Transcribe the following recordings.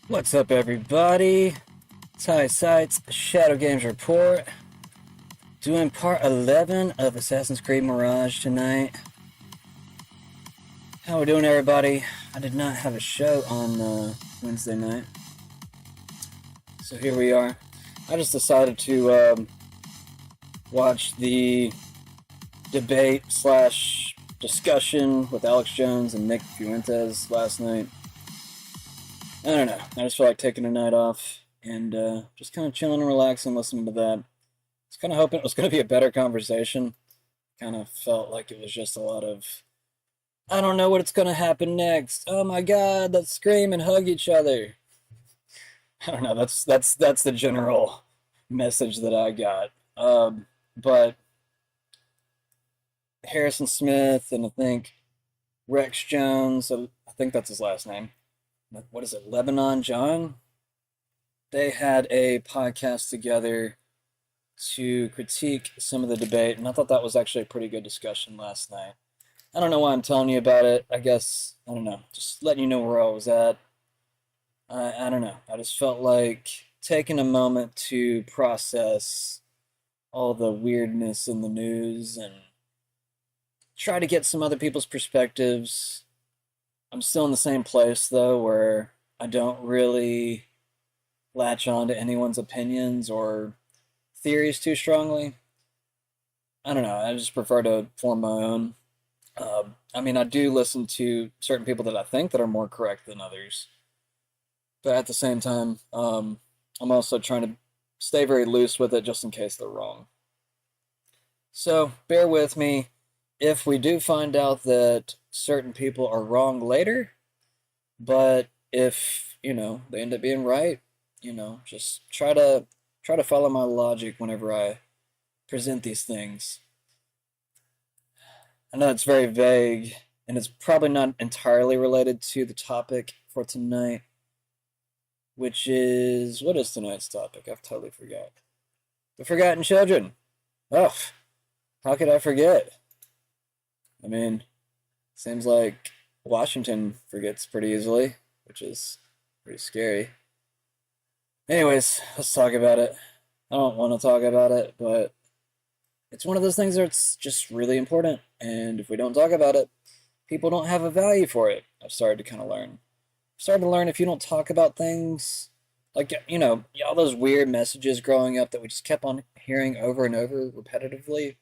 What's up, everybody? Ty Sites Shadow Games Report. Doing part 11 of Assassin's Creed Mirage tonight. How we doing, everybody? I did not have a show on Wednesday night, so here we are. I just decided to watch the debate / discussion with Alex Jones and Nick Fuentes last night. I don't know. I just feel like taking a night off and just kind of chilling and relaxing, listening to that. I was kind of hoping it was going to be a better conversation. Kind of felt like it was just a lot of, I don't know what's going to happen next. Oh my God, let's scream and hug each other. I don't know. That's the general message that I got. But Harrison Smith and I think Rex Jones, I think that's his last name. What is it, Lebanon John? They had a podcast together to critique some of the debate, and I thought that was actually a pretty good discussion last night. I don't know why I'm telling you about it. I guess, I don't know, just letting you know where I was at. I don't know. I just felt like taking a moment to process all the weirdness in the news and try to get some other people's perspectives. I'm still in the same place, though, where I don't really latch on to anyone's opinions or theories too strongly. I don't know. I just prefer to form my own. I mean, I do listen to certain people that I think that are more correct than others. But at the same time, I'm also trying to stay very loose with it just in case they're wrong. So, bear with me. If we do find out that certain people are wrong later, but if, they end up being right, just try to follow my logic whenever I present these things. I know it's very vague, and it's probably not entirely related to the topic for tonight, which is, what is tonight's topic? I've totally forgot. The Forgotten Children. Oh, how could I forget? I mean, seems like Washington forgets pretty easily, which is pretty scary. Anyways, let's talk about it. I don't want to talk about it, but it's one of those things that's just really important, and if we don't talk about it, people don't have a value for it. I've started to kind of learn. I've started to learn if you don't talk about things, like, all those weird messages growing up that we just kept on hearing over and over repetitively.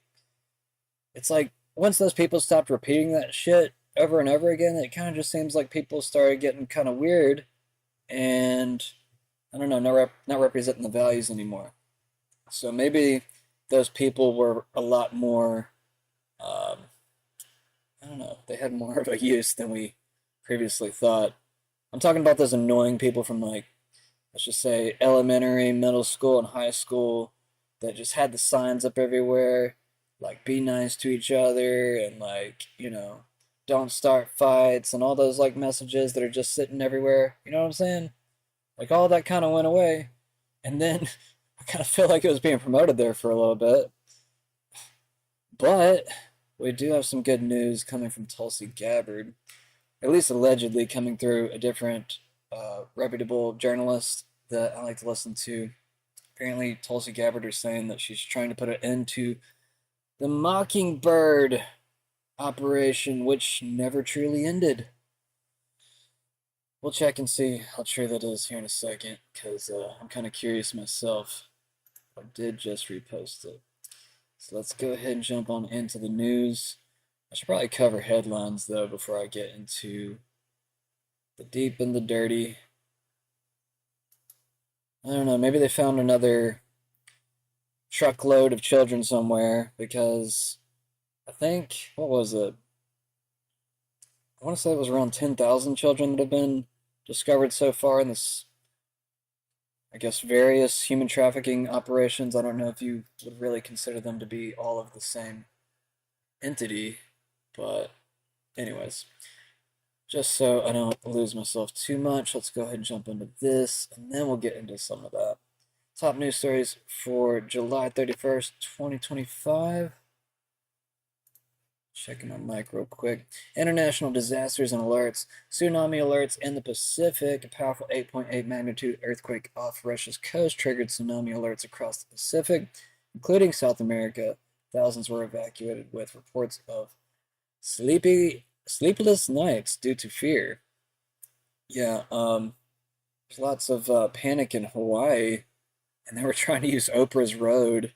It's like, once those people stopped repeating that shit over and over again, it kind of just seems like people started getting kind of weird and, I don't know, not representing the values anymore. So maybe those people were a lot more, I don't know, they had more of a use than we previously thought. I'm talking about those annoying people from, like, let's just say elementary, middle school, and high school that just had the signs up everywhere, like, be nice to each other, and, like, don't start fights, and all those, like, messages that are just sitting everywhere. You know what I'm saying? Like, all that kind of went away. And then, a kind of feel like it was being promoted there for a little bit. But we do have some good news coming from Tulsi Gabbard, at least allegedly coming through a different reputable journalist that I like to listen to. Apparently, Tulsi Gabbard is saying that she's trying to put an end to the Mockingbird operation, which never truly ended. We'll check and see how true that is here in a second, because I'm kind of curious myself. I did just repost it. So let's go ahead and jump on into the news. I should probably cover headlines, though, before I get into the deep and the dirty. I don't know, maybe they found another truckload of children somewhere, because I think, what was it? I want to say it was around 10,000 children that have been discovered so far in this, I guess, various human trafficking operations. I don't know if you would really consider them to be all of the same entity, but anyways, just so I don't lose myself too much, let's go ahead and jump into this, and then we'll get into some of that. Top news stories for July 31st, 2025. Checking my mic real quick. International disasters and alerts. Tsunami alerts in the Pacific. A powerful 8.8 magnitude earthquake off Russia's coast triggered tsunami alerts across the Pacific, including South America. Thousands were evacuated, with reports of sleepless nights due to fear. Yeah, there's lots of panic in Hawaii, and they were trying to use Oprah's Road.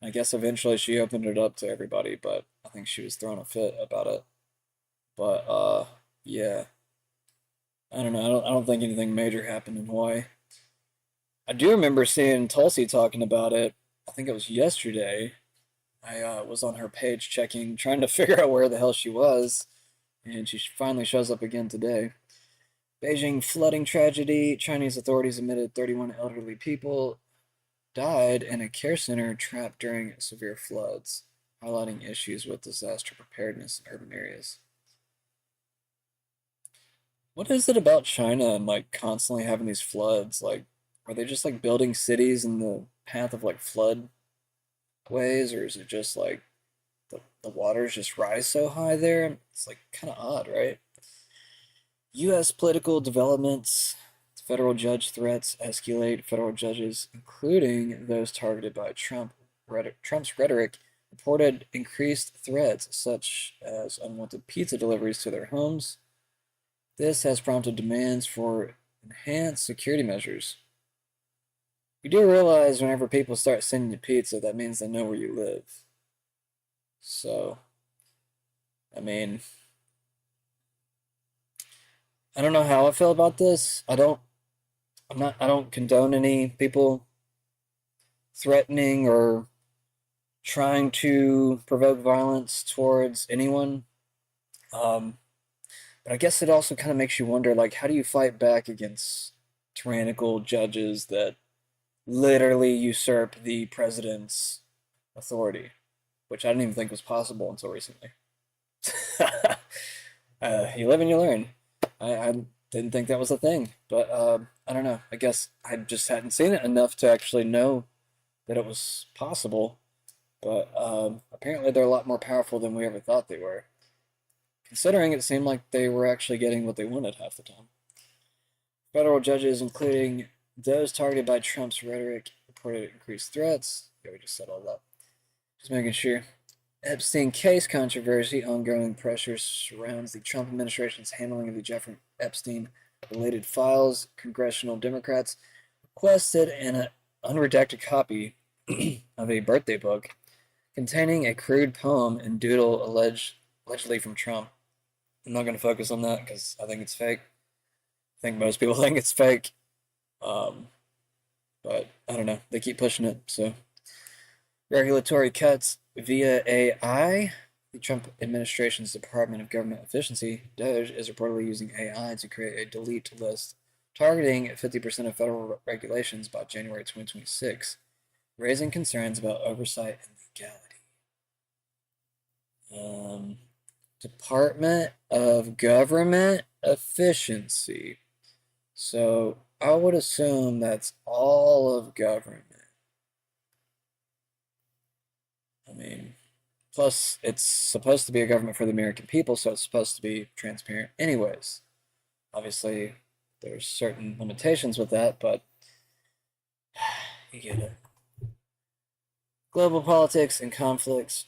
I guess eventually she opened it up to everybody, but I think she was throwing a fit about it. But yeah, I don't know. I don't think anything major happened in Hawaii. I do remember seeing Tulsi talking about it. I think it was yesterday. I was on her page checking, trying to figure out where the hell she was, and she finally shows up again today. Beijing flooding tragedy. Chinese authorities admitted 31 elderly people died in a care center trapped during severe floods, highlighting issues with disaster preparedness in urban areas. What is it about China and like constantly having these floods? Like, are they just like building cities in the path of like flood ways, or is it just like the waters just rise so high there? It's like kind of odd, right? U.S. political developments. Federal judge threats escalate. Federal judges, including those targeted by Trump's rhetoric, reported increased threats, such as unwanted pizza deliveries to their homes. This has prompted demands for enhanced security measures. You do realize whenever people start sending you pizza, that means they know where you live. So, I mean, I don't know how I feel about this. I don't condone any people threatening or trying to provoke violence towards anyone. But I guess it also kind of makes you wonder, like, how do you fight back against tyrannical judges that literally usurp the president's authority, which I didn't even think was possible until recently. You live and you learn. I didn't think that was a thing, but I don't know. I guess I just hadn't seen it enough to actually know that it was possible. But apparently they're a lot more powerful than we ever thought they were, considering it seemed like they were actually getting what they wanted half the time. Federal judges, including those targeted by Trump's rhetoric, reported increased threats. Yeah, we just said all that. Just making sure. Epstein case controversy. Ongoing pressure surrounds the Trump administration's handling of the Jeffrey Epstein related files. Congressional Democrats requested an unredacted copy of a birthday book containing a crude poem and doodle allegedly from Trump. I'm not going to focus on that because I think it's fake. I think most people think it's fake. But I don't know. They keep pushing it. So, regulatory cuts via AI. The Trump administration's Department of Government Efficiency, DOGE, is reportedly using AI to create a delete list targeting 50% of federal regulations by January 2026, raising concerns about oversight and legality. Department of Government Efficiency. So I would assume that's all of government. I mean, plus it's supposed to be a government for the American people, so it's supposed to be transparent anyways. Obviously, there's certain limitations with that, but you get it. Global politics and conflicts.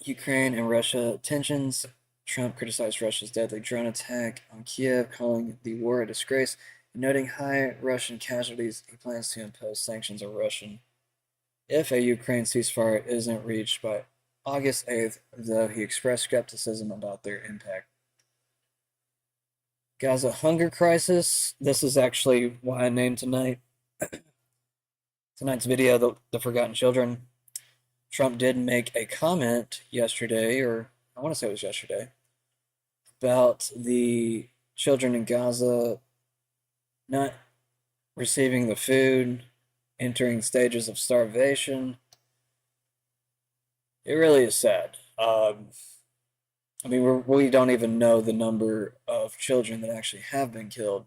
Ukraine and Russia tensions. Trump criticized Russia's deadly drone attack on Kiev, calling the war a disgrace, noting high Russian casualties. He plans to impose sanctions on Russia if a Ukraine ceasefire isn't reached by August 8th, though he expressed skepticism about their impact. Gaza hunger crisis. This is actually why I named tonight's video, the Forgotten Children. Trump did make a comment yesterday, or I want to say it was yesterday, about the children in Gaza not receiving the food, entering stages of starvation. It really is sad. I mean, we don't even know the number of children that actually have been killed.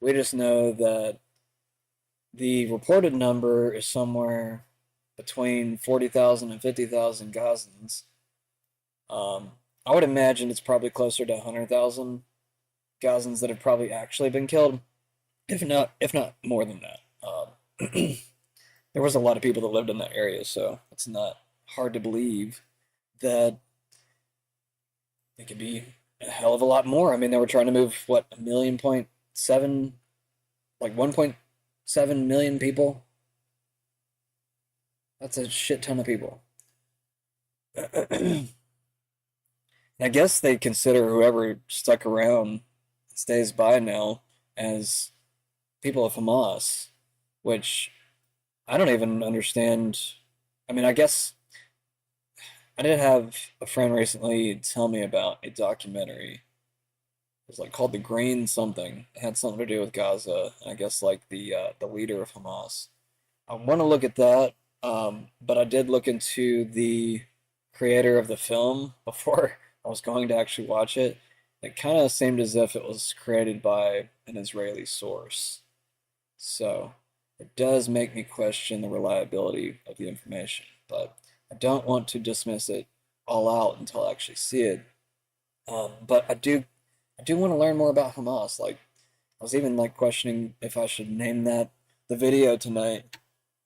We just know that the reported number is somewhere between 40,000 and 50,000 Gazans. I would imagine it's probably closer to 100,000 Gazans that have probably actually been killed, if not more than that. There was a lot of people that lived in that area, so it's not hard to believe that it could be a hell of a lot more. I mean, they were trying to move what, 1.7, like 1.7 million people. That's a shit ton of people. I guess they consider whoever stuck around stays by now as people of Hamas, which I don't even understand. I mean, I guess I did have a friend recently tell me about a documentary. It was like called The Green something. It had something to do with Gaza, and I guess like the leader of Hamas. I want to look at that, but I did look into the creator of the film before I was going to actually watch it. It kind of seemed as if it was created by an Israeli source. So it does make me question the reliability of the information, but I don't want to dismiss it all out until I actually see it. But I do want to learn more about Hamas. Like, I was even like questioning if I should name that the video tonight,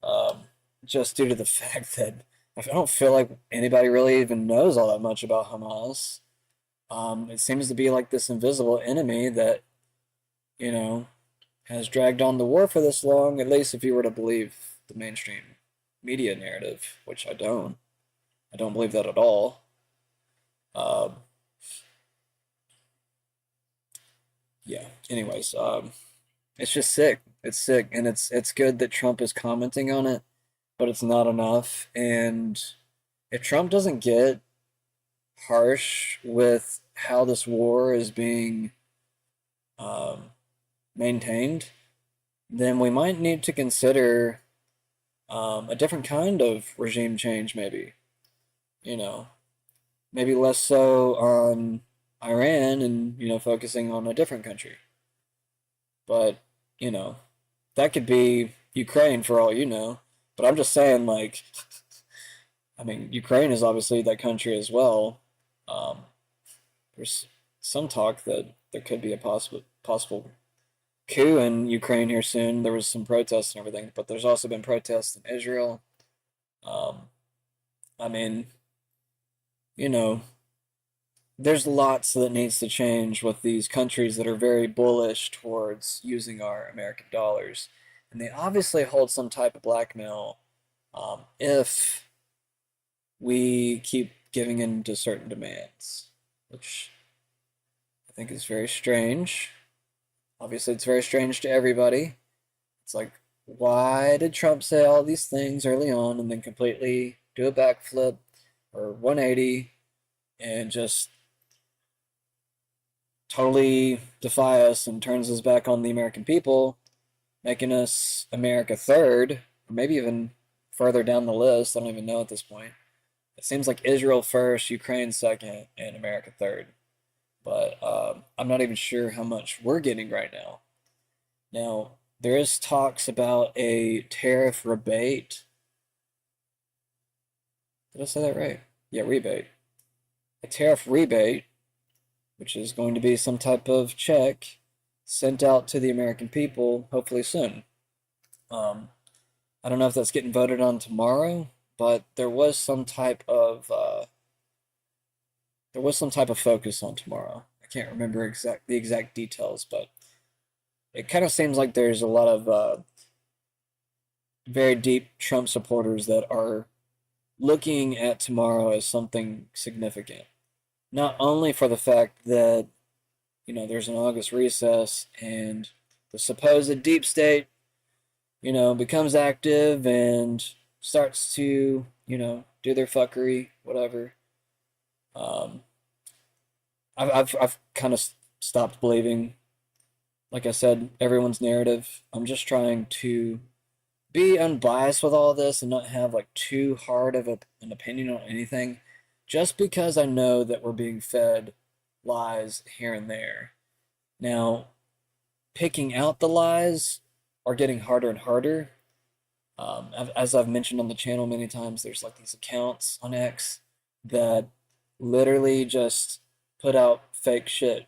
um, just due to the fact that I don't feel like anybody really even knows all that much about Hamas. It seems to be like this invisible enemy that, you know, has dragged on the war for this long, at least if you were to believe the mainstream media narrative, which I don't. I don't believe that at all. Um, yeah. Anyways, it's just sick. It's sick, and it's good that Trump is commenting on it, but it's not enough. And if Trump doesn't get harsh with how this war is being um, maintained, then we might need to consider a different kind of regime change, maybe. You know, maybe less so on Iran and, focusing on a different country. But, you know, that could be Ukraine for all you know. But I'm just saying, like, I mean, Ukraine is obviously that country as well. Um, there's some talk that there could be a possible coup in Ukraine here soon. There was some protests and everything, but there's also been protests in Israel. Um, I mean, you know, there's lots that needs to change with these countries that are very bullish towards using our American dollars. And they obviously hold some type of blackmail if we keep giving in to certain demands, which I think is very strange. Obviously, it's very strange to everybody. It's like, why did Trump say all these things early on and then completely do a backflip or 180 and just totally defy us and turns his back on the American people, making us America third, or maybe even further down the list? I don't even know at this point. It seems like Israel first, Ukraine second, and America third. But I'm not even sure how much we're getting right now. Now, there is talks about a tariff rebate Did I say that right? Yeah, rebate. A tariff rebate, which is going to be some type of check sent out to the American people, hopefully soon. Um, I don't know if that's getting voted on tomorrow, but there was some type of focus on tomorrow. I can't remember the exact details, but it kind of seems like there's a lot of very deep Trump supporters that are looking at tomorrow as something significant. Not only for the fact that, there's an August recess and the supposed deep state, becomes active and starts to, do their fuckery, whatever. Um, I've kind of stopped believing, like I said, everyone's narrative. I'm just trying to be unbiased with all this and not have like too hard of an opinion on anything, just because I know that we're being fed lies here and there. Now, picking out the lies are getting harder and harder. As I've mentioned on the channel many times, there's like these accounts on X that literally just put out fake shit.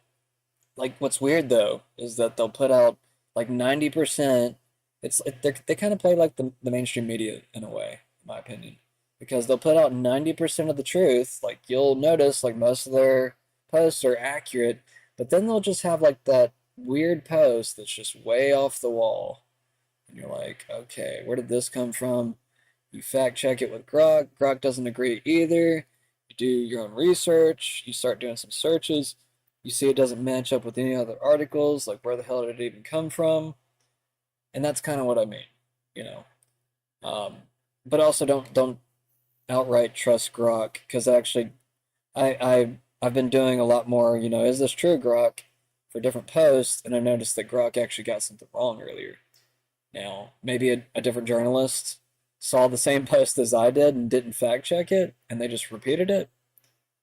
Like, what's weird though is that they'll put out like 90%. They kind of play like the mainstream media in a way, in my opinion, because they'll put out 90% of the truth. Like, you'll notice like most of their posts are accurate, but then they'll just have like that weird post that's just way off the wall. And you're like, okay, where did this come from? You fact check it with Grok. Grok doesn't agree either. You do your own research. You start doing some searches. You see it doesn't match up with any other articles. Like, where the hell did it even come from? And that's kind of what I mean, you know. Um, but also don't outright trust Grok, because actually I've been doing a lot more. Is this true, Grok, for different posts, and I noticed that Grok actually got something wrong earlier. Now, maybe a different journalist saw the same post as I did and didn't fact check it, and they just repeated it.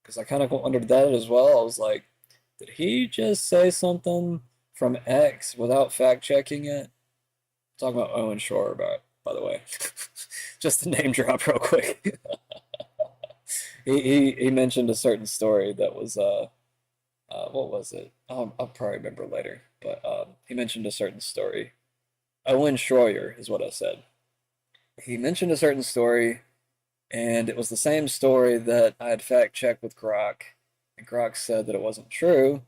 Because I kind of wondered that as well. I was like, did he just say something from X without fact checking it? I'm talking about Owen Shore, by the way. Just to name drop real quick. He mentioned a certain story that was what was it? I'll probably remember later. But he mentioned a certain story. Owen Schroyer is what I said. He mentioned a certain story, and it was the same story that I had fact checked with Grok, and Grok said that it wasn't true.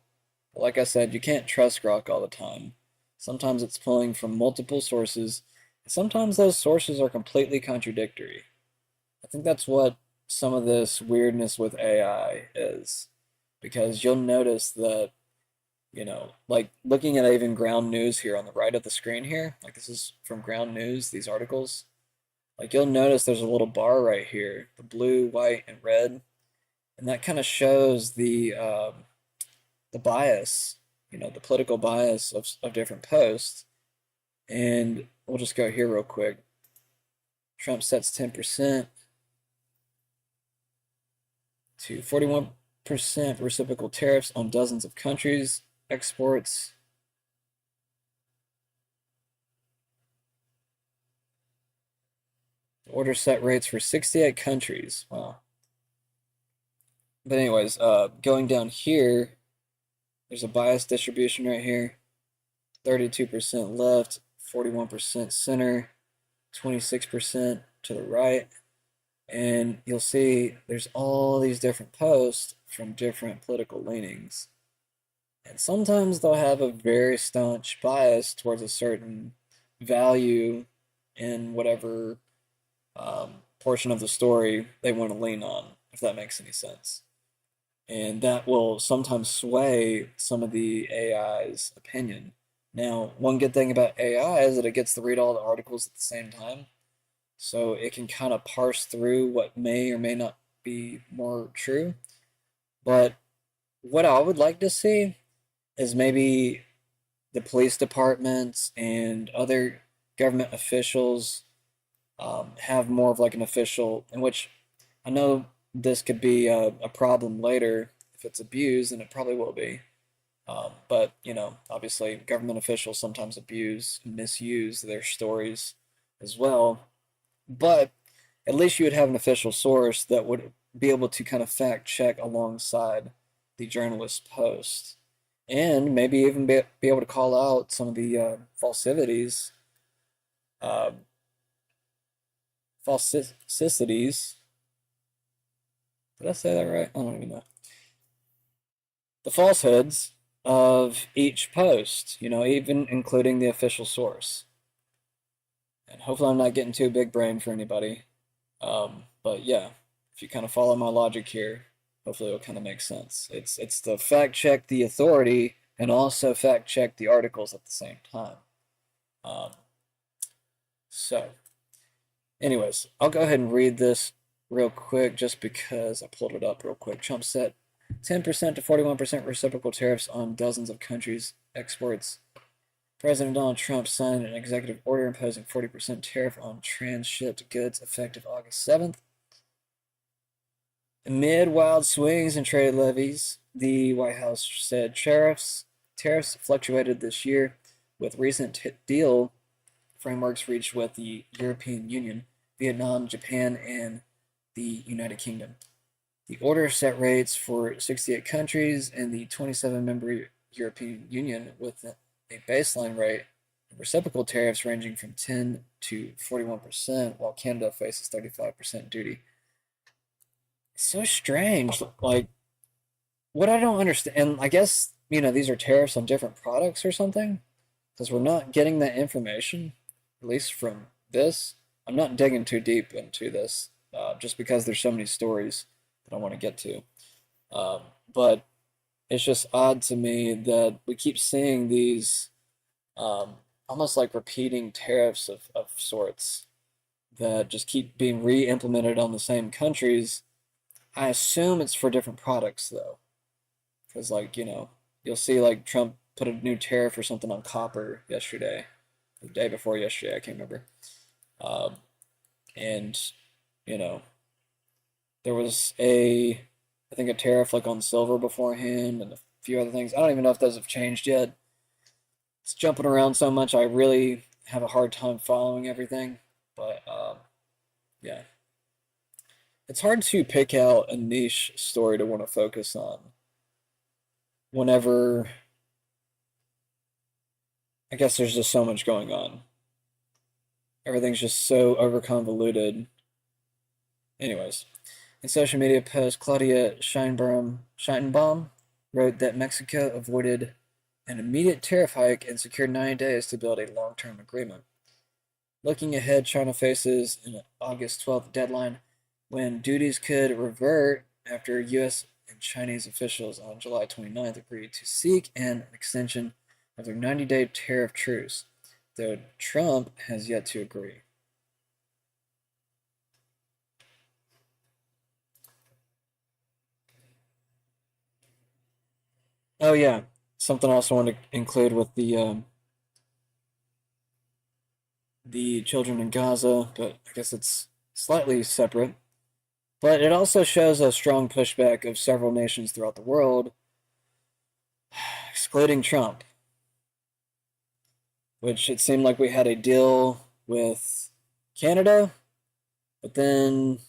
But like I said, you can't trust Grok all the time. Sometimes it's pulling from multiple sources, and sometimes those sources are completely contradictory. I think that's what some of this weirdness with AI is, because you'll notice that, like looking at even Ground News here on the right of the screen here, like this is from Ground News, these articles. Like, you'll notice there's a little bar right here, the blue, white, and red, and that kind of shows the bias, the political bias of different posts. And we'll just go here real quick. Trump sets 10% to 41% reciprocal tariffs on dozens of countries' exports. The order set rates for 68 countries. Wow. But anyways, going down here, there's a bias distribution right here. 32% left, 41% center, 26% to the right. And you'll see there's all these different posts from different political leanings. And sometimes they'll have a very staunch bias towards a certain value in whatever portion of the story they want to lean on, if that makes any sense. And that will sometimes sway some of the AI's opinion. Now, one good thing about AI is that it gets to read all the articles at the same time, so it can kind of parse through what may or may not be more true. But what I would like to see is maybe the police departments and other government officials have more of like an official, in which I know this could be a problem later if it's abused, and it probably will be. But, obviously government officials sometimes abuse and misuse their stories as well. But at least you would have an official source that would be able to kind of fact check alongside the journalist's post, and maybe even be able to call out some of the falsities, uh, falsicities. Did I say that right? I don't even know. The falsehoods of each post, even including the official source. And hopefully, I'm not getting too big brain for anybody. But yeah, if you kind of follow my logic here, hopefully it'll kind of make sense. It's to fact check the authority and also fact check the articles at the same time. Um, so, anyways, I'll go ahead and read this real quick just because I pulled it up real quick. Trump set 10% to 41% reciprocal tariffs on dozens of countries' exports. President Donald Trump signed an executive order imposing 40% tariff on transshipped goods effective August 7th. Amid wild swings in trade levies, the White House said tariffs fluctuated this year, with recent deal frameworks reached with the European Union, Vietnam, Japan, and the United Kingdom. The order set rates for 68 countries and the 27-member European Union with a baseline rate of reciprocal tariffs ranging from 10 to 41%, while Canada faces 35% duty. It's so strange. Like, what I don't understand, and I guess, these are tariffs on different products or something, because we're not getting that information, at least from this. I'm not digging too deep into this, just because there's so many stories that I want to get to. But it's just odd to me that we keep seeing these almost like repeating tariffs of sorts that just keep being re-implemented on the same countries. I assume it's for different products though, because you'll see like Trump put a new tariff or something on copper yesterday, the day before yesterday, I can't remember, and there was I think a tariff like on silver beforehand and a few other things. I don't even know if those have changed yet. It's jumping around so much, I really have a hard time following everything. But yeah, it's hard to pick out a niche story to want to focus on whenever I guess there's just so much going on. Everything's just so over convoluted. Anyways, in social media post, Claudia Sheinbaum wrote that Mexico avoided an immediate tariff hike and secured 90 days to build a long-term agreement. Looking ahead, China faces an August 12th deadline when duties could revert after U.S. and Chinese officials on July 29th agreed to seek an extension of their 90-day tariff truce, though Trump has yet to agree. Oh yeah, something else I want to include with the children in Gaza, but I guess it's slightly separate. But it also shows a strong pushback of several nations throughout the world, excluding Trump, which it seemed like we had a deal with Canada, but then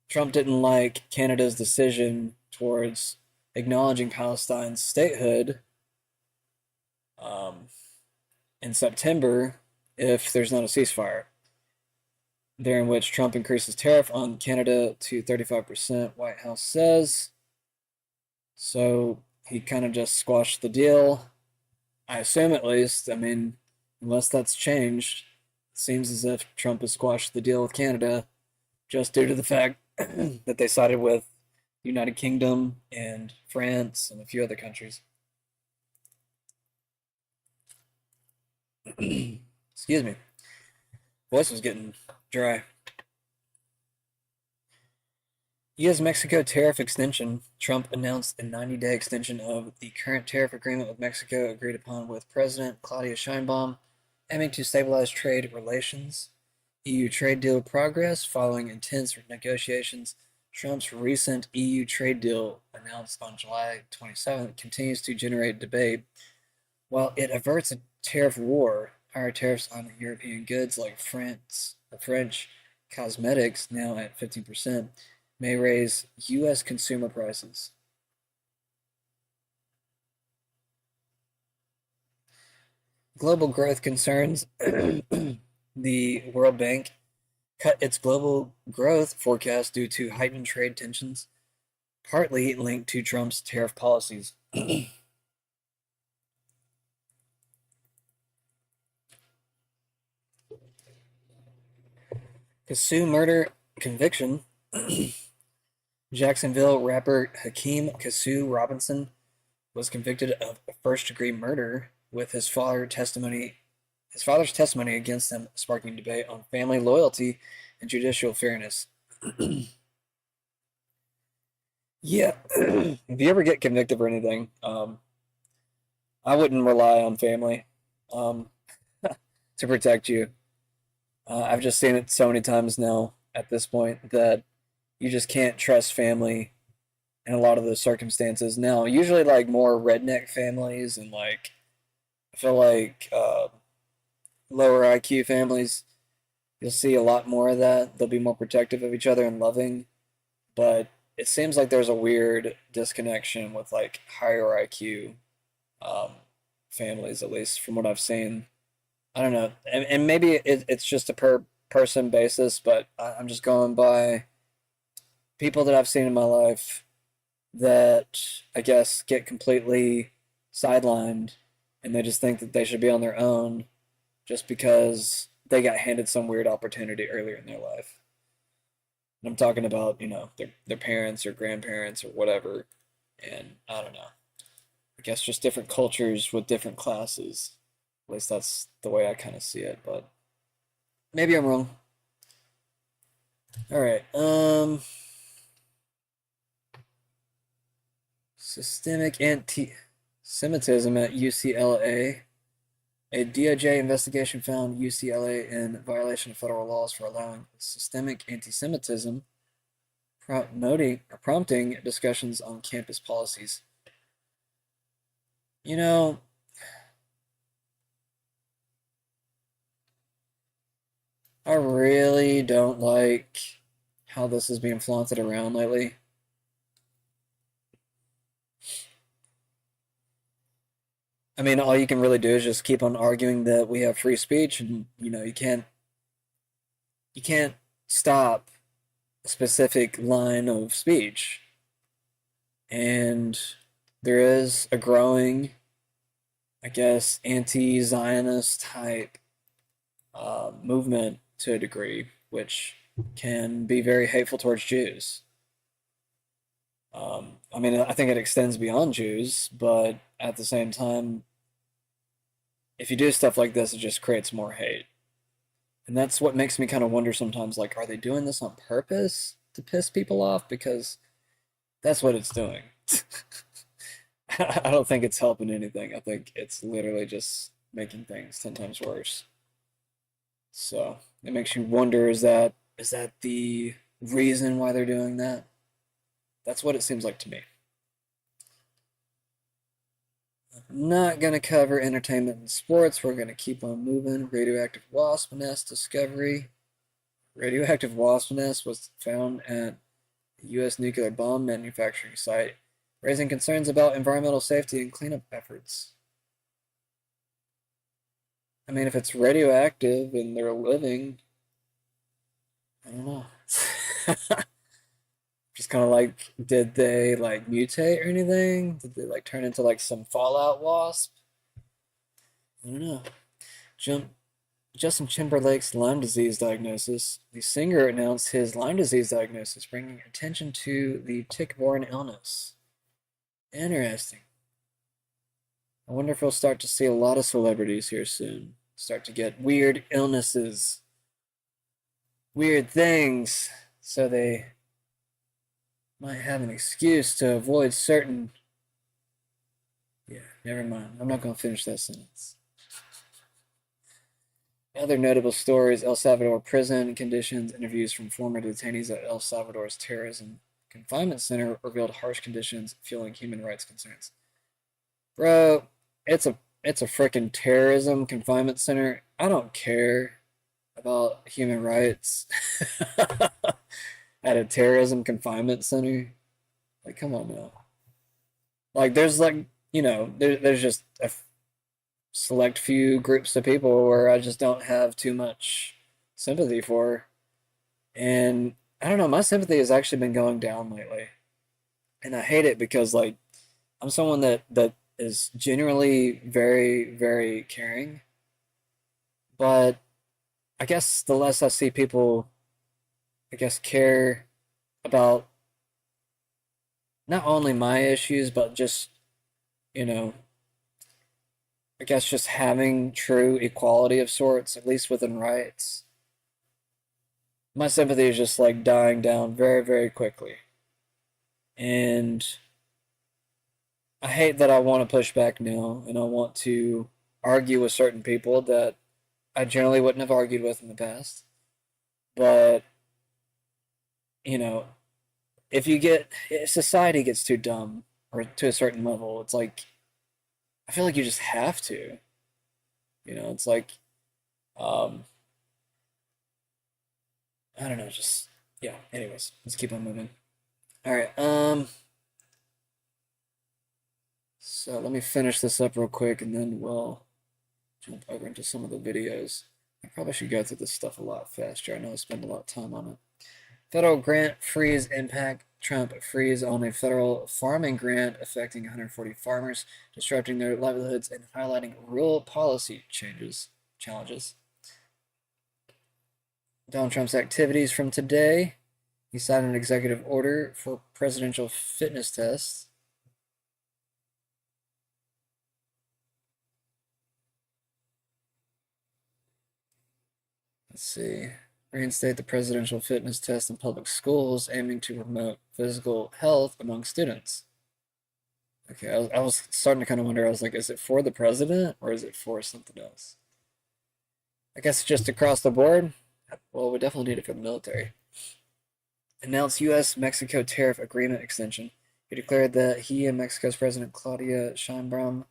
Trump didn't like Canada's decision towards acknowledging Palestine's statehood in September if there's not a ceasefire. During which Trump increases tariff on Canada to 35%, White House says. So he kind of just squashed the deal. I assume, at least. I mean, unless that's changed, it seems as if Trump has squashed the deal with Canada just due to the fact that they sided with the United Kingdom and France and a few other countries. Excuse me. Voice was getting dry. U.S.-Mexico tariff extension. Trump announced a 90-day extension of the current tariff agreement with Mexico agreed upon with President Claudia Sheinbaum, aiming to stabilize trade relations. EU trade deal progress following intense negotiations. Trump's recent EU trade deal, announced on July 27th, continues to generate debate. While it averts a tariff war, higher tariffs on European goods like the French cosmetics, now at 15%, may raise U.S. consumer prices. Global growth concerns. The World Bank cut its global growth forecast due to heightened trade tensions, partly linked to Trump's tariff policies. Kasu murder conviction. Jacksonville rapper Hakeem Kasu Robinson was convicted of first-degree murder, with his father's testimony against him sparking debate on family loyalty and judicial fairness. Yeah, if you ever get convicted for anything, I wouldn't rely on family um, to protect you. I've just seen it so many times now at this point that you just can't trust family in a lot of those circumstances. Now, usually like more redneck families and like I feel like lower IQ families, you'll see a lot more of that. They'll be more protective of each other and loving, but it seems like there's a weird disconnection with like higher IQ um, families, at least from what I've seen. I don't know, and maybe it's just a per person basis, but I'm just going by people that I've seen in my life that I guess get completely sidelined and they just think that they should be on their own just because they got handed some weird opportunity earlier in their life. And I'm talking about, their parents or grandparents or whatever. And I don't know. I guess just different cultures with different classes. At least that's the way I kind of see it, but maybe I'm wrong. All right. Systemic anti-Semitism at UCLA. A DOJ investigation found UCLA in violation of federal laws for allowing systemic anti-Semitism, prompting discussions on campus policies. I really don't like how this is being flaunted around lately. I mean, all you can really do is just keep on arguing that we have free speech, and you can't stop a specific line of speech. And there is a growing, I guess, anti-Zionist type movement to a degree, which can be very hateful towards Jews. I mean, I think it extends beyond Jews, but at the same time, if you do stuff like this, it just creates more hate. And that's what makes me kind of wonder sometimes, like, are they doing this on purpose to piss people off? Because that's what it's doing. I don't think it's helping anything. I think it's literally just making things 10 times worse. So it makes you wonder, is that the reason why they're doing that? That's what it seems like to me. Not going to cover entertainment and sports. We're going to keep on moving. Radioactive wasp nest discovery. Radioactive wasp nest was found at a U.S. nuclear bomb manufacturing site, raising concerns about environmental safety and cleanup efforts. I mean, if it's radioactive and they're living, I don't know. Just kind of like, did they like mutate or anything? Did they like turn into like some Fallout wasp? I don't know. Justin Timberlake's Lyme disease diagnosis. The singer announced his Lyme disease diagnosis, bringing attention to the tick-borne illness. Interesting. I wonder if we'll start to see a lot of celebrities here soon. Start to get weird illnesses, weird things, so they might have an excuse to avoid certain. Yeah, never mind. I'm not going to finish that sentence. Other notable stories: El Salvador prison conditions. Interviews from former detainees at El Salvador's terrorism confinement center revealed harsh conditions fueling human rights concerns. Bro, it's a freaking terrorism confinement center. I don't care about human rights. at a terrorism confinement center. Like, come on now. Like, there's like, there's just a select few groups of people where I just don't have too much sympathy for. And I don't know, my sympathy has actually been going down lately. And I hate it because like I'm someone that is generally very, very caring. But I guess the less I see people, I guess, care about not only my issues, but just, you know, I guess just having true equality of sorts, at least within rights. My sympathy is just like dying down very, very quickly. And I hate that I want to push back now and I want to argue with certain people that I generally wouldn't have argued with in the past. But, you know, if society gets too dumb or to a certain level, it's like, I feel like you just have to. It's like, um, I don't know, just, yeah, anyways, let's keep on moving. All right, so let me finish this up real quick and then we'll jump over into some of the videos. I probably should go through this stuff a lot faster. I know I spend a lot of time on it. Federal grant freeze impact. Trump freeze on a federal farming grant affecting 140 farmers, disrupting their livelihoods and highlighting rural policy challenges. Donald Trump's activities from today. He signed an executive order for presidential fitness tests. Let's see. Reinstate the presidential fitness test in public schools, aiming to promote physical health among students. Okay, I was starting to kind of wonder. I was like, is it for the president or is it for something else? I guess just across the board. Well, we definitely need it for the military. Announced U.S.-Mexico tariff agreement extension. He declared that he and Mexico's President Claudia Sheinbaum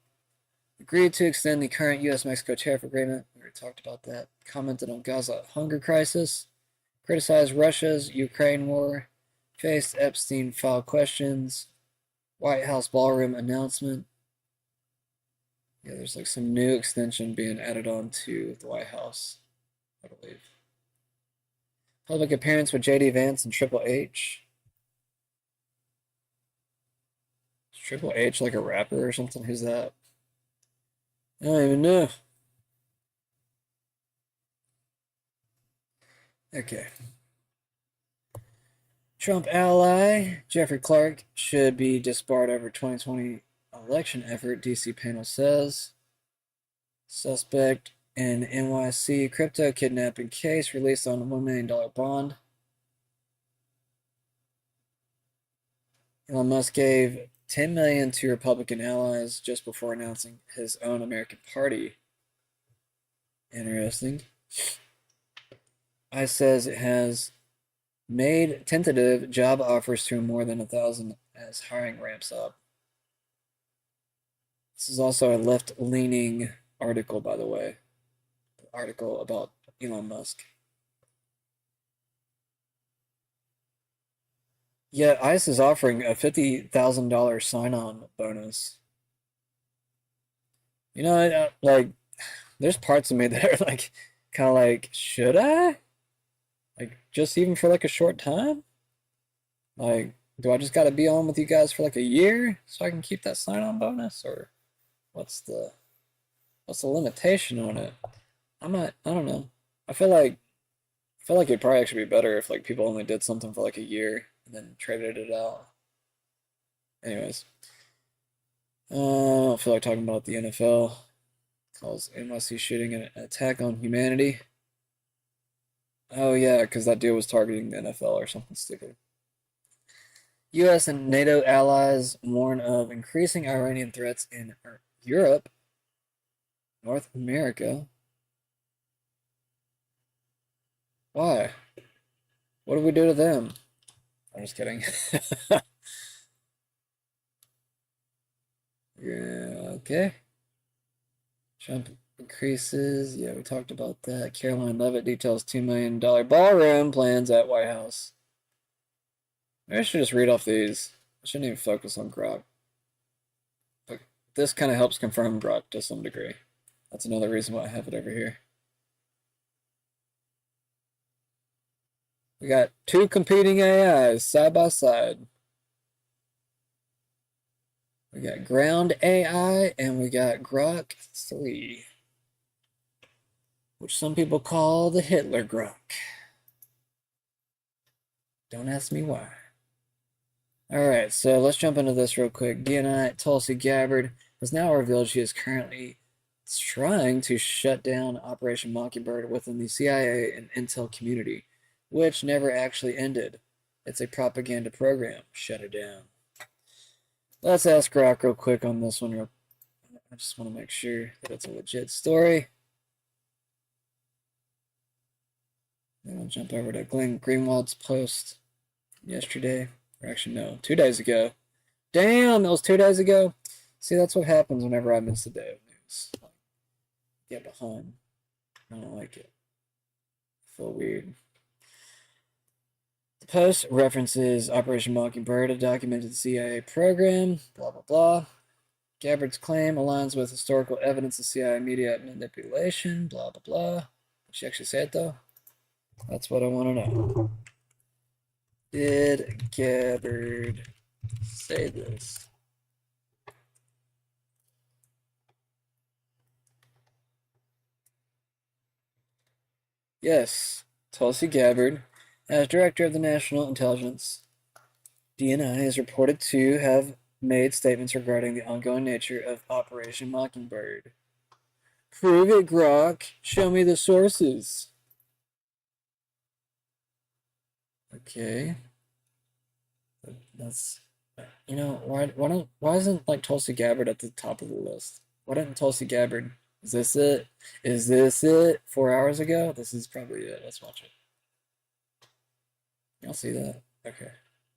agreed to extend the current U.S.-Mexico tariff agreement. We already talked about that. Commented on Gaza hunger crisis. Criticized Russia's Ukraine war. Faced Epstein file questions. White House ballroom announcement. Yeah, there's like some new extension being added on to the White House, I believe. Public appearance with JD Vance and Triple H. Is Triple H like a rapper or something? Who's that? I don't even know. Okay. Trump ally Jeffrey Clark should be disbarred over 2020 election effort, DC panel says. Suspect in NYC crypto kidnapping case released on a $1 million bond. Elon Musk gave $10 million to Republican allies just before announcing his own American Party. Interesting. ICE says it has made tentative job offers to more than 1,000 as hiring ramps up. This is also a left-leaning article, by the way. An article about Elon Musk. Yeah, ICE is offering a $50,000 sign-on bonus. Like, there's parts of me that are like, kind of like, should I? Like, just even for like a short time? Like, do I just got to be on with you guys for like a year so I can keep that sign-on bonus, or what's the limitation on it? I don't know. I feel like it'd probably actually be better if like people only did something for like a year and then traded it out. Anyways, I don't feel like talking about the NFL. Calls NYC shooting an attack on humanity. Oh yeah, because that deal was targeting the NFL or something stupid. U.S. and NATO allies warn of increasing Iranian threats in Europe, North America. Why? What do we do to them? I'm just kidding. Yeah, okay. Trump increases. Yeah, we talked about that. Caroline Levitt details $2 million ballroom plans at White House. Maybe I should just read off these. I shouldn't even focus on Grok. But this kind of helps confirm Grok to some degree. That's another reason why I have it over here. We got two competing AIs side by side. We got Ground AI and we got Grok 3, which some people call the Hitler Grok. Don't ask me why. Alright, so let's jump into this real quick. DNI Tulsi Gabbard has now revealed she is currently trying to shut down Operation Mockingbird within the CIA and intel community, which never actually ended. It's a propaganda program. Shut it down. Let's ask Grok real quick on this one. I just want to make sure that it's a legit story. Then we'll jump over to Glenn Greenwald's post yesterday. Or actually, no, 2 days ago. Damn, that was 2 days ago. See, that's what happens whenever I miss a day of news. Get behind. I don't like it. I feel weird. The post references Operation Mockingbird, a documented CIA program, blah, blah, blah. Gabbard's claim aligns with historical evidence of CIA media manipulation, blah, blah, blah. Did she actually say it, though? That's what I want to know. Did Gabbard say this? Yes, Tulsi Gabbard, as director of the National Intelligence, DNI, is reported to have made statements regarding the ongoing nature of Operation Mockingbird. Prove it, Grok. Show me the sources. Okay. That's, why isn't like Tulsi Gabbard at the top of the list? Why didn't Tulsi Gabbard? Is this it? Is this it? 4 hours ago? This is probably it. Let's watch it. Y'all see that? Okay.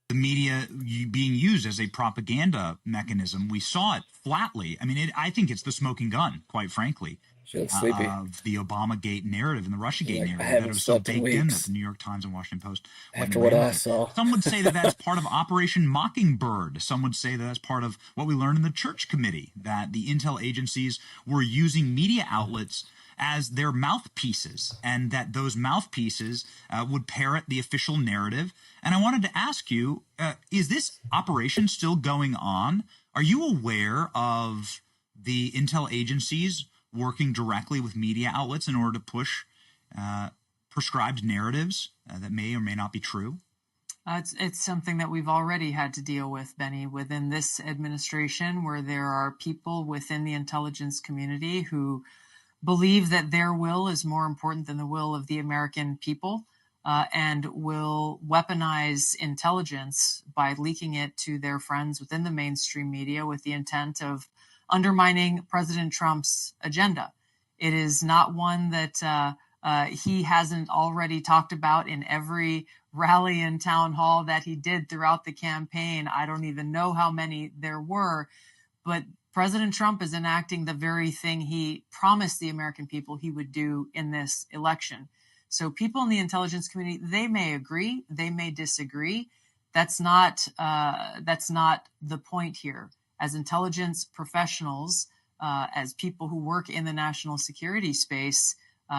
The media being used as a propaganda mechanism. We saw it flatly. I mean, I think it's the smoking gun, quite frankly, She looks sleepy. of the Obamagate narrative and the Russiagate I narrative that haven't it was so slept in baked in that weeks. the New York Times and Washington Post After what I saw. Some would say that that's part of Operation Mockingbird. Some would say that that's part of what we learned in the Church Committee, that the intel agencies were using media outlets as their mouthpieces, and that those mouthpieces would parrot the official narrative. And I wanted to ask you, is this operation still going on? Are you aware of the intel agencies working directly with media outlets in order to push prescribed narratives that may or may not be true? It's something that we've already had to deal with, Benny, within this administration, where there are people within the intelligence community who believe that their will is more important than the will of the American people, and will weaponize intelligence by leaking it to their friends within the mainstream media with the intent of undermining President Trump's agenda. It is not one that he hasn't already talked about in every rally and town hall that he did throughout the campaign. I don't even know how many there were, but President Trump is enacting the very thing he promised the American people he would do in this election. So people in the intelligence community, they may agree, they may disagree. That's not the point here. As intelligence professionals, as people who work in the national security space,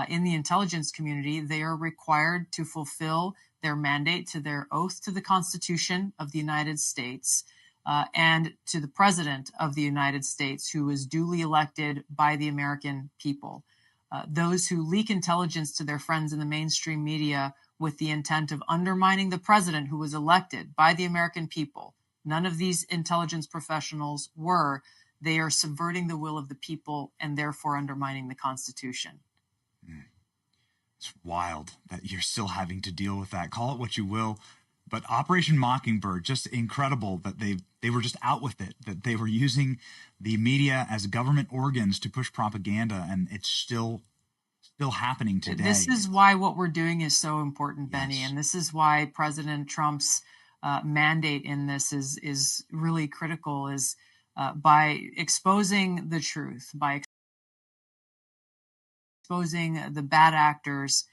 in the intelligence community, they are required to fulfill their mandate to their oath to the Constitution of the United States, and to the President of the United States, who is duly elected by the American people. Those who leak intelligence to their friends in the mainstream media with the intent of undermining the president who was elected by the American people, none of these intelligence professionals were. They are subverting the will of the people and therefore undermining the Constitution. It's wild that you're still having to deal with that. Call it what you will. But Operation Mockingbird, just incredible that they were just out with it, that they were using the media as government organs to push propaganda, and it's still happening today. This is why what we're doing is so important, Benny, Yes. and this is why President Trump's mandate in this is really critical, is by exposing the truth, by exposing the bad actors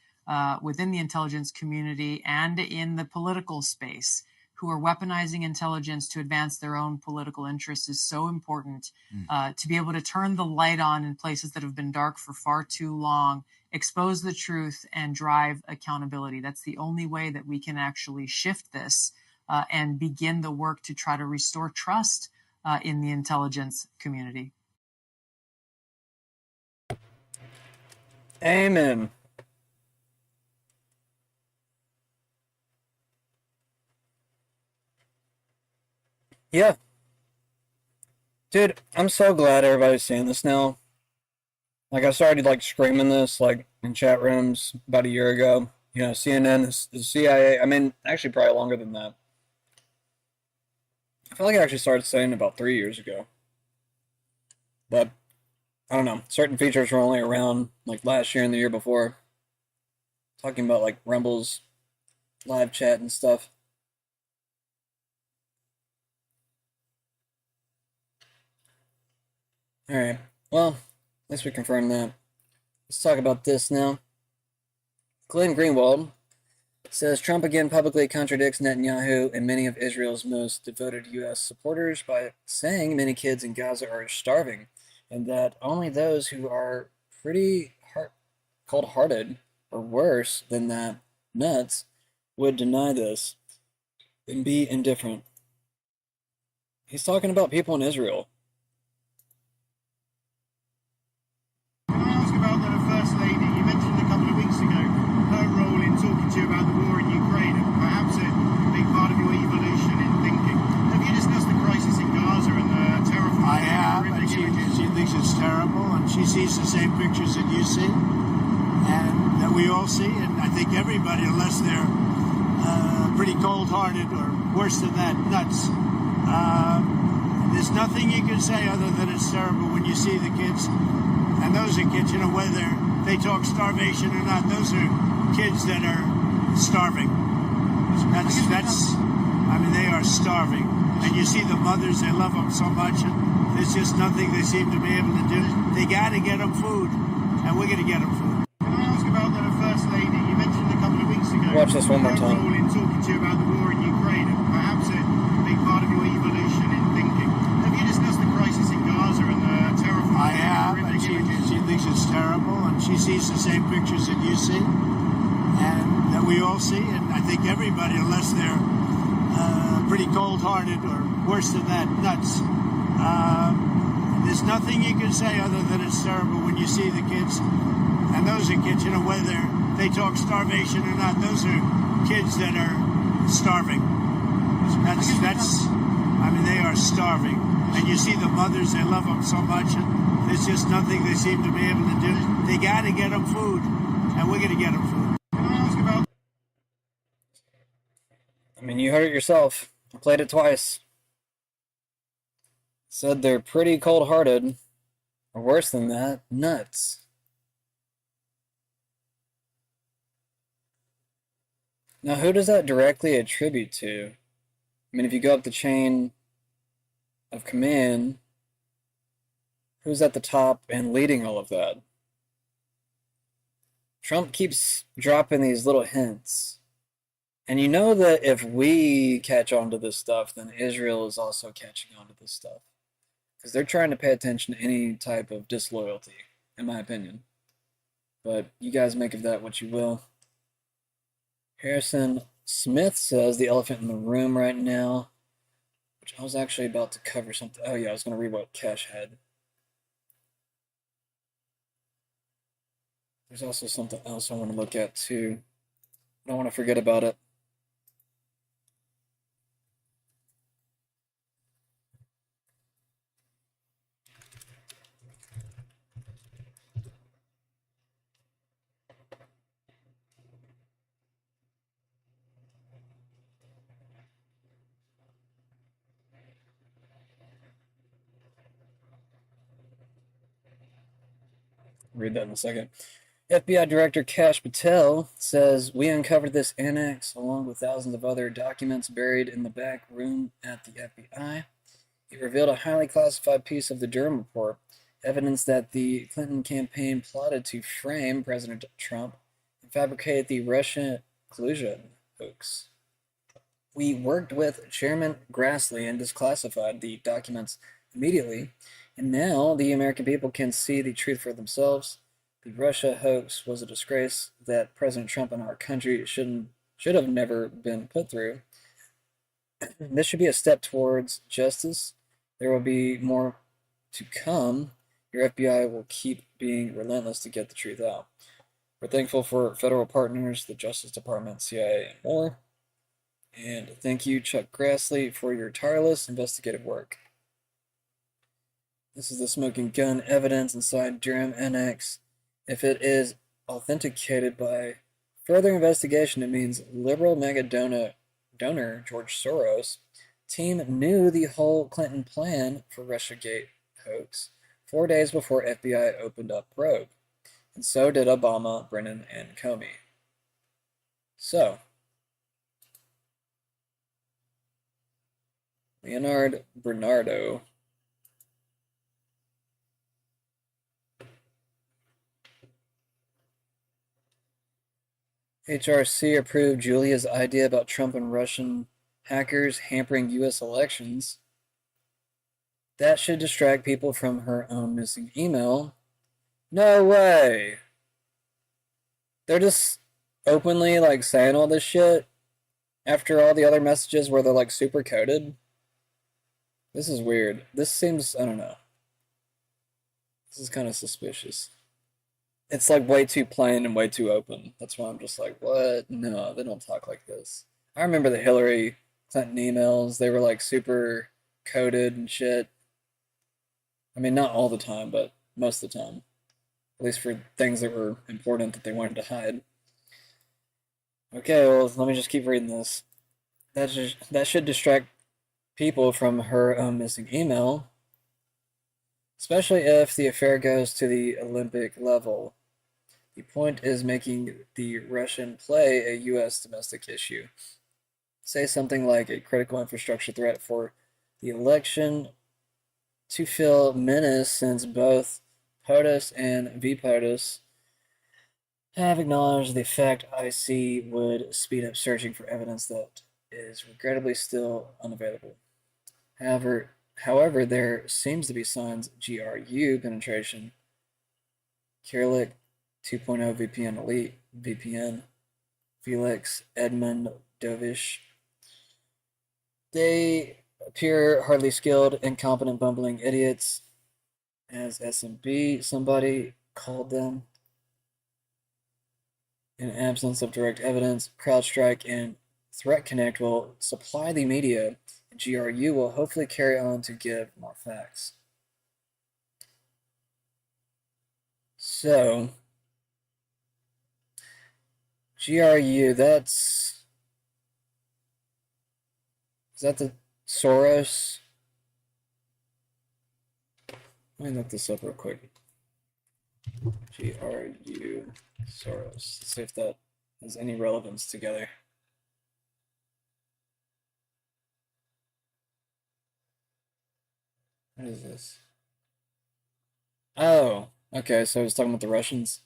within the intelligence community and in the political space who are weaponizing intelligence to advance their own political interests is so important. To be able to turn the light on in places that have been dark for far too long, expose the truth, and drive accountability. That's the only way that we can actually shift this and begin the work to try to restore trust in the intelligence community. Amen. Yeah. Dude, I'm so glad everybody's seeing this now. Like, I started, like, screaming this, like, in chat rooms about a year ago. You know, CNN, the CIA, I mean, actually probably longer than that. I feel like I actually started saying it about 3 years ago. But, I don't know, certain features were only around, like, last year and the year before. Talking about, like, Rumble's live chat and stuff. Alright, well, at least we confirmed that. Let's talk about this now. Glenn Greenwald says Trump again publicly contradicts Netanyahu and many of Israel's most devoted U.S. supporters by saying many kids in Gaza are starving, and that only those who are pretty cold-hearted or worse than that, nuts, would deny this and be indifferent. He's talking about people in Israel. To you about the war in Ukraine and perhaps a big part of your evolution in thinking. Have you discussed the crisis in Gaza and the terrifying... I have, and she thinks it's terrible, and she sees the same pictures that you see, and that we all see, and I think everybody, unless they're pretty cold-hearted or worse than that, nuts. There's nothing you can say other than it's terrible when you see the kids, and those are kids, you know, whether they talk starvation or not, those are kids that are starving. That's I mean, they are starving. And you see the mothers, they love them so much, and there's just nothing they seem to be able to do. They got to get them food, and we're going to get them food. Can I ask about the First Lady? You mentioned a couple of weeks ago... Watch this one more time. ...role in talking to you about the war in Ukraine, and perhaps a big part of your evolution in thinking. Have you discussed the crisis in Gaza and the terrifying... I have, and she thinks it's terrible, and she sees the same pictures that you see, and that we all see, and I think everybody, unless they're pretty cold-hearted or worse than that, nuts. There's nothing you can say other than it's terrible when you see the kids, and those are kids, you know, whether they talk starvation or not, those are kids that are starving. That's I mean, they are starving, and you see the mothers, they love them so much, and there's just nothing they seem to be able to do. They got to get them food, and we're going to get them food. I mean, you heard it yourself. I played it twice. Said they're pretty cold-hearted, or worse than that, nuts. Now, who does that directly attribute to? I mean, if you go up the chain of command, who's at the top and leading all of that? Trump keeps dropping these little hints. And you know that if we catch on to this stuff, then Israel is also catching on to this stuff. Because they're trying to pay attention to any type of disloyalty, in my opinion. But you guys make of that what you will. Harrison Smith says the elephant in the room right now, which I was actually about to cover something. Oh yeah, I was going to read what Cash had. There's also something else I want to look at too. I don't want to forget about it. Read that in a second. FBI Director Kash Patel says, we uncovered this annex along with thousands of other documents buried in the back room at the FBI. It revealed a highly classified piece of the Durham report evidence that the Clinton campaign plotted to frame President Trump and fabricate the Russian collusion hoax. We worked with Chairman Grassley and declassified the documents immediately, and now the American people can see the truth for themselves. The Russia hoax was a disgrace that President Trump and our country should have never been put through. This should be a step towards justice. There will be more to come. Your FBI will keep being relentless to get the truth out. We're thankful for federal partners, the Justice Department, CIA, and more. And thank you, Chuck Grassley, for your tireless investigative work. This is the smoking gun evidence inside Durham NX. If it is authenticated by further investigation, it means liberal mega donor George Soros team knew the whole Clinton plan for Russiagate hoax 4 days before FBI opened up probe. And so did Obama, Brennan, and Comey. So, Leonard Bernardo HRC approved Julia's idea about Trump and Russian hackers hampering U.S. elections. That should distract people from her own missing email. No way! They're just openly, like, saying all this shit after all the other messages where they're, like, super coded. This is weird. This seems, I don't know. This is kind of suspicious. It's like way too plain and way too open. That's why I'm just like, what? No, they don't talk like this. I remember the Hillary Clinton emails. They were like super coded and shit. I mean, not all the time, but most of the time. At least for things that were important that they wanted to hide. Okay, well, let me just keep reading this. That should distract people from her own missing email, especially if the affair goes to the Olympic level. The point is making the Russian play a U.S. domestic issue. Say something like a critical infrastructure threat for the election to feel menace, since both POTUS and VPOTUS have acknowledged the fact IC would speed up searching for evidence that is regrettably still unavailable. However, there seems to be signs GRU penetration, Kirillic 2.0 VPN Elite, VPN, Felix, Edmund, Dovish. They appear hardly skilled, incompetent, bumbling idiots, as SMB somebody called them. In absence of direct evidence, CrowdStrike and Threat Connect will supply the media, and GRU will hopefully carry on to give more facts. So, GRU, is that the Soros? Let me look this up real quick. GRU Soros. Let's see if that has any relevance together. What is this? Oh, okay, so I was talking about the Russians.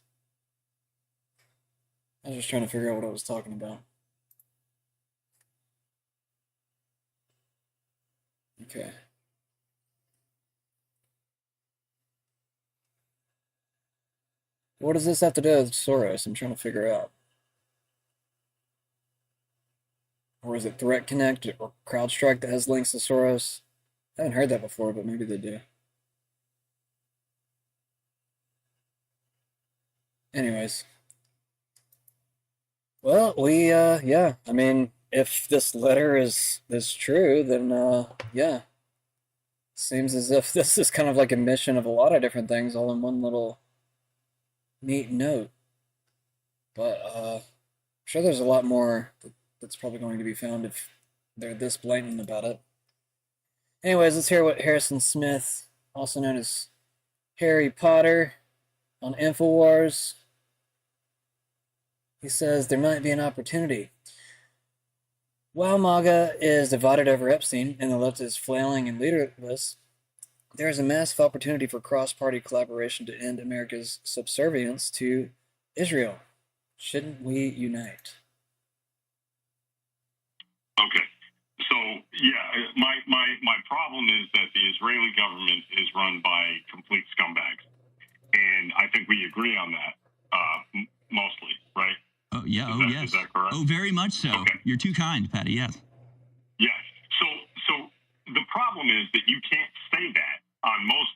I was just trying to figure out what I was talking about. Okay. What does this have to do with Soros? I'm trying to figure out. Or is it Threat Connect or CrowdStrike that has links to Soros? I haven't heard that before, but maybe they do. Anyways. Well, yeah, I mean, if this letter is true, then, yeah. Seems as if this is kind of like a mission of a lot of different things all in one little neat note. But, I'm sure there's a lot more that's probably going to be found if they're this blatant about it. Anyways, let's hear what Harrison Smith, also known as Harry Potter, on InfoWars. He says there might be an opportunity. While MAGA is divided over Epstein and the left is flailing and leaderless, there is a massive opportunity for cross-party collaboration to end America's subservience to Israel. Shouldn't we unite? Okay. So yeah, my problem is that the Israeli government is run by complete scumbags, and I think we agree on that mostly, right? Oh yeah. Is that correct? Oh, very much so. Okay. You're too kind, Patty. Yes. Yes. So the problem is that you can't say that on most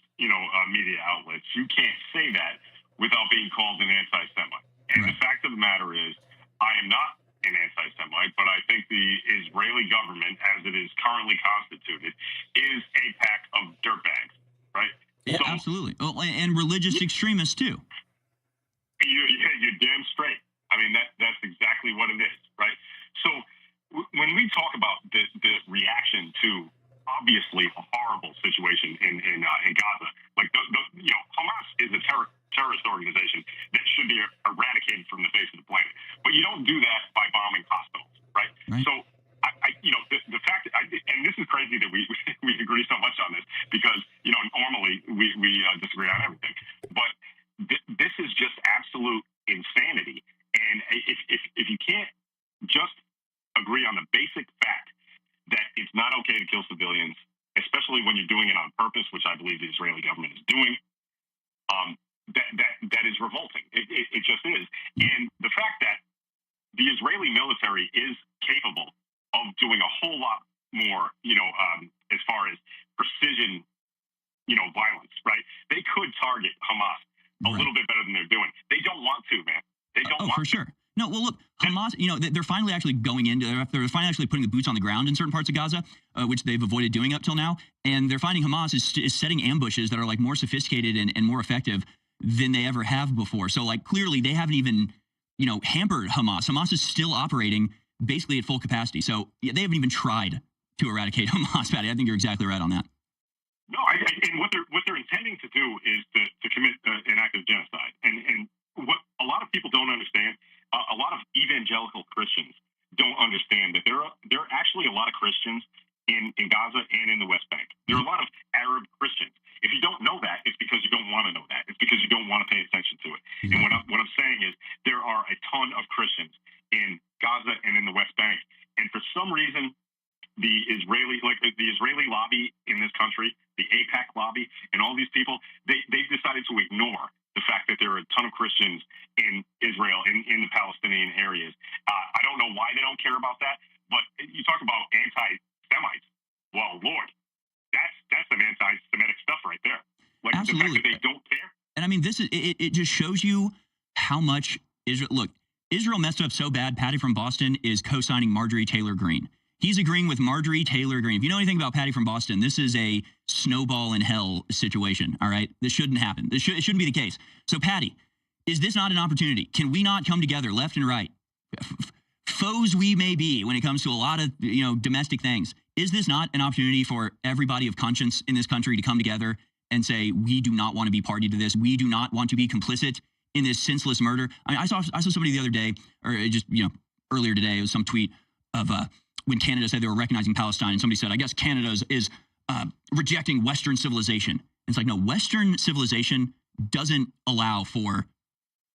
media outlets. You can't say that without being called an anti-Semite. And Right. the fact of the matter is, I am not an anti-Semite, but I think the Israeli government, as it is currently constituted, is a pack of dirtbags, right? Yeah, So absolutely. Oh, and religious extremists too. you're damn straight. I mean, that's exactly what it is, right? So when we talk about the reaction to obviously a horrible situation in Gaza, like Hamas is a terrorist organization that should be eradicated from the face of the planet. But you don't do that by bombing hospitals, right? Right. So, the fact, and this is crazy that we agree so much on this because, normally we disagree on everything. But this is just absolute insanity. And if you can't just agree on the basic fact that it's not okay to kill civilians, especially when you're doing it on purpose, which I believe the Israeli government is doing, that is revolting. It just is. And the fact that the Israeli military is capable of doing a whole lot more, as far as precision, violence, right? They could target Hamas a little bit better than they're doing. They don't want to, man. They don't want for to. sure. No, well, look, Hamas, they're finally actually going into, they're finally actually putting the boots on the ground in certain parts of Gaza, which they've avoided doing up till now. And they're finding Hamas is setting ambushes that are like more sophisticated and more effective than they ever have before. So like clearly they haven't even, hampered Hamas. Hamas is still operating basically at full capacity. So yeah, they haven't even tried to eradicate Hamas, Patty. I think you're exactly right on that. No, and what they're intending to do is to commit an act of genocide. And what a lot of people don't understand, a lot of evangelical Christians don't understand that there are actually a lot of Christians in Gaza and in the West Bank. There are a lot of Arab Christians. If you don't know that, it's because you don't want to know that. It's because you don't want to pay attention to it. Mm-hmm. And what I'm saying is there are a ton of Christians in Gaza and in the West Bank. And for some reason, the Israeli lobby in this country, the AIPAC lobby, and all these people, they've decided to ignore the fact that there are a ton of Christians in Israel, in the Palestinian areas. I don't know why they don't care about that, but you talk about anti-Semites. Well, Lord, that's some anti-Semitic stuff right there. Like Absolutely. The fact that they don't care. And I mean, this is it just shows you how much Israel. Look, Israel messed up so bad. Patty from Boston is co-signing Marjorie Taylor Greene. He's agreeing with Marjorie Taylor Greene. If you know anything about Patty from Boston, this is a snowball in hell situation. All right, this shouldn't happen. It shouldn't be the case. So, Patty, is this not an opportunity? Can we not come together, left and right, foes we may be when it comes to a lot of domestic things? Is this not an opportunity for everybody of conscience in this country to come together and say we do not want to be party to this? We do not want to be complicit in this senseless murder. I mean, I saw somebody the other day, or just earlier today, it was some tweet of when Canada said they were recognizing Palestine, and somebody said, I guess Canada is rejecting Western civilization. And it's like, no, Western civilization doesn't allow for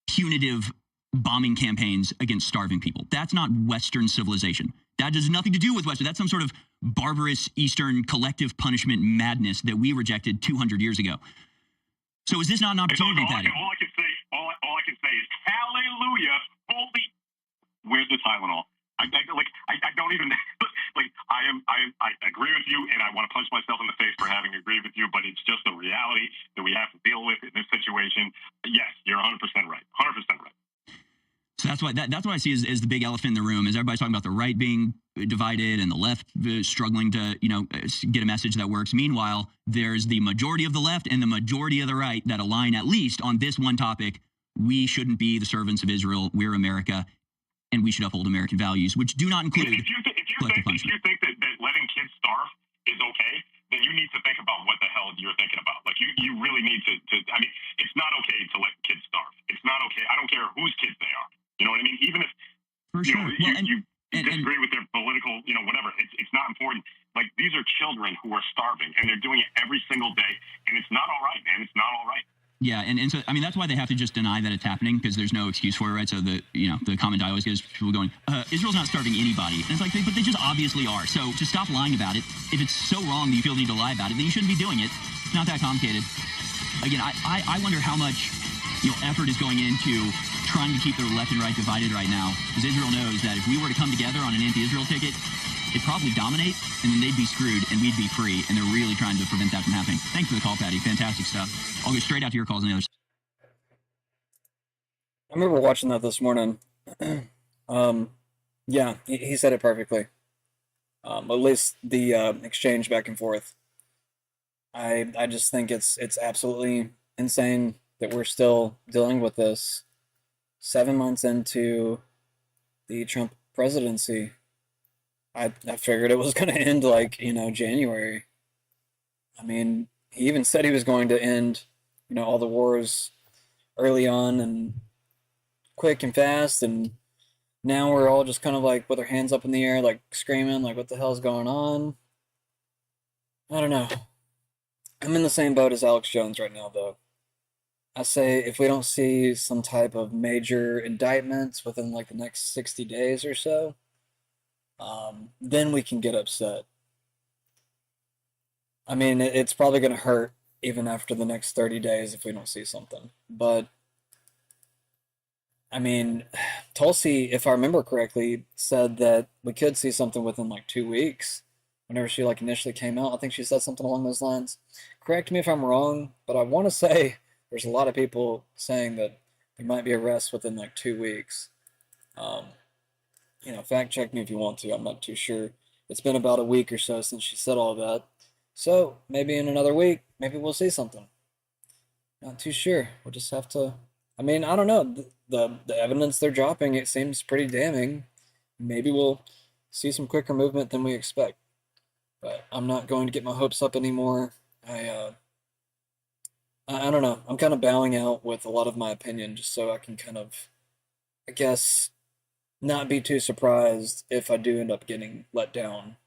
punitive bombing campaigns against starving people. That's not Western civilization. That has nothing to do with Western. That's some sort of barbarous Eastern collective punishment madness that we rejected 200 years ago. So is this not an opportunity, Patty? All I can say is hallelujah. Holy, where's the Tylenol? I don't even like. I agree with you, and I want to punch myself in the face for having agreed with you. But it's just a reality that we have to deal with in this situation. Yes, you're 100% right. 100% right. So that's what I see as the big elephant in the room. Is everybody's talking about the right being divided and the left struggling to get a message that works. Meanwhile, there's the majority of the left and the majority of the right that align at least on this one topic. We shouldn't be the servants of Israel. We're America, and we should uphold American values, which do not include collective punishment. If you think that letting kids starve is okay, then you need to think about what the hell you're thinking about. Like you really need to. I mean, it's not okay to let kids starve. It's not okay. I don't care whose kids they are. You know what I mean? Even if you disagree with their political, whatever, it's not important. Like these are children who are starving, and they're doing it every single day. Yeah, and so I mean that's why they have to just deny that it's happening, because there's no excuse for it, right? So the comment I always get is people going, Israel's not starving anybody, and it's like, but they just obviously are. So to stop lying about it, if it's so wrong that you feel the need to lie about it, then you shouldn't be doing it. It's not that complicated. Again, I wonder how much effort is going into trying to keep the left and right divided right now, because Israel knows that if we were to come together on an anti-Israel ticket, it'd probably dominate, and then they'd be screwed, and we'd be free, and they're really trying to prevent that from happening. Thanks for the call, Patty. Fantastic stuff. I'll go straight out to your calls on the other side. I remember watching that this morning. Yeah, he said it perfectly. At least the exchange back and forth. I just think it's absolutely insane that we're still dealing with this 7 months into the Trump presidency. I figured it was going to end like, January. I mean, he even said he was going to end, all the wars early on and quick and fast, and now we're all just kind of like with our hands up in the air, like screaming, like, what the hell's going on? I don't know. I'm in the same boat as Alex Jones right now, though. I say if we don't see some type of major indictments within like the next 60 days or so, then we can get upset. I mean, it's probably going to hurt even after the next 30 days if we don't see something. But, I mean, Tulsi, if I remember correctly, said that we could see something within like 2 weeks. Whenever she like initially came out, I think she said something along those lines. Correct me if I'm wrong, but I want to say there's a lot of people saying that there might be arrests within like 2 weeks. Fact check me if you want to. I'm not too sure. It's been about a week or so since she said all that. So maybe in another week, maybe we'll see something. Not too sure. We'll just have to. I mean, I don't know. The evidence they're dropping, it seems pretty damning. Maybe we'll see some quicker movement than we expect. But I'm not going to get my hopes up anymore. I don't know. I'm kind of bowing out with a lot of my opinion just so I can kind of, I guess, not be too surprised if I do end up getting let down.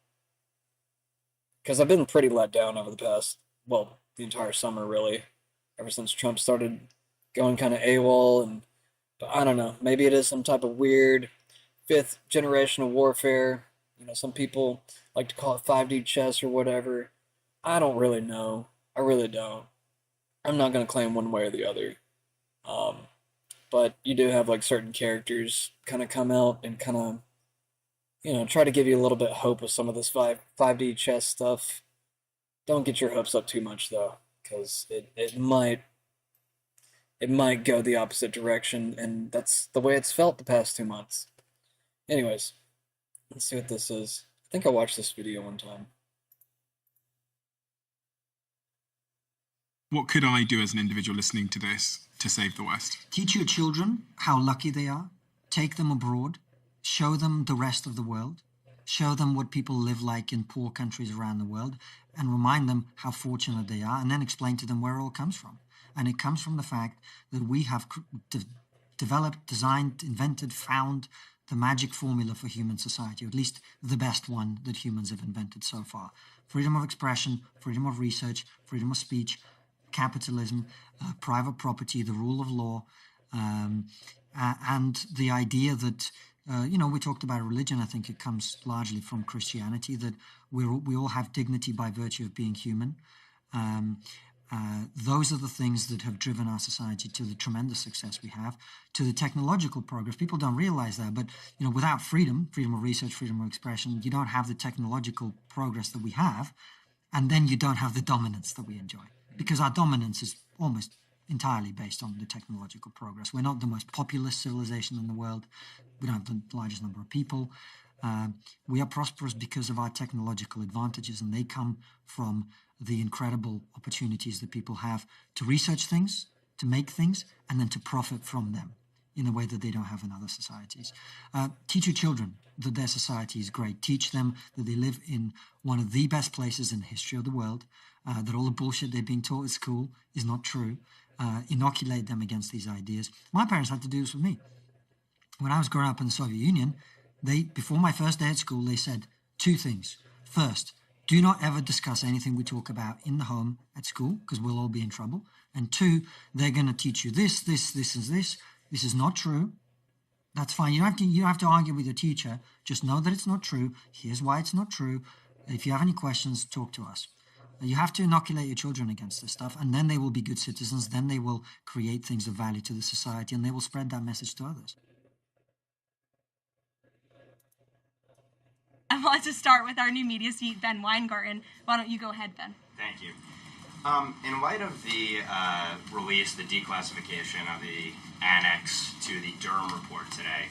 Because I've been pretty let down over the past, well, the entire summer, really. Ever since Trump started going kind of AWOL. But I don't know. Maybe it is some type of weird fifth generation of warfare. Some people like to call it 5D chess or whatever. I don't really know. I really don't. I'm not going to claim one way or the other. But you do have like certain characters kind of come out and kind of, try to give you a little bit of hope with some of this 5D chess stuff. Don't get your hopes up too much though, because it might go the opposite direction, and that's the way it's felt the past 2 months. Anyways, let's see what this is. I think I watched this video one time. What could I do as an individual listening to this to save the West? Teach your children how lucky they are. Take them abroad. Show them the rest of the world. Show them what people live like in poor countries around the world, and remind them how fortunate they are, and then explain to them where it all comes from. And it comes from the fact that we have developed, designed, invented, found the magic formula for human society, or at least the best one that humans have invented so far. Freedom of expression, freedom of research, freedom of speech, capitalism, private property, the rule of law, and the idea that, we talked about religion. I think it comes largely from Christianity, that we all have dignity by virtue of being human. Those are the things that have driven our society to the tremendous success we have, to the technological progress. People don't realize that, but without freedom of research, freedom of expression, you don't have the technological progress that we have, and then you don't have the dominance that we enjoy, because our dominance is almost entirely based on the technological progress. We're not the most populous civilization in the world. We don't have the largest number of people. We are prosperous because of our technological advantages, and they come from the incredible opportunities that people have to research things, to make things, and then to profit from them in a way that they don't have in other societies. Teach your children that their society is great. Teach them that they live in one of the best places in the history of the world, that all the bullshit they've been taught at school is not true. Inoculate them against these ideas. My parents had to do this with me. When I was growing up in the Soviet Union, before my first day at school, they said two things. First, do not ever discuss anything we talk about in the home at school, because we'll all be in trouble. And two, they're going to teach you this. This is not true. That's fine. You don't have to argue with your teacher. Just know that it's not true. Here's why it's not true. If you have any questions, talk to us. You have to inoculate your children against this stuff, and then they will be good citizens. Then they will create things of value to the society, and they will spread that message to others. I want to start with our new media seat, Ben Weingarten. Why don't you go ahead, Ben? Thank you. In light of the release, the declassification of the annex to the Durham report today,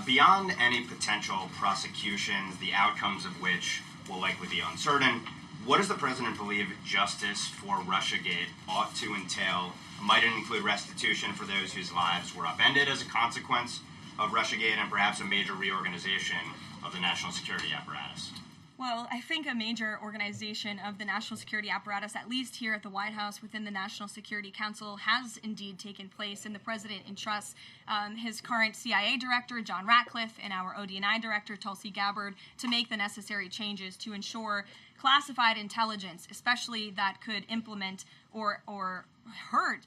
beyond any potential prosecutions, the outcomes of which will likely be uncertain, what does the president believe justice for Russiagate ought to entail? Might it include restitution for those whose lives were upended as a consequence of Russiagate, and perhaps a major reorganization of the national security apparatus? Well, I think a major organization of the national security apparatus, at least here at the White House within the National Security Council, has indeed taken place, and the president entrusts his current CIA director, John Ratcliffe, and our ODNI director, Tulsi Gabbard, to make the necessary changes to ensure classified intelligence, especially that could implement or hurt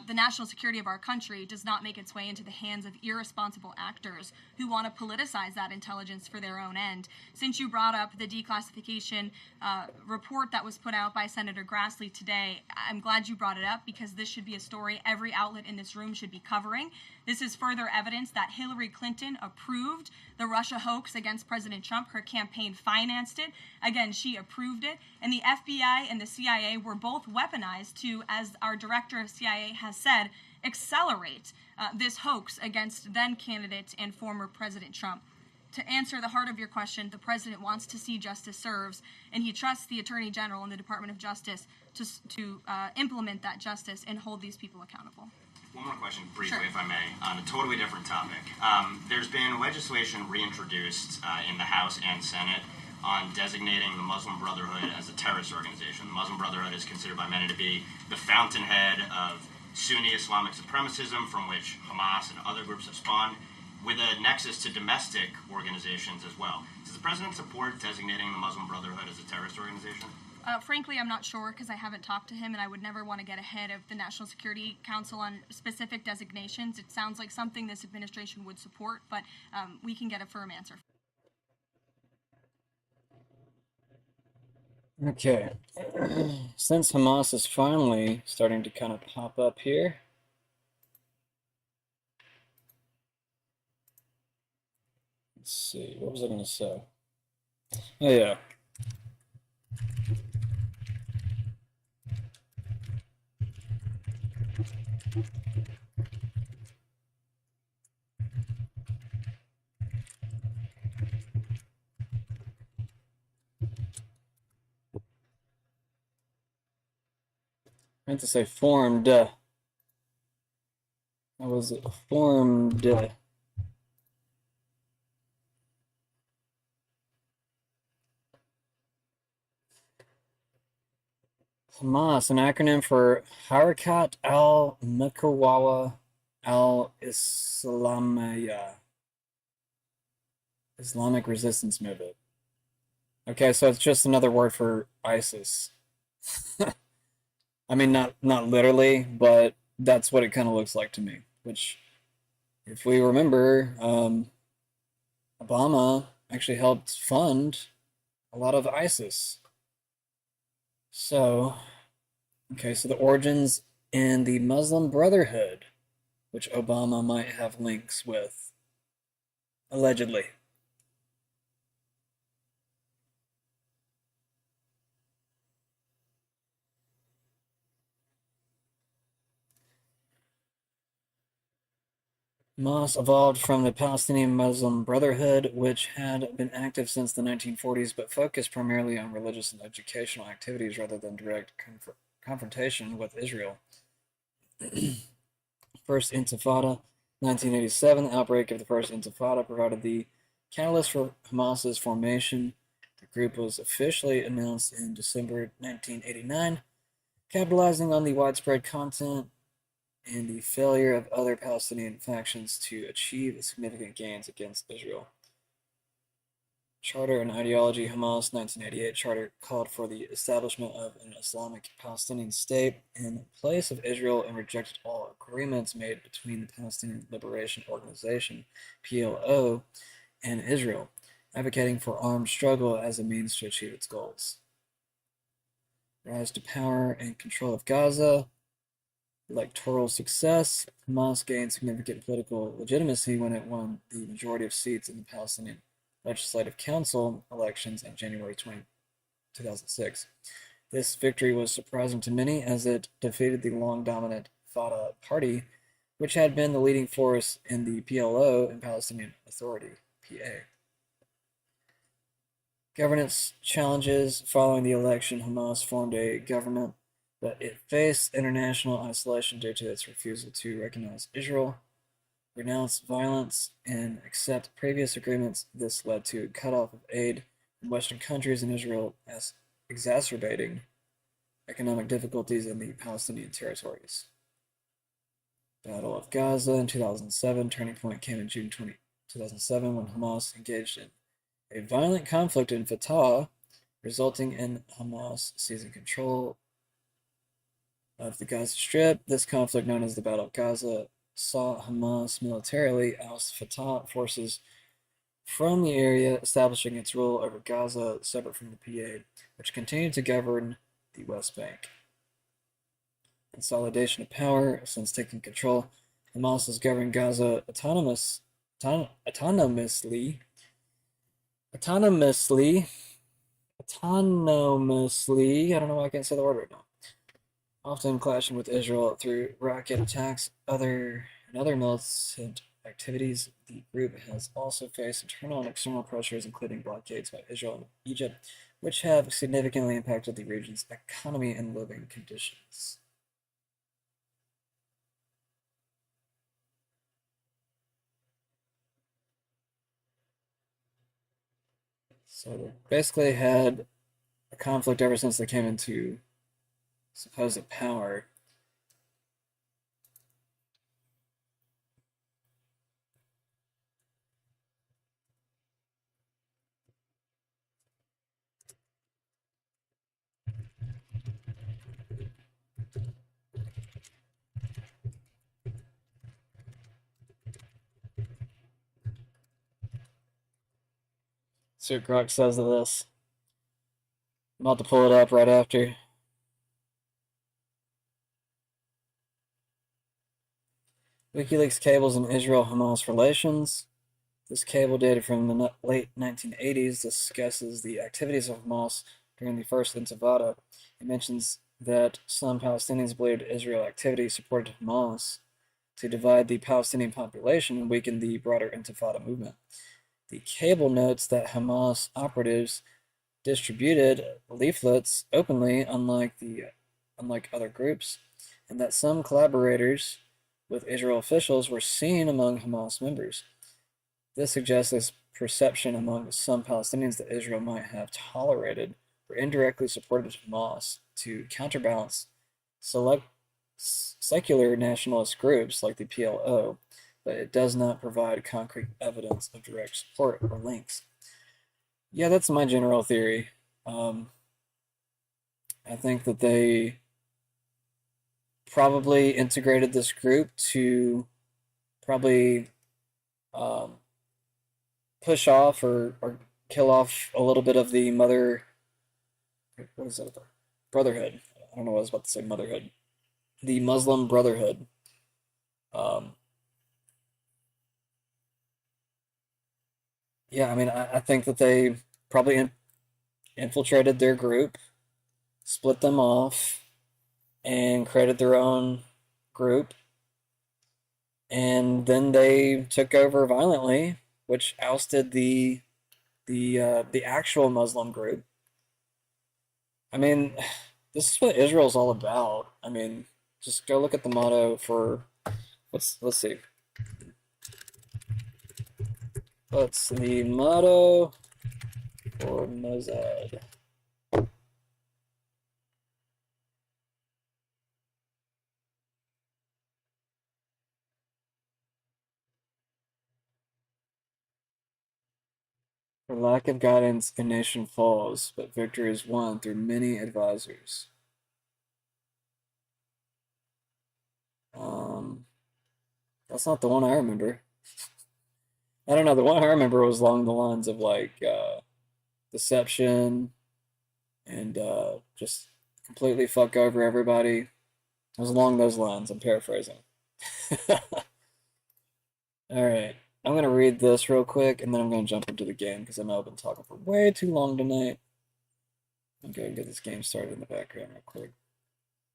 the national security of our country, does not make its way into the hands of irresponsible actors who want to politicize that intelligence for their own end. Since you brought up the declassification report that was put out by Senator Grassley today, I'm glad you brought it up, because this should be a story every outlet in this room should be covering. This is further evidence that Hillary Clinton approved the Russia hoax against President Trump. Her campaign financed it. Again, she approved it. And the FBI and the CIA were both weaponized to, as our director of CIA has said, accelerate this hoax against then candidate and former President Trump. To answer the heart of your question, the president wants to see justice served, and he trusts the Attorney General and the Department of Justice to implement that justice and hold these people accountable. One more question, briefly, Sure. if I may, on a totally different topic. There's been legislation reintroduced in the House and Senate on designating the Muslim Brotherhood as a terrorist organization. The Muslim Brotherhood is considered by many to be the fountainhead of Sunni Islamic supremacism, from which Hamas and other groups have spawned, with a nexus to domestic organizations as well. Does the president support designating the Muslim Brotherhood as a terrorist organization? Frankly, I'm not sure, because I haven't talked to him, and I would never want to get ahead of the National Security Council on specific designations. It sounds like something this administration would support, but we can get a firm answer. Okay. Since Hamas is finally starting to kind of pop up here, let's see, what was I going to say? Oh, yeah. I meant to say formed. That was formed. Hamas, an acronym for Harakat al-Muqawwa al-Islamiyya, Islamic Resistance Movement. Okay, so it's just another word for ISIS. I mean, not literally, but that's what it kind of looks like to me. Which, if we remember, Obama actually helped fund a lot of ISIS. So, okay, so the origins in the Muslim Brotherhood, which Obama might have links with, allegedly. Hamas evolved from the Palestinian Muslim Brotherhood, which had been active since the 1940s, but focused primarily on religious and educational activities rather than direct confrontation with Israel. First Intifada, 1987. The outbreak of the First Intifada provided the catalyst for Hamas's formation. The group was officially announced in December 1989, capitalizing on the widespread content and the failure of other Palestinian factions to achieve significant gains against Israel. Charter and Ideology. Hamas 1988 charter called for the establishment of an Islamic Palestinian state in place of Israel and rejected all agreements made between the Palestinian Liberation Organization, PLO, and Israel, advocating for armed struggle as a means to achieve its goals. Rise to power and control of Gaza. Electoral success. Hamas gained significant political legitimacy when it won the majority of seats in the Palestinian Legislative Council elections in January 2006. This victory was surprising to many as it defeated the long-dominant Fatah Party, which had been the leading force in the PLO and Palestinian Authority, PA. Governance challenges. Following the election, Hamas formed a government, but it faced international isolation due to its refusal to recognize Israel, renounce violence, and accept previous agreements. This led to cutoff of aid from Western countries and Israel, as exacerbating economic difficulties in the Palestinian territories. Battle of Gaza in 2007. Turning point came in June 2007 when Hamas engaged in a violent conflict in Fatah, resulting in Hamas seizing control of the Gaza Strip. This conflict, known as the Battle of Gaza, saw Hamas militarily oust Fatah forces from the area, establishing its rule over Gaza separate from the PA, which continued to govern the West Bank. Consolidation of power. Since taking control, Hamas has governed Gaza autonomously. I don't know why I can't say the word right now. Often clashing with Israel through rocket attacks and other militant activities. The group has also faced internal and external pressures, including blockades by Israel and Egypt, which have significantly impacted the region's economy and living conditions. So they basically had a conflict ever since they came into supposed power. See what Grok says of this. I'm about to pull it up right after. WikiLeaks cables in Israel-Hamas relations. This cable, dated from the late 1980s, discusses the activities of Hamas during the First Intifada. It mentions that some Palestinians believed Israel activity supported Hamas to divide the Palestinian population and weaken the broader Intifada movement. The cable notes that Hamas operatives distributed leaflets openly, unlike other groups, and that some collaborators with Israel officials were seen among Hamas members. This suggests this perception among some Palestinians that Israel might have tolerated or indirectly supported Hamas to counterbalance secular nationalist groups like the PLO, but it does not provide concrete evidence of direct support or links. Yeah, that's my general theory. I think that they probably integrated this group to probably push off or kill off a little bit of the Brotherhood. I don't know what I was about to say, motherhood. The Muslim Brotherhood. Yeah, I mean, I think that they probably infiltrated their group, split them off, and created their own group. And then they took over violently, which ousted the actual Muslim group. I mean, this is what Israel's all about. I mean, just go look at the motto for let's see. What's the motto for Mossad? For lack of guidance, a nation falls, but victory is won through many advisors. That's not the one I remember. I don't know. The one I remember was along the lines of like deception and just completely fuck over everybody. It was along those lines. I'm paraphrasing. All right. I'm going to read this real quick, and then I'm going to jump into the game because I know I've been talking for way too long tonight. I'm going to get this game started in the background real quick.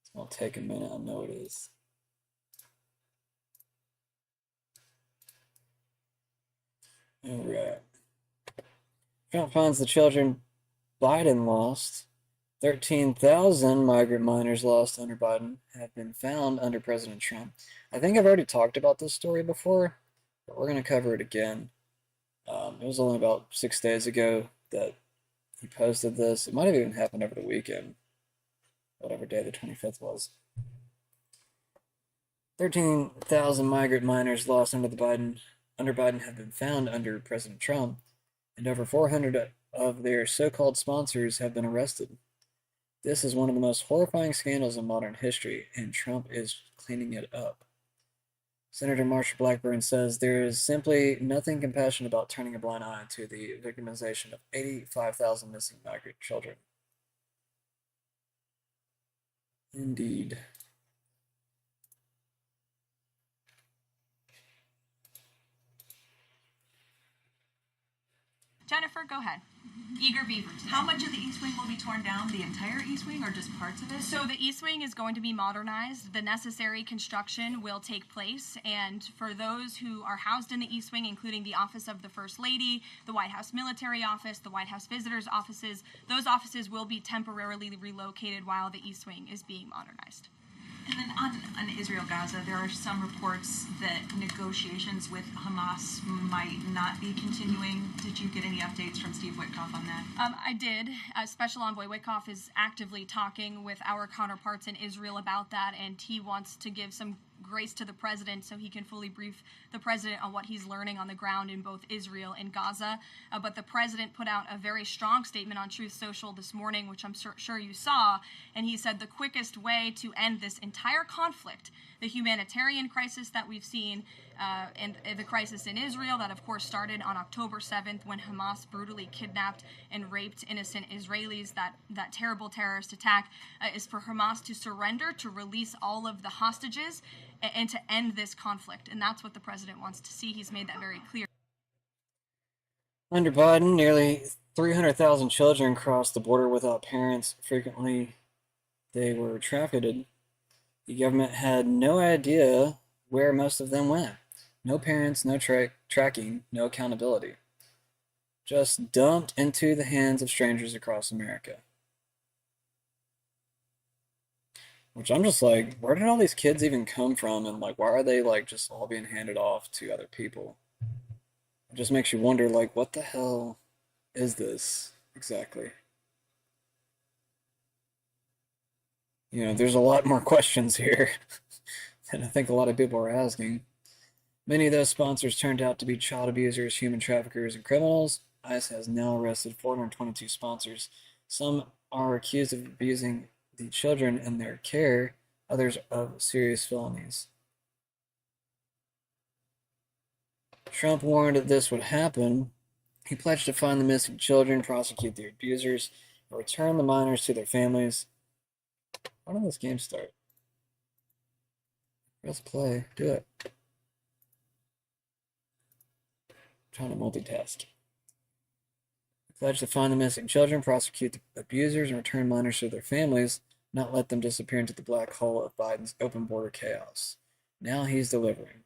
It's going to take a minute. I know it is. All right. Trump finds the children Biden lost. 13,000 migrant minors lost under Biden have been found under President Trump. I think I've already talked about this story before, but we're going to cover it again. It was only about 6 days ago that he posted this. It might have even happened over the weekend, whatever day the 25th was. 13,000 migrant minors lost under Biden have been found under President Trump, and over 400 of their so-called sponsors have been arrested. This is one of the most horrifying scandals in modern history, and Trump is cleaning it up. Senator Marsha Blackburn says there is simply nothing compassionate about turning a blind eye to the victimization of 85,000 missing migrant children. Indeed. Jennifer, go ahead. Eager Beaver today. How much of the East Wing will be torn down? The entire East Wing or just parts of it? So the East Wing is going to be modernized. The necessary construction will take place. And for those who are housed in the East Wing, including the Office of the First Lady, the White House Military Office, the White House Visitors Offices, those offices will be temporarily relocated while the East Wing is being modernized. And then on Israel-Gaza, there are some reports that negotiations with Hamas might not be continuing. Did you get any updates from Steve Witkoff on that? I did. Special Envoy Witkoff is actively talking with our counterparts in Israel about that, and he wants to give some grace to the president so he can fully brief the president on what he's learning on the ground in both Israel and Gaza. But the president put out a very strong statement on Truth Social this morning, which I'm sure you saw, and he said the quickest way to end this entire conflict, the humanitarian crisis that we've seen, and the crisis in Israel that of course started on October 7th when Hamas brutally kidnapped and raped innocent Israelis, that terrible terrorist attack, is for Hamas to surrender, to release all of the hostages, and to end this conflict. And that's what the president wants to see. He's made that very clear. Under Biden, nearly 300,000 children crossed the border without parents. Frequently, they were trafficked. The government had no idea where most of them went. No parents, no tracking, no accountability. Just dumped into the hands of strangers across America. Which I'm just like, where did all these kids even come from? And like, why are they like just all being handed off to other people? It just makes you wonder, like, what the hell is this exactly? You know, there's a lot more questions here than I think a lot of people are asking. Many of those sponsors turned out to be child abusers, human traffickers, and criminals. ICE has now arrested 422 sponsors. Some are accused of abusing the children in their care, others of serious felonies. Trump warned that this would happen. He pledged to find the missing children, prosecute the abusers, and return the minors to their families. Why don't this game start? Press play. Do it. I'm trying to multitask. He pledged to find the missing children, prosecute the abusers, and return minors to their families, not let them disappear into the black hole of Biden's open border chaos. Now he's delivering.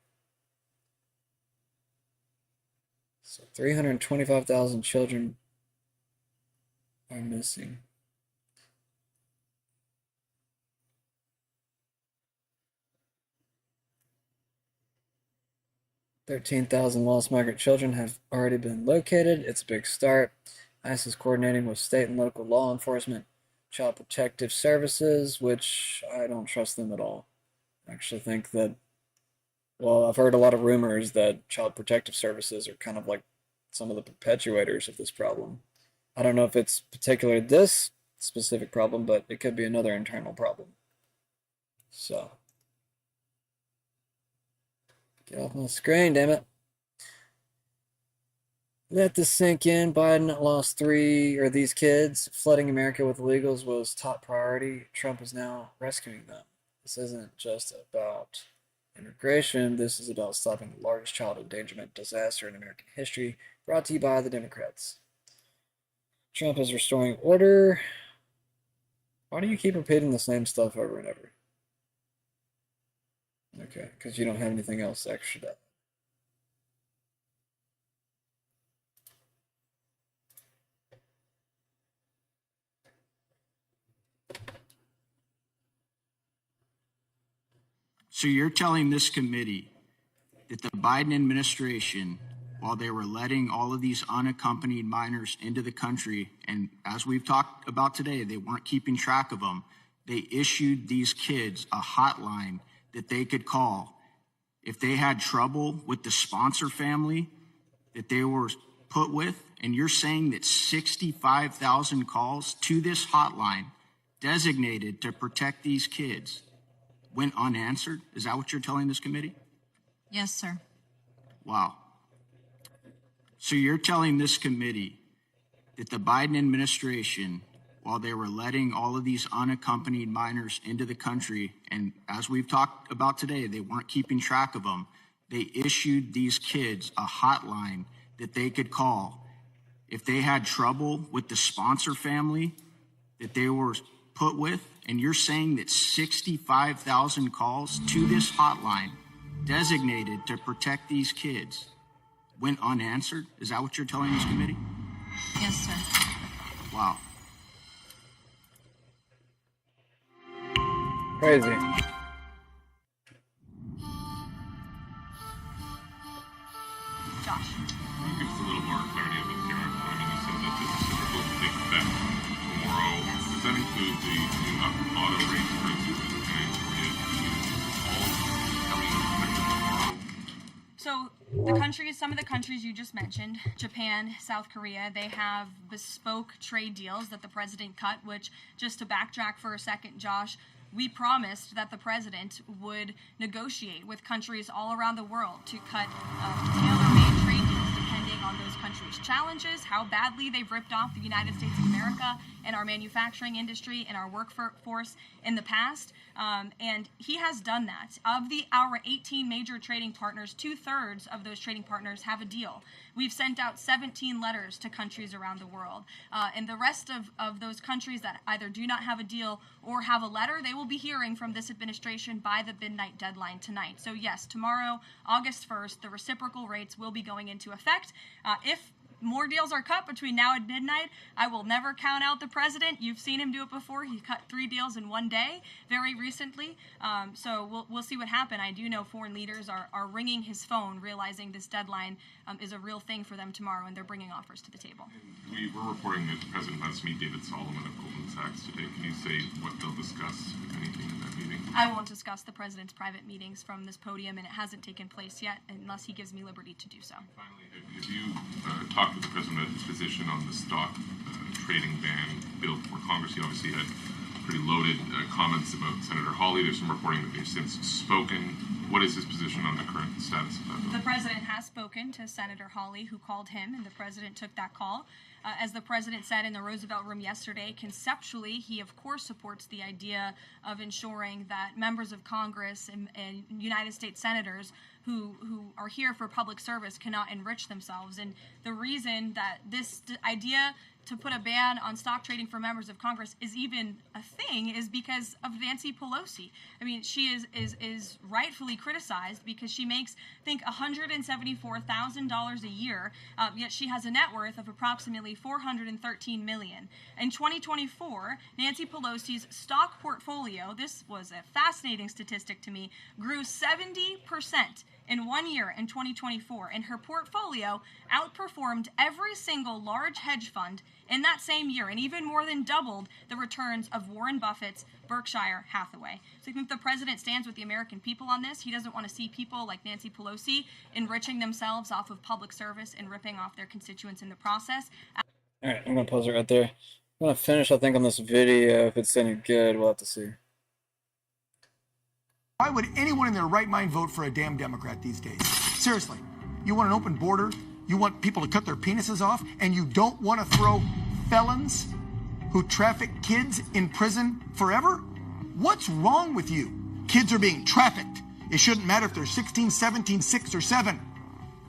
So 325,000 children are missing. "13,000 lost migrant children have already been located. It's a big start. ICE is coordinating with state and local law enforcement, child protective services," which I don't trust them at all. I actually think that, well, I've heard a lot of rumors that child protective services are kind of like some of the perpetuators of this problem. I don't know if it's particularly this specific problem, but it could be another internal problem. So, get off my screen, damn it. Let this sink in. Biden lost these kids. Flooding America with illegals was top priority. Trump is now rescuing them. This isn't just about immigration. This is about stopping the largest child endangerment disaster in American history, brought to you by the Democrats. Trump is restoring order. Why do you keep repeating the same stuff over and over? Okay, because you don't have anything else extra to. So you're telling this committee that the Biden administration, while they were letting all of these unaccompanied minors into the country, and as we've talked about today, they weren't keeping track of them, they issued these kids a hotline that they could call if they had trouble with the sponsor family that they were put with? And you're saying that 65,000 calls to this hotline designated to protect these kids went unanswered? Is that what you're telling this committee? Yes, sir. Wow. So you're telling this committee that the Biden administration, while they were letting all of these unaccompanied minors into the country, and as we've talked about today, they weren't keeping track of them, they issued these kids a hotline that they could call if they had trouble with the sponsor family that they were put with? And you're saying that 65,000 calls to this hotline designated to protect these kids went unanswered? Is that what you're telling this committee? Yes, sir. Wow. Crazy. Josh. Can you give us a little more clarity of this, Karen? I mean, you said that this is supposed to take effect tomorrow. Does that include the new auto race prices in Korea to all coming effective tomorrow? So some of the countries you just mentioned, Japan, South Korea, they have bespoke trade deals that the president cut, which, just to backtrack for a second, Josh, we promised that the president would negotiate with countries all around the world to cut tailor-made trade deals depending on those countries' challenges, how badly they've ripped off the United States of America and our manufacturing industry and our workforce in the past. And he has done that. Of our 18 major trading partners, 2/3 of those trading partners have a deal. We've sent out 17 letters to countries around the world. And the rest of those countries that either do not have a deal or have a letter, they will be hearing from this administration by the midnight deadline tonight. So yes, tomorrow, August 1st, the reciprocal rates will be going into effect. If more deals are cut between now and midnight, I will never count out the president. You've seen him do it before. He cut 3 deals in one day very recently. So we'll see what happens. I do know foreign leaders are ringing his phone, realizing this deadline is a real thing for them tomorrow, and they're bringing offers to the table. We were reporting that the president wants to meet David Solomon of Goldman Sachs today. Can you say what they'll discuss, if anything, in that meeting? I won't discuss the president's private meetings from this podium, and it hasn't taken place yet unless he gives me liberty to do so. Finally, have you talked with the president's position on the stock trading ban bill for Congress? He obviously had pretty loaded comments about Senator Hawley. There's some reporting that they've since spoken. What is his position on the current status of that bill? The president has spoken to Senator Hawley, who called him, and the president took that call. As the president said in the Roosevelt Room yesterday, conceptually, he of course supports the idea of ensuring that members of Congress and United States senators who are here for public service cannot enrich themselves. And the reason that this idea to put a ban on stock trading for members of Congress is even a thing is because of Nancy Pelosi. I mean, she is rightfully criticized because she makes, I think, $174,000 a year, yet she has a net worth of approximately $413 million. In 2024, Nancy Pelosi's stock portfolio, this was a fascinating statistic to me, grew 70% in 1 year in 2024, and her portfolio outperformed every single large hedge fund in that same year, and even more than doubled the returns of Warren Buffett's Berkshire Hathaway. So I think the president stands with the American people on this. He doesn't want to see people like Nancy Pelosi enriching themselves off of public service and ripping off their constituents in the process. All right, I'm going to pause it right there. I'm going to finish, I think, on this video. If it's any good, we'll have to see. Why would anyone in their right mind vote for a damn Democrat these days? Seriously, you want an open border? You want people to cut their penises off? And you don't want to throw felons who traffic kids in prison forever? What's wrong with you? Kids are being trafficked. It shouldn't matter if they're 16, 17, 6, or 7.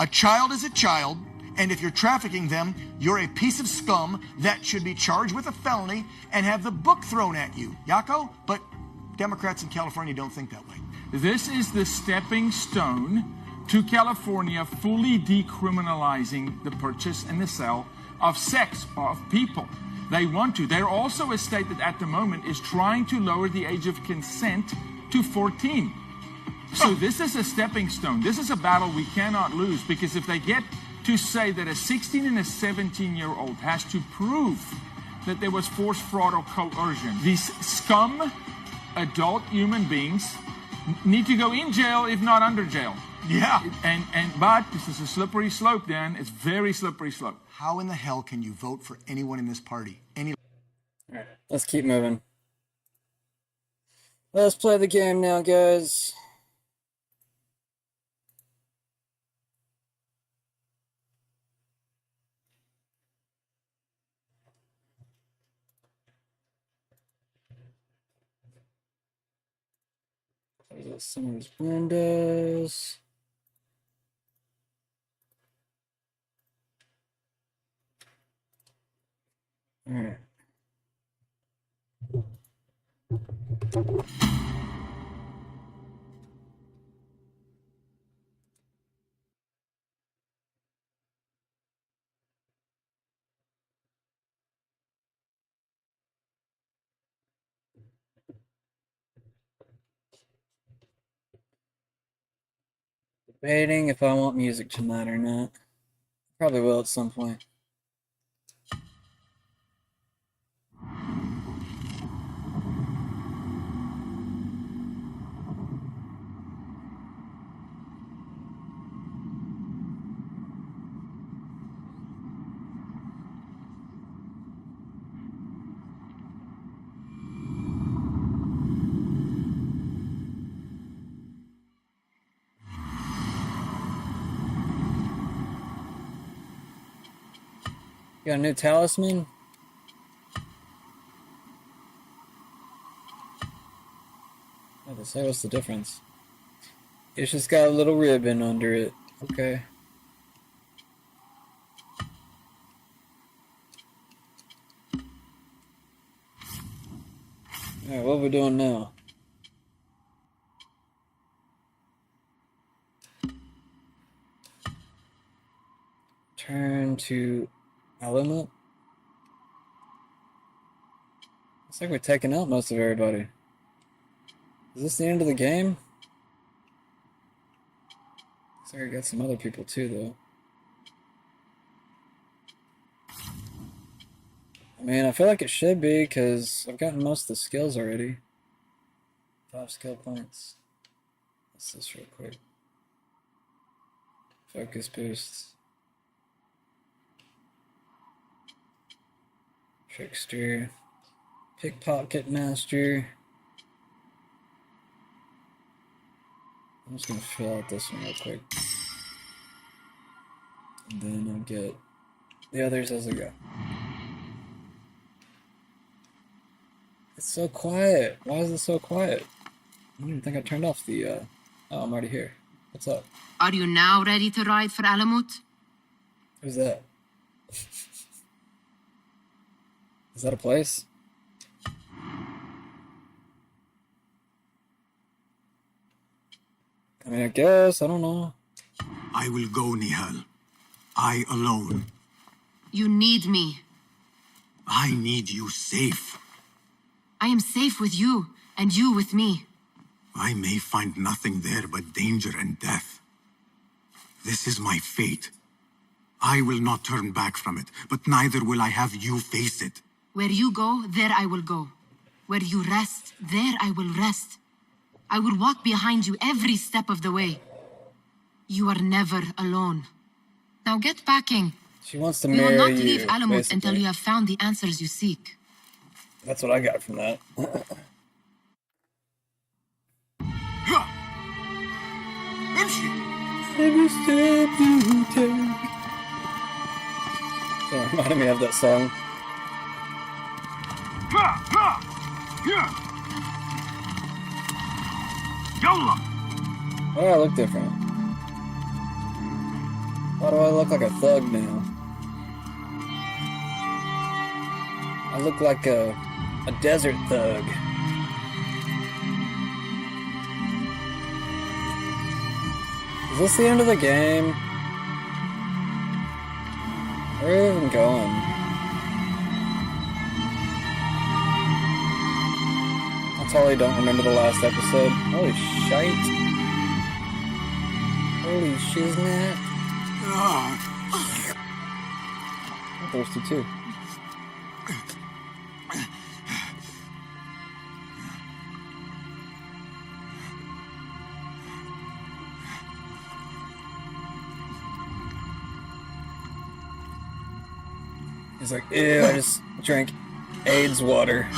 A child is a child. And if you're trafficking them, you're a piece of scum that should be charged with a felony and have the book thrown at you. Yako? But Democrats in California don't think that way. This is the stepping stone to California fully decriminalizing the purchase and the sale of sex, of people. They want to. They're also a state that at the moment is trying to lower the age of consent to 14. So this is a stepping stone. This is a battle we cannot lose, because if they get to say that a 16 and a 17-year-old has to prove that there was force, fraud, or coercion, these scum adult human beings need to go in jail, if not under jail. Yeah. But this is a slippery slope, Dan. It's very slippery slope. How in the hell can you vote for anyone in this party? All right, let's keep moving. Let's play the game now, guys. Some of these windows. All right. Debating if I want music tonight or not. Probably will at some point. You got a new talisman? I was say, what's the difference? It's just got a little ribbon under it. Okay. Alright, what are we doing now? Turn to element. Looks like we're taking out most of everybody. Is this the end of the game? Looks like I got some other people too, though. I mean, I feel like it should be, because I've gotten most of the skills already. 5 skill points. What's this real quick? Focus boosts. Trickster, Pickpocket Master. I'm just gonna fill out this one real quick. And then I'll get the others as I go. It's so quiet. Why is it so quiet? I don't even think I turned off the, oh, I'm already here. What's up? Are you now ready to ride for Alamut? Who's that? Is that a place? I mean, I guess. I don't know. I will go, Nihal. I alone. You need me. I need you safe. I am safe with you, and you with me. I may find nothing there but danger and death. This is my fate. I will not turn back from it, but neither will I have you face it. Where you go, there I will go. Where you rest, there I will rest. I will walk behind you every step of the way. You are never alone. Now get packing. She wants to We marry will not you, leave Alamut basically. until you have found the answers you seek. That's what I got from that. Every step you take. So it reminded me of that song. Why do I look different? Why do I look like a thug now? I look like a desert thug. Is this the end of the game? Where are we even going? I totally don't remember the last episode. Holy shite. Holy shiznat. I'm thirsty too. He's like, ew, I just drank AIDS water.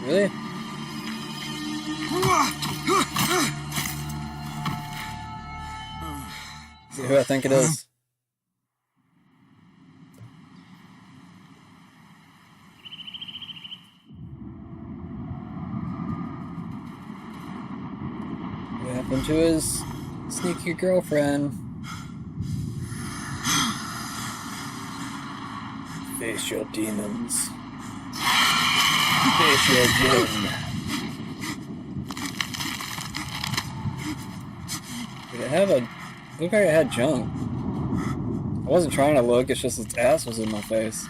Really? See who I think it is? What happened to his sneaky girlfriend? Face your demons. Face your doom. Did it have a... Looked like it had junk. I wasn't trying to look, it's just its ass was in my face.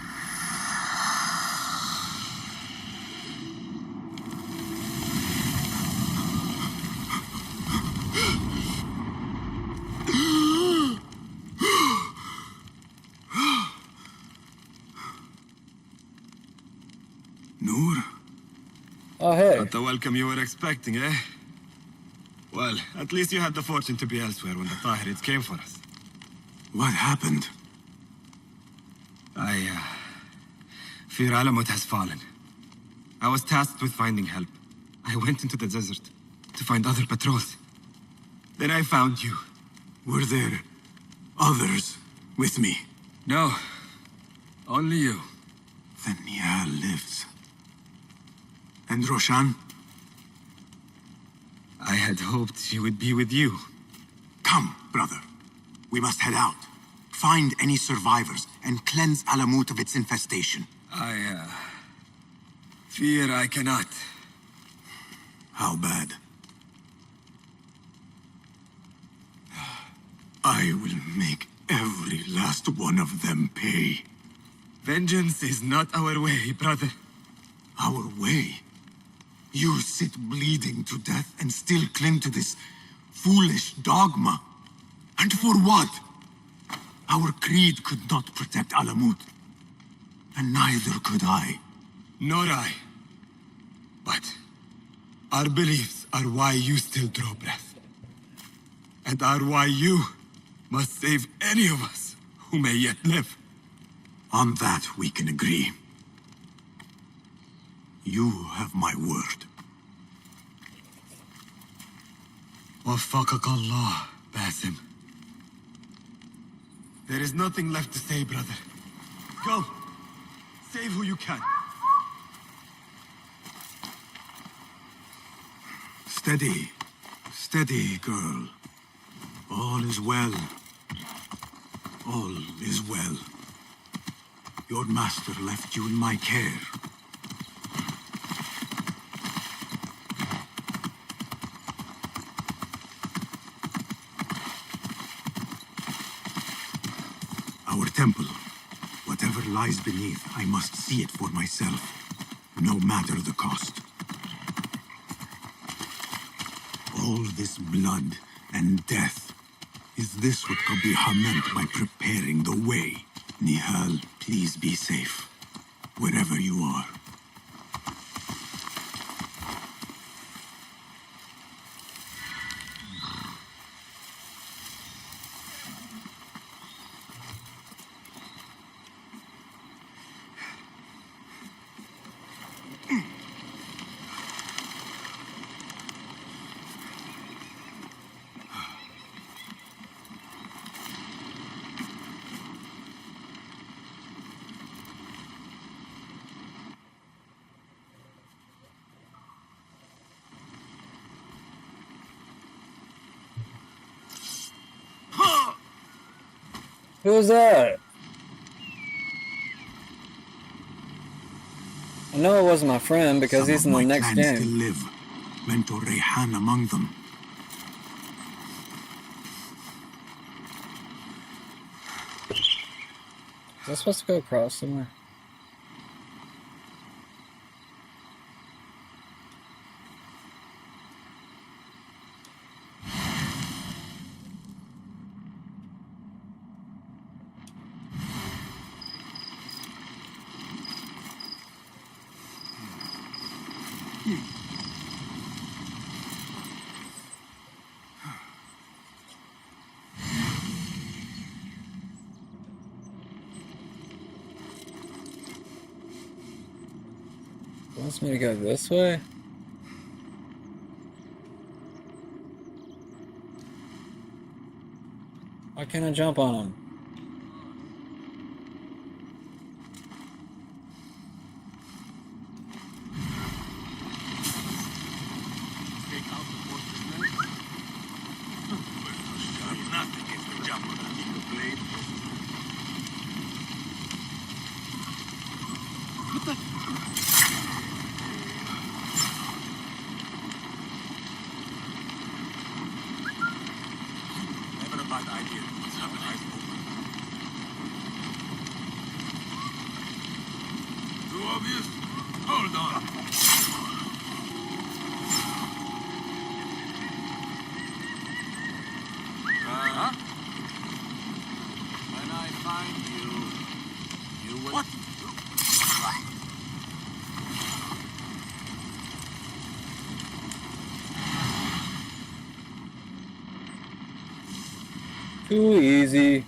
Noor? Oh, hey. Not the welcome you were expecting, eh? Well, at least you had the fortune to be elsewhere when the Tahirids came for us. What happened? Fear Alamut has fallen. I was tasked with finding help. I went into the desert to find other patrols. Then I found you. Were there others with me? No, only you. Then Nihal lives. And Roshan? I had hoped she would be with you. Come, brother. We must head out. Find any survivors and cleanse Alamut of its infestation. I fear I cannot. How bad? I will make every last one of them pay. Vengeance is not our way, brother. Our way? You sit bleeding to death and still cling to this foolish dogma. And for what? Our creed could not protect Alamut. And neither could I. Nor I. But our beliefs are why you still draw breath. And are why you must save any of us who may yet live. On that we can agree. You have my word. Wafaqak Allah, Basim. There is nothing left to say, brother. Go. Save who you can. Steady. Steady, girl. All is well. All is well. Your master left you in my care. Our temple. Whatever lies beneath, I must see it for myself, no matter the cost. all this blood and death? Is this what Qabiha meant by preparing the way? Nihal, please be safe, wherever you are. Who's that? I know it wasn't my friend because Some he's in of the my next clan game. still live. Mentor Rayhan among them. Is I supposed to go across somewhere? Wants me to go this way? Why can't I jump on him? Never a bad idea. Let's have an eyes open. Too obvious? Hold on. Huh? When I find you, you will... What? Too easy.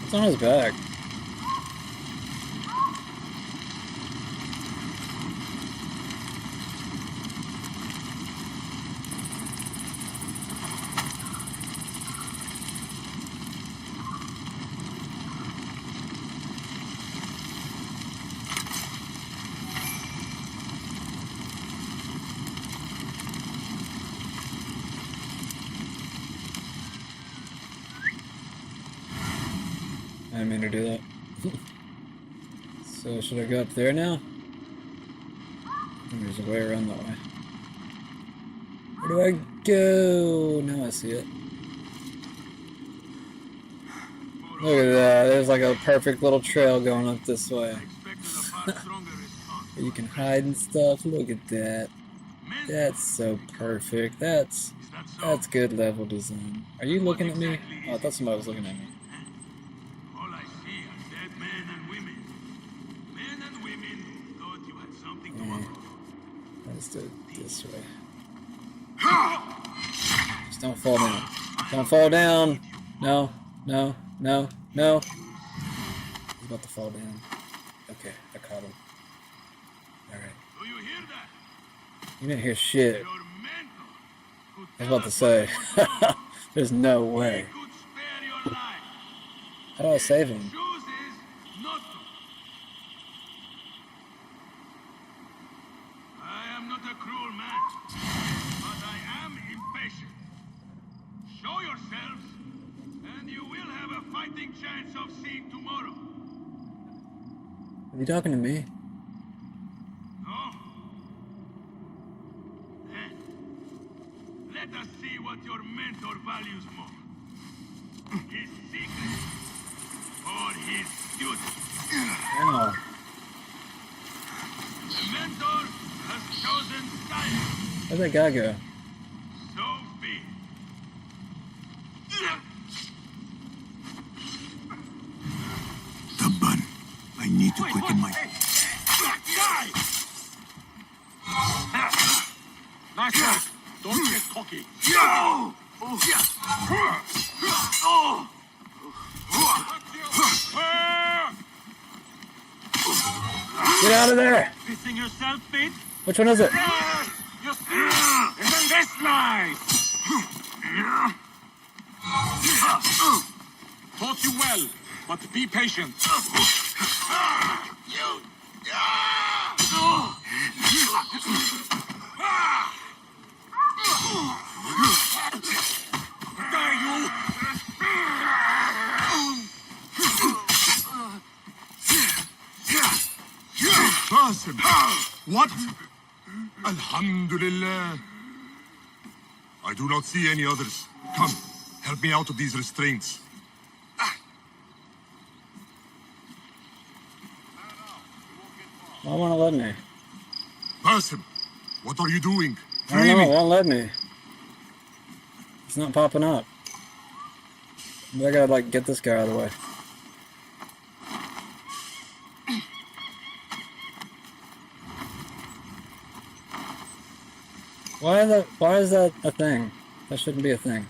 It's on his back. I didn't mean to do that. So should I go up there now? I think there's a way around that way. Where do I go? Now I see it. Look at that. There's like a perfect little trail going up this way. You can hide and stuff. Look at that. That's so perfect. That's good level design. Are you looking at me? Oh, I thought somebody was looking at me. All I see are dead men and women. Men and women thought you had something to offer. Let's do it this way. Just don't fall down. Don't fall down. No, no, no, no. He's about to fall down. Okay, I caught him. Alright. Do you hear that? You didn't hear shit. I was about to say. There's no way. How do I save him? I am not a cruel man, but I am impatient. Show yourselves, and you will have a fighting chance of seeing tomorrow. you talking to me? Let us see what your mentor values more. His secret or his student. Ow. The mentor has chosen science. Where'd that guy go? So be it. Taban, I need to quicken my... Nice work. Don't get cocky. Get out of there! Pissing yourself, Pete? Which one is it? You see? Isn't this nice? Taught you well, but be patient. Die, you! Qasim, what? Alhamdulillah. I do not see any others. Come, help me out of these restraints. I want to let me. Qasim, what are you doing? I don't know, it won't let me. It's not popping up. I gotta, like, get this guy out of the way. Why is that a thing? That shouldn't be a thing.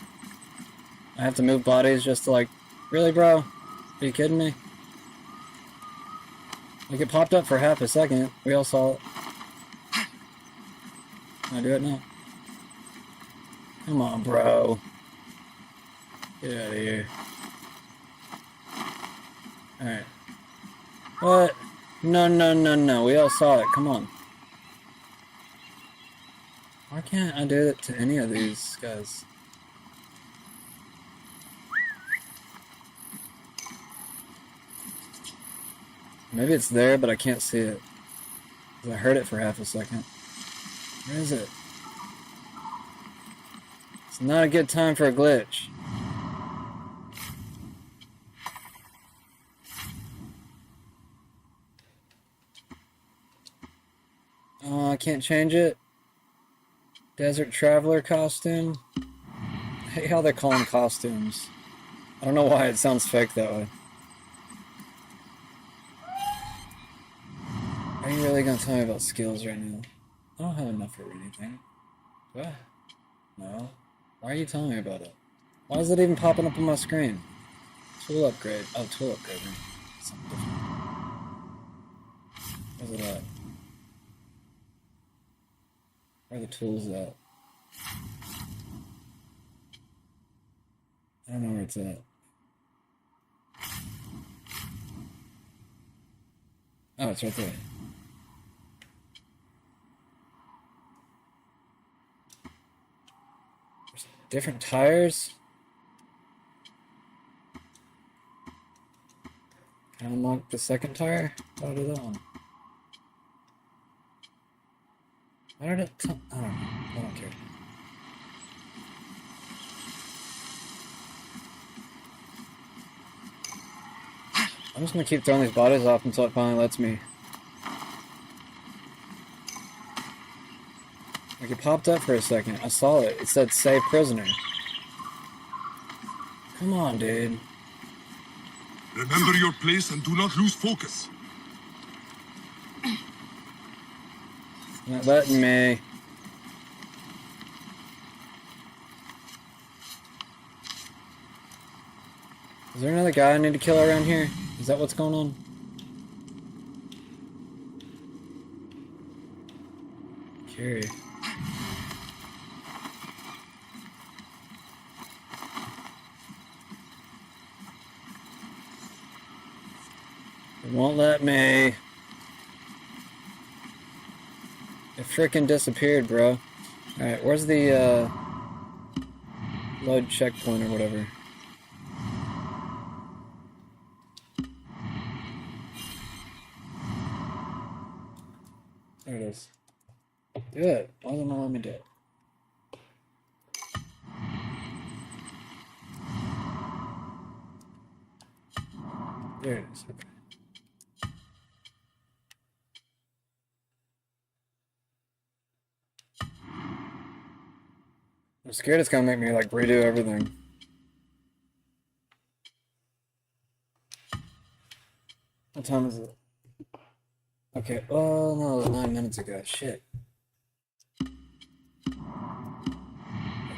I have to move bodies just to, like, really, bro? Are you kidding me? Like, it popped up for half a second. We all saw it. Can I do it now? Come on, bro. Get out of here. Alright. What? No. We all saw it. Come on. Why can't I do it to any of these guys? Maybe it's there, but I can't see it. 'Cause I heard it for half a second. Where is it? It's not a good time for a glitch. Oh, I can't change it. Desert Traveler costume. I hate how they call them costumes. I don't know why it sounds fake that way. Are you really gonna tell me about skills right now? I don't have enough for anything. What? No. Why are you telling me about it? Why is it even popping up on my screen? Tool upgrade. Oh, tool upgrade. Something different. Where's it at? Where are the tools at? I don't know where it's at. Oh, it's right there. There's different tires. Can I unlock the second tire? How do that one? Why did it I don't know. I don't care. I'm just gonna keep throwing these bodies off until it finally lets me. Like, it popped up for a second. I saw it. It said save prisoner. Come on, dude. Remember your place and do not lose focus. Not letting me. Is there another guy I need to kill around here? Is that what's going on? Carry. It won't let me. It frickin' disappeared, bro. Alright, where's the, load checkpoint or whatever? There it is. Okay. I'm scared it's gonna make me like redo everything. What time is it? Okay, oh no, it was 9 minutes ago. Shit. That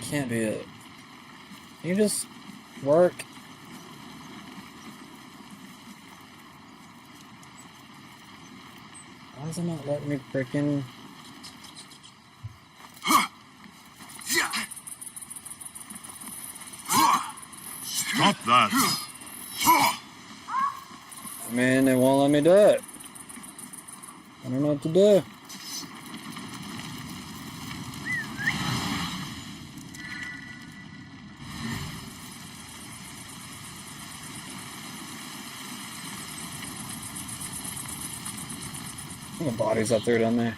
can't be it. Can you just work? Why is it not letting me freaking... Stop that. I mean, it won't let me do it. I don't know what to do. The body's up there, down there.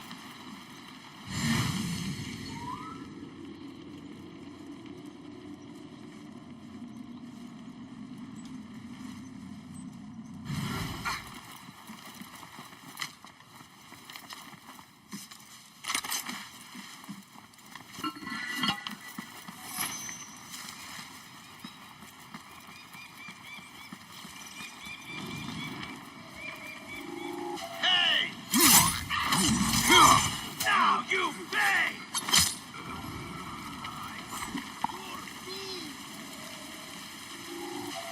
Now you pay!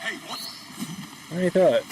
Hey, what? What do you thought?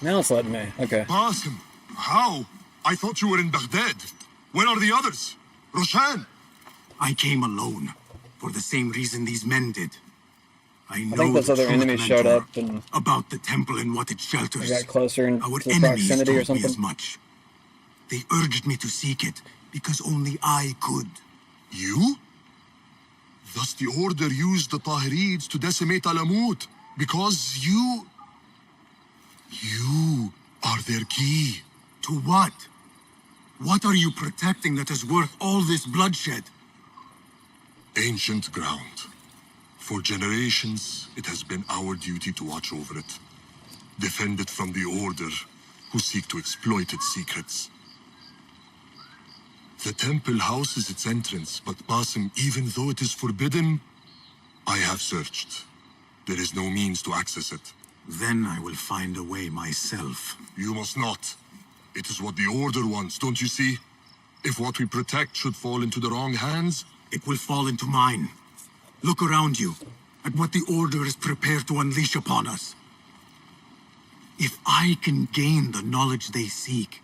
Now it's letting me. Okay. Basim, how? I thought you were in Baghdad. Where are the others? Roshan? I came alone, for the same reason these men did. I know think those the other truth, enemies Mentor, showed up and about the temple and what it I shelters. got closer into Our the enemies proximity or told me as something. much. They urged me to seek it, because only I could. You? Thus the Order used the Tahirids to decimate Alamut, because you are their key. To what? What are you protecting that is worth all this bloodshed? Ancient ground. For generations, it has been our duty to watch over it. Defend it from the Order, who seek to exploit its secrets. The temple houses its entrance, but Basim, even though it is forbidden, I have searched. There is no means to access it. Then I will find a way myself. You must not. It is what the Order wants, don't you see? If what we protect should fall into the wrong hands, it will fall into mine. Look around you at what the Order is prepared to unleash upon us. If I can gain the knowledge they seek,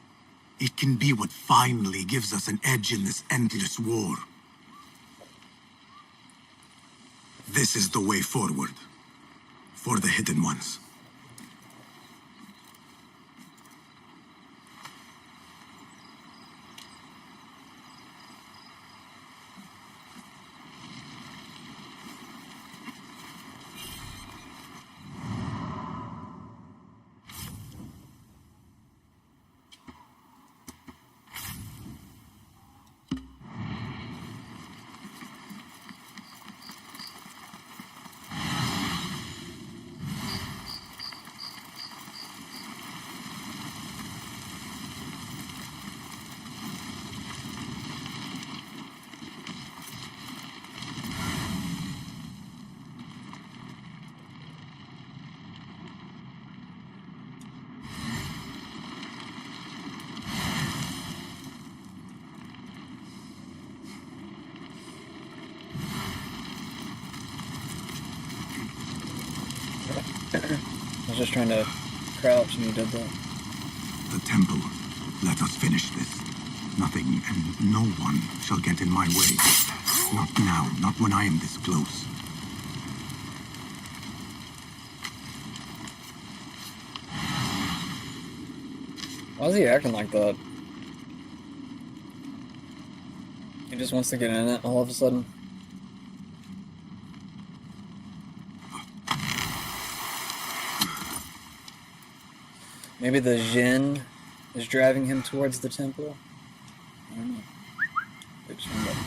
it can be what finally gives us an edge in this endless war. This is the way forward. For the Hidden Ones. I was just trying to crouch and you did that. The temple. Let us finish this. Nothing and no one shall get in my way. Not now, not when I am this close. Why is he acting like that? He just wants to get in it all of a sudden. Maybe the Jinn is driving him towards the temple? I don't know. Big swing button.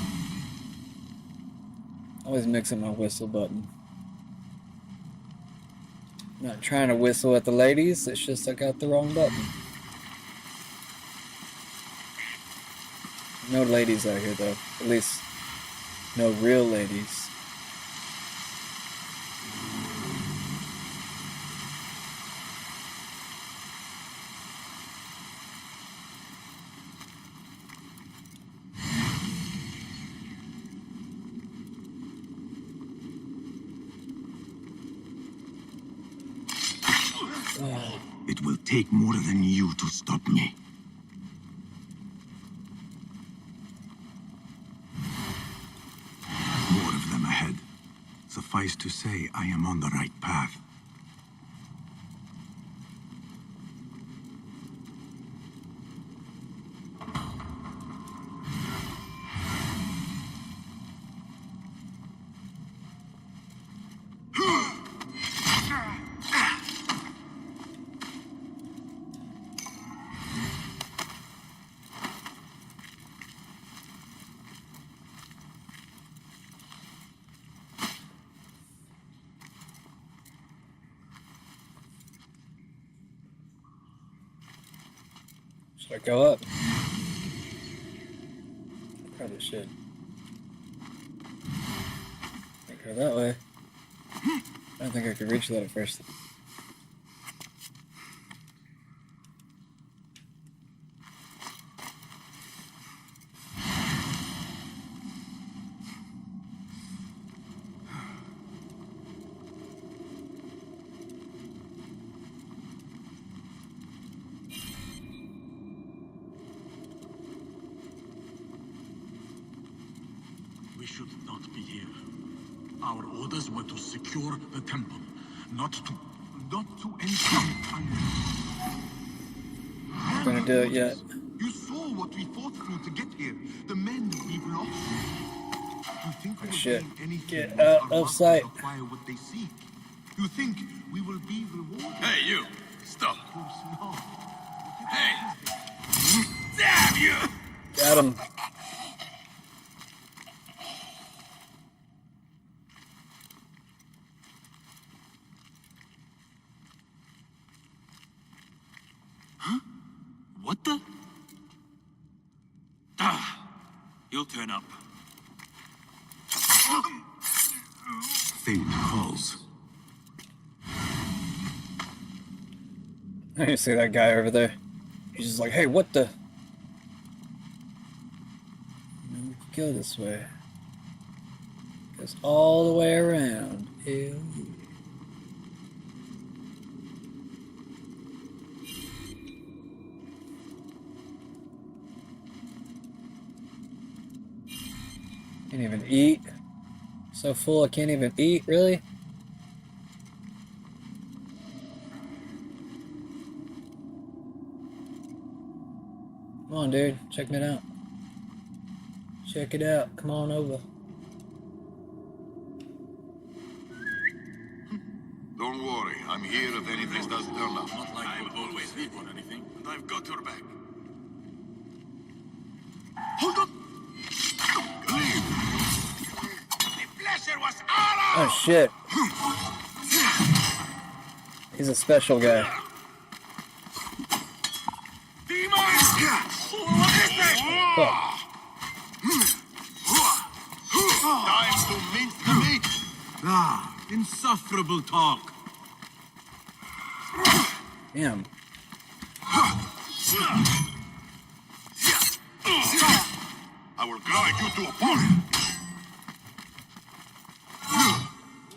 Always mixing my whistle button. Not trying to whistle at the ladies, it's just I got the wrong button. No ladies out here though. At least, no real ladies. It will take more than you to stop me. More of them ahead. Suffice to say, I am on the right path. Should I go up? Probably should. Can't go that way. I don't think I could reach that at first. We should not be here. Our orders were to secure the temple, not to enter. Not gonna do it yet. You saw what we fought through to get here. The men we've lost. You think we will Shit. gain anything Get once out our of markers sight. acquire what they seek? You think we will be rewarded? Hey, you! Stop! Of course not. Hey! Damn you! Got him. What the? You'll turn up. Fate calls. I see that guy over there. He's just like, hey, what the? No, we can go this way. Goes all the way around. Ew. Can't even eat. So full I can't even eat, really? Come on, dude. Check it out. Check it out. Come on over. Don't worry, I'm here if anything does turn up. Not like I'm always here for anything, and I've got your back. Hold on! Oh shit. He's a special guy. Fuck. Time to mince the meat! Insufferable talk. Damn. I will grind you to a pulp.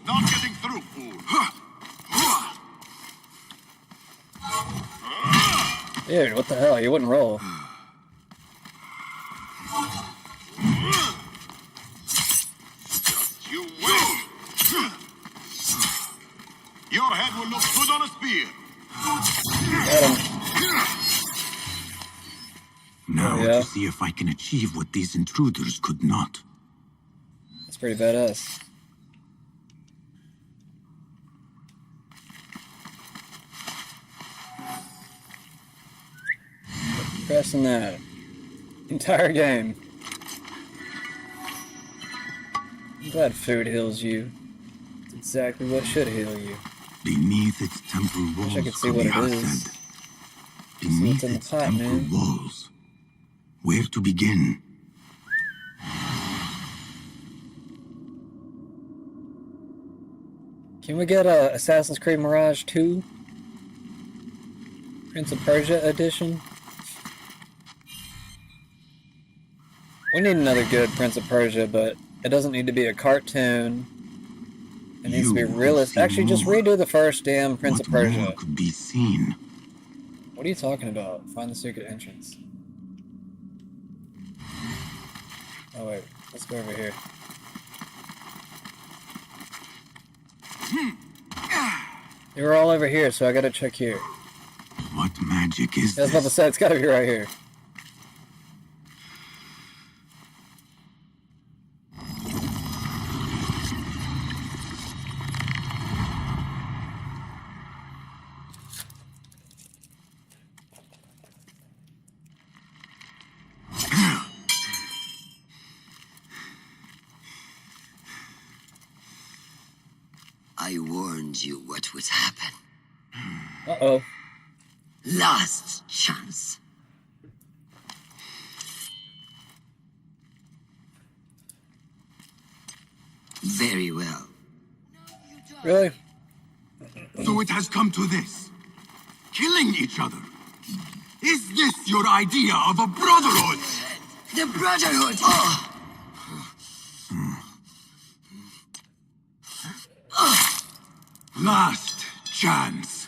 Not getting through, fool. Dude, what the hell? He wouldn't roll. You wait. Your head will look good on a spear. Got him. power Yeah. to see if I can achieve what these intruders could not. That's pretty badass. Pressing that entire game. I'm glad food heals you. It's exactly what should heal you. Beneath its temple walls, Wish I could see what it Khaliah is. said. See Beneath what's in the its pot, temple man. walls. Where to begin? Can we get a Assassin's Creed Mirage 2? Prince of Persia edition? We need another good Prince of Persia, but it doesn't need to be a cartoon. It needs to be realistic. Actually, just redo the first damn Prince of Persia. More could be seen. What are you talking about? Find the secret entrance. Oh wait, let's go over here. They were all over here, so I gotta check here. What magic is I was about to say, it's gotta be right here. I warned you what would happen. Uh-oh. Last chance. Very well. Really? So it has come to this. Killing each other. Is this your idea of a brotherhood? The Brotherhood! Oh. Last chance.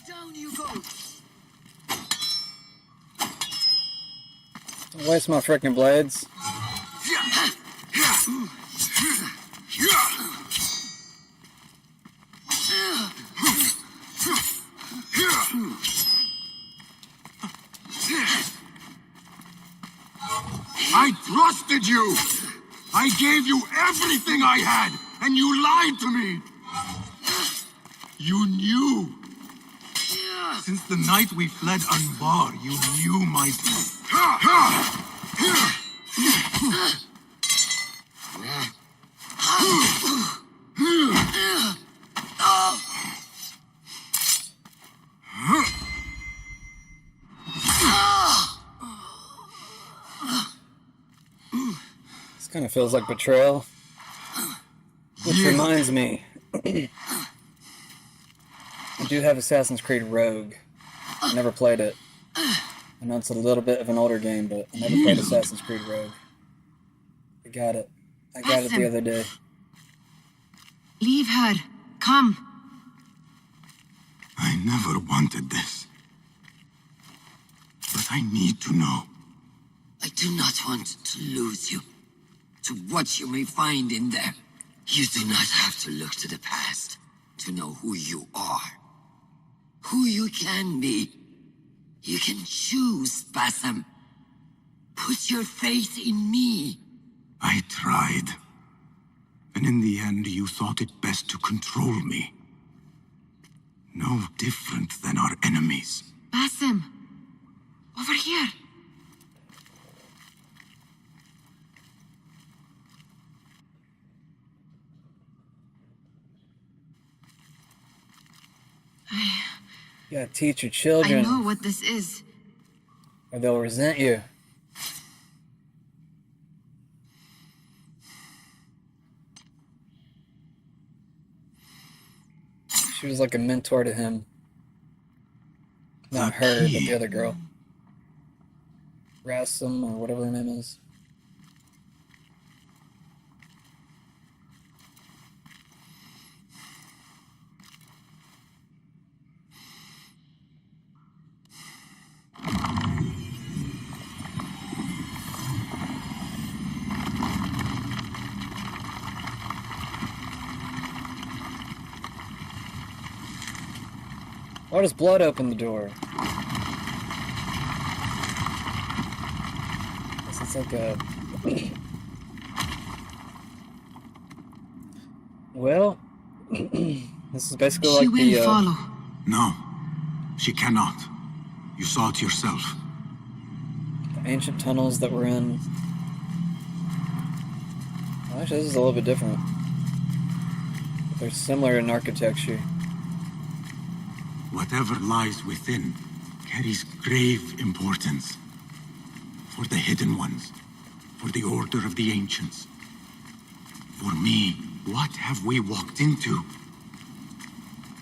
Down you go! Don't waste my freaking blades. I trusted you! I gave you everything I had, and you lied to me! You knew! Since the night we fled Anbar, you knew my This kind of feels like betrayal. Which reminds me, I do have Assassin's Creed Rogue. I never played it. I know it's a little bit of an older game, but I never played Assassin's Creed Rogue. I got it. I got it the other day. Leave her. Come. I never wanted this. But I need to know. I do not want to lose you. To what you may find in there. You do not have to look to the past to know who you are. Who you can be. You can choose, Basim. Put your faith in me. I tried. And in the end, you thought it best to control me. No different than our enemies. Basim. Over here. You gotta teach your I children, know what this is. or they'll resent you. She was like a mentor to him. Not her, but the other girl. Rassam, or whatever her name is. does blood open the door? This is like a... Well, this is basically She like will the... follow. No, she cannot. You saw it yourself. The ancient tunnels that we're in. Well, actually, this is a little bit different. But they're similar in architecture. Whatever lies within carries grave importance. For the hidden ones. For the order of the ancients. For me, what have we walked into?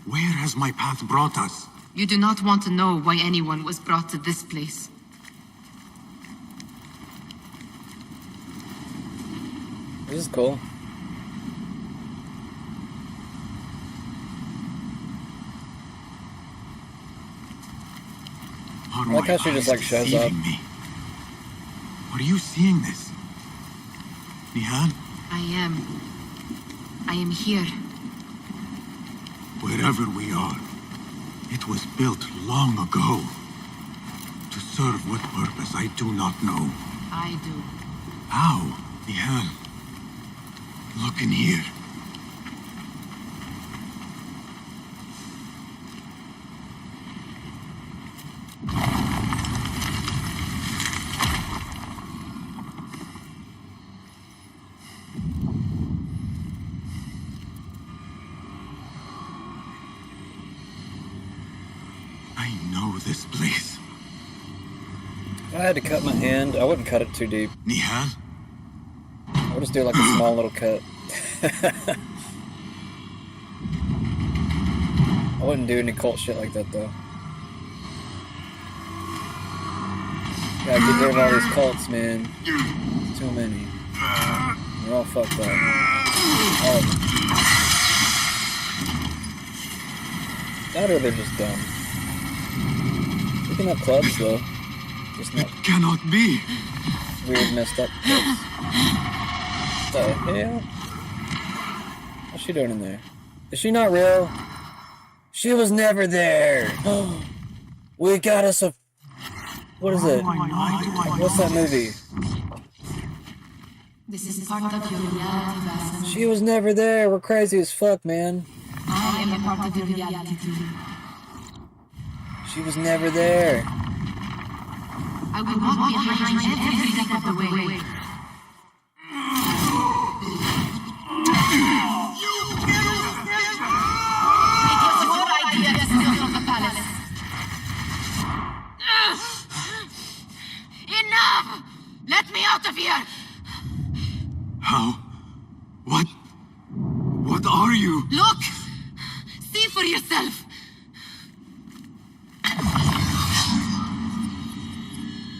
Where has my path brought us? You do not want to know why anyone was brought to this place. This is cool. Are I like how my she just eyes like shows up. deceiving me? Are you seeing this? Nihal? I am here. Wherever we are, it was built long ago. To serve what purpose, I do not know. I do. How? Nihal? Look in here. I know this place. If I had to cut my hand, I wouldn't cut it too deep. Nihal? I would just do like a small little cut. I wouldn't do any cult shit like that though. Gotta get rid of all these cults, man. There's too many. They're all fucked up. All of them. That or they're just dumb. We can have clubs though. Just not It cannot be. weird, messed up clubs. What the hell? What's she doing in there? Is she not real? She was never there. We got us a... What is it? What's that movie? This is part of your reality, Vassal. She was never there. We're crazy as fuck, man. I am a part of your reality too. She was never there. I will walk behind you every step of the way. It was your idea to steal from the palace. Enough! Let me out of here! How? What? What are you? Look! See for yourself!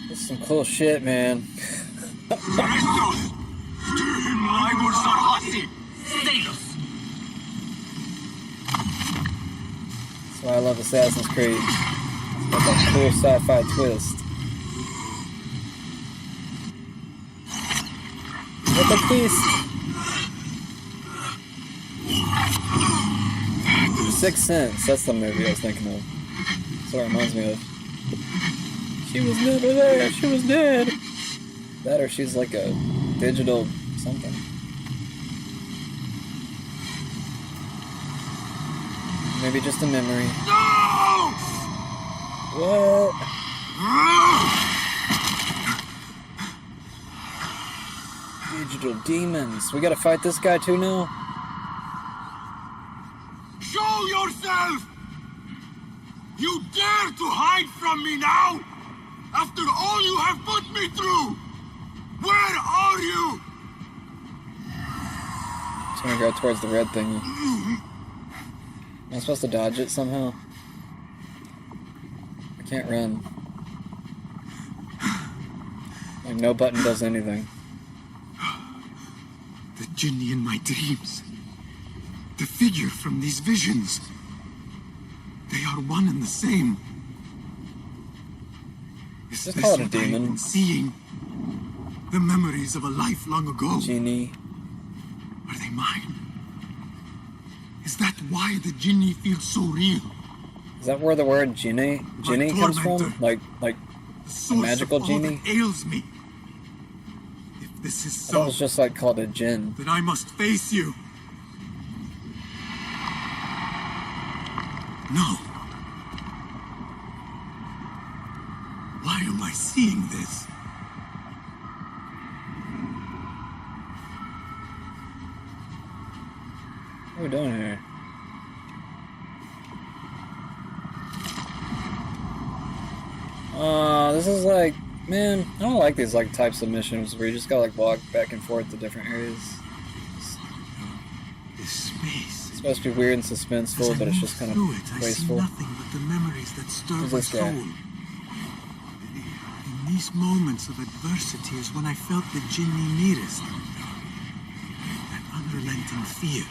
This is some cool shit, man. That's why I love Assassin's Creed. It's got that cool sci-fi twist. What the beast? Sixth Sense, that's the movie I was thinking of. That's what it reminds me of. She was never there, she was dead. That or she's like a digital something. Maybe just a memory. No! What? Digital demons. We gotta fight this guy too now? Show yourself! You dare to hide from me now? After all you have put me through! Where are you? Just gonna go towards the red thingy. Am I supposed to dodge it somehow? I can't run. Like, no button does anything. The Jinni in my dreams. The figure from these visions. They are one and the same. Is Just this call it a what I've demon. been seeing? The memories of a life long ago. Genie. Are they mine? Is that why the Jinni feels so real? Is that where the word genie comes from? Like a magical genie? That ails me. If this is I thought so, it was just like called a djinn. then I must face you. No. Why am I seeing this? What are we doing here? This is like, man, I don't like these like types of missions where you just gotta like walk back and forth to different areas. This space. It's supposed to be weird and suspenseful, but it's just kind of I see wasteful. nothing but the memories that stir Who's my this guy? soul. In these moments of adversity is when I felt the jinni nearest. That unrelenting fear,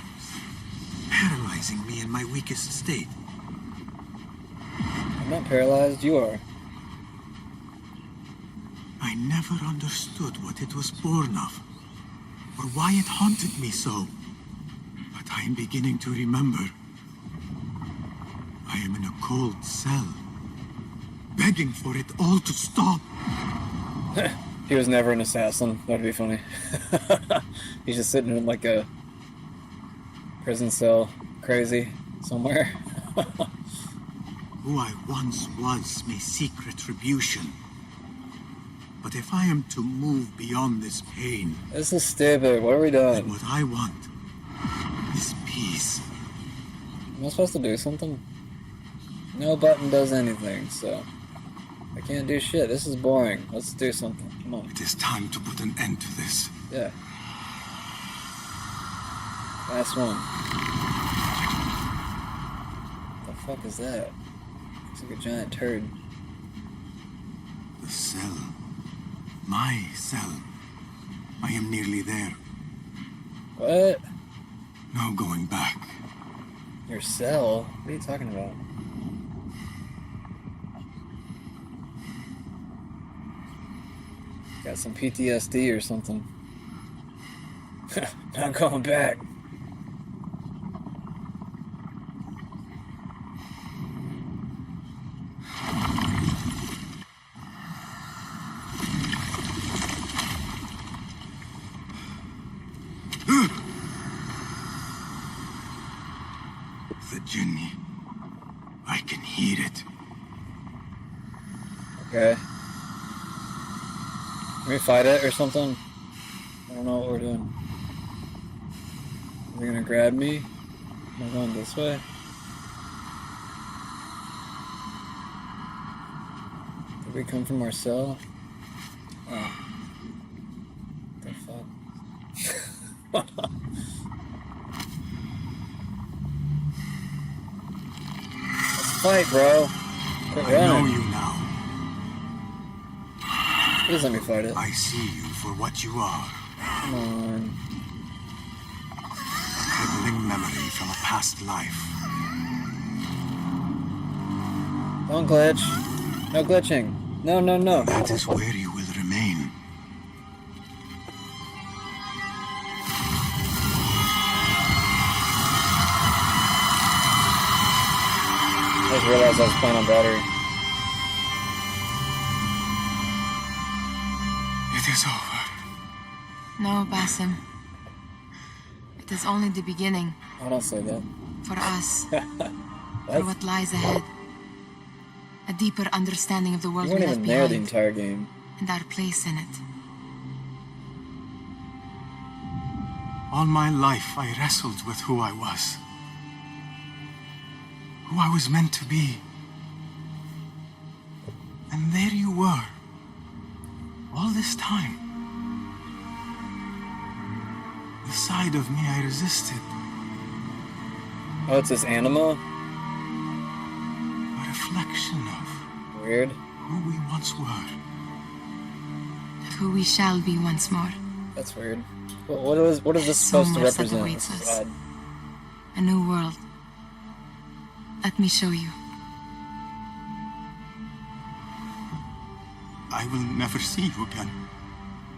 paralyzing me in my weakest state. I'm not paralyzed, you are. I never understood what it was born of, or why it haunted me so. But I am beginning to remember. I am in a cold cell, begging for it all to stop. He was never an assassin. That'd be funny. He's just sitting in like a prison cell, crazy, somewhere. Who I once was may seek retribution. But if I am to move beyond this pain... This is stupid. What are we doing? What I want is peace. Am I supposed to do something? No button does anything, so... I can't do shit. This is boring. Let's do something. Come on. It is time to put an end to this. Yeah. Last one. What the fuck is that? Looks like a giant turd. The cell. My cell. I am nearly there. What? No going back. Your cell? What are you talking about? Got some PTSD or something. Not going back. The jinni. I can hear it. Okay. Can we fight it or something? I don't know what we're doing. Is it gonna grab me? Am I going this way? Did we come from our cell? Oh. The fuck? Let's fight, bro. Quit I know running. you now. Please let me fight it. I see you for what you are. Come on. A crippling memory from a past life. Don't glitch. No glitching. No, no, no. That is where you will remain. I just realized I was playing on battery. It is over. No, Basim. It is only the beginning. I don't say that. For us. For what lies ahead. A deeper understanding of the world You we weren't left even there the behind. entire game. And our place in it. All my life I wrestled with who I was. Who I was meant to be. And there you were. All this time. The side of me I resisted. Oh, it's this animal? A reflection of Weird. who we once were. Of who we shall be once more. That's weird. What is this So supposed to much that represent? awaits This is us. odd. A new world. Let me show you. I will never see you again,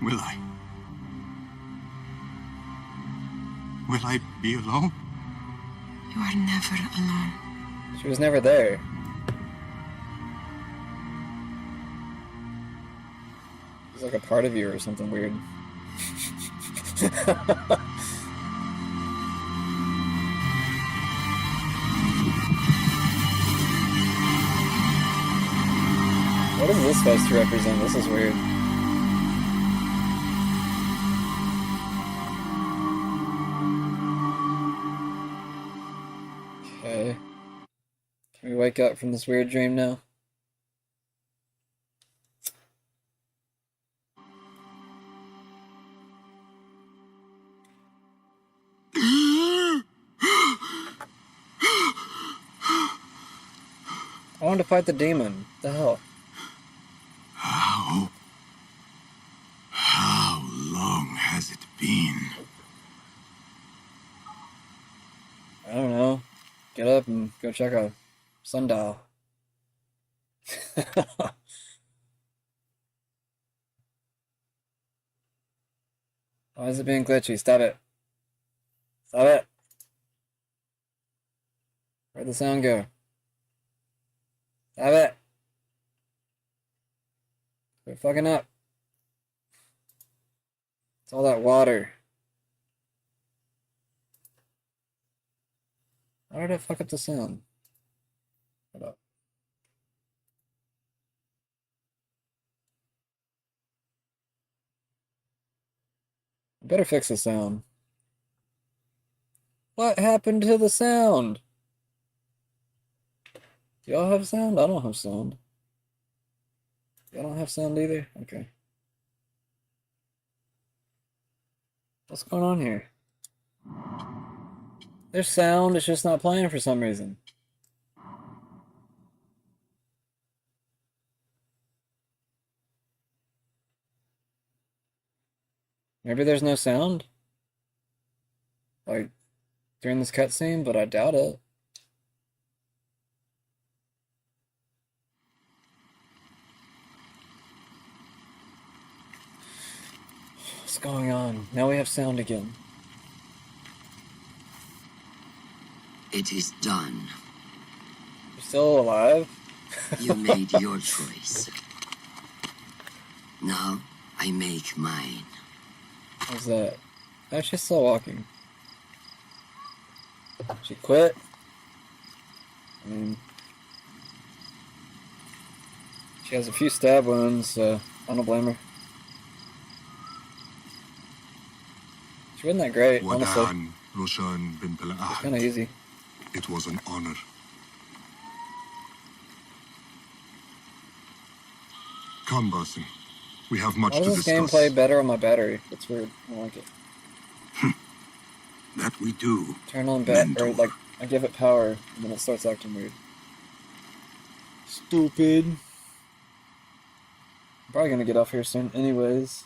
will I? Will I be alone? You are never alone. She was never there. He's like a part of you or something weird. What is this supposed to represent? This is weird. Okay. Can we wake up from this weird dream now? I wanted to fight the demon. What the hell? How long has it been? I don't know. Get up and go check a sundial. Why is it being glitchy? Stop it. Stop it. Where'd the sound go? Stop it. Quit fucking up. It's all that water. How did I fuck up the sound? Hold up. I better fix the sound. What happened to the sound? Do y'all have sound? I don't have sound. Y'all don't have sound either? Okay. What's going on here? There's sound, it's just not playing for some reason. Maybe there's no sound? Like, during this cutscene, but I doubt it. What's going on? Now we have sound again. It is done. You're still alive? You made your choice. Now I make mine. How's that? Oh, she's still walking. She quit? I mean, she has a few stab wounds, so I don't blame her. She wasn't that great, honestly. Wadan Roshan bin It's kind of easy. It was an honor. Come, Basim. We have much Why to does this game discuss. play better on my battery? It's weird. I don't like it. That we do. Turn on or like I give it power and then it starts acting weird. Stupid. I'm probably gonna get off here soon anyways.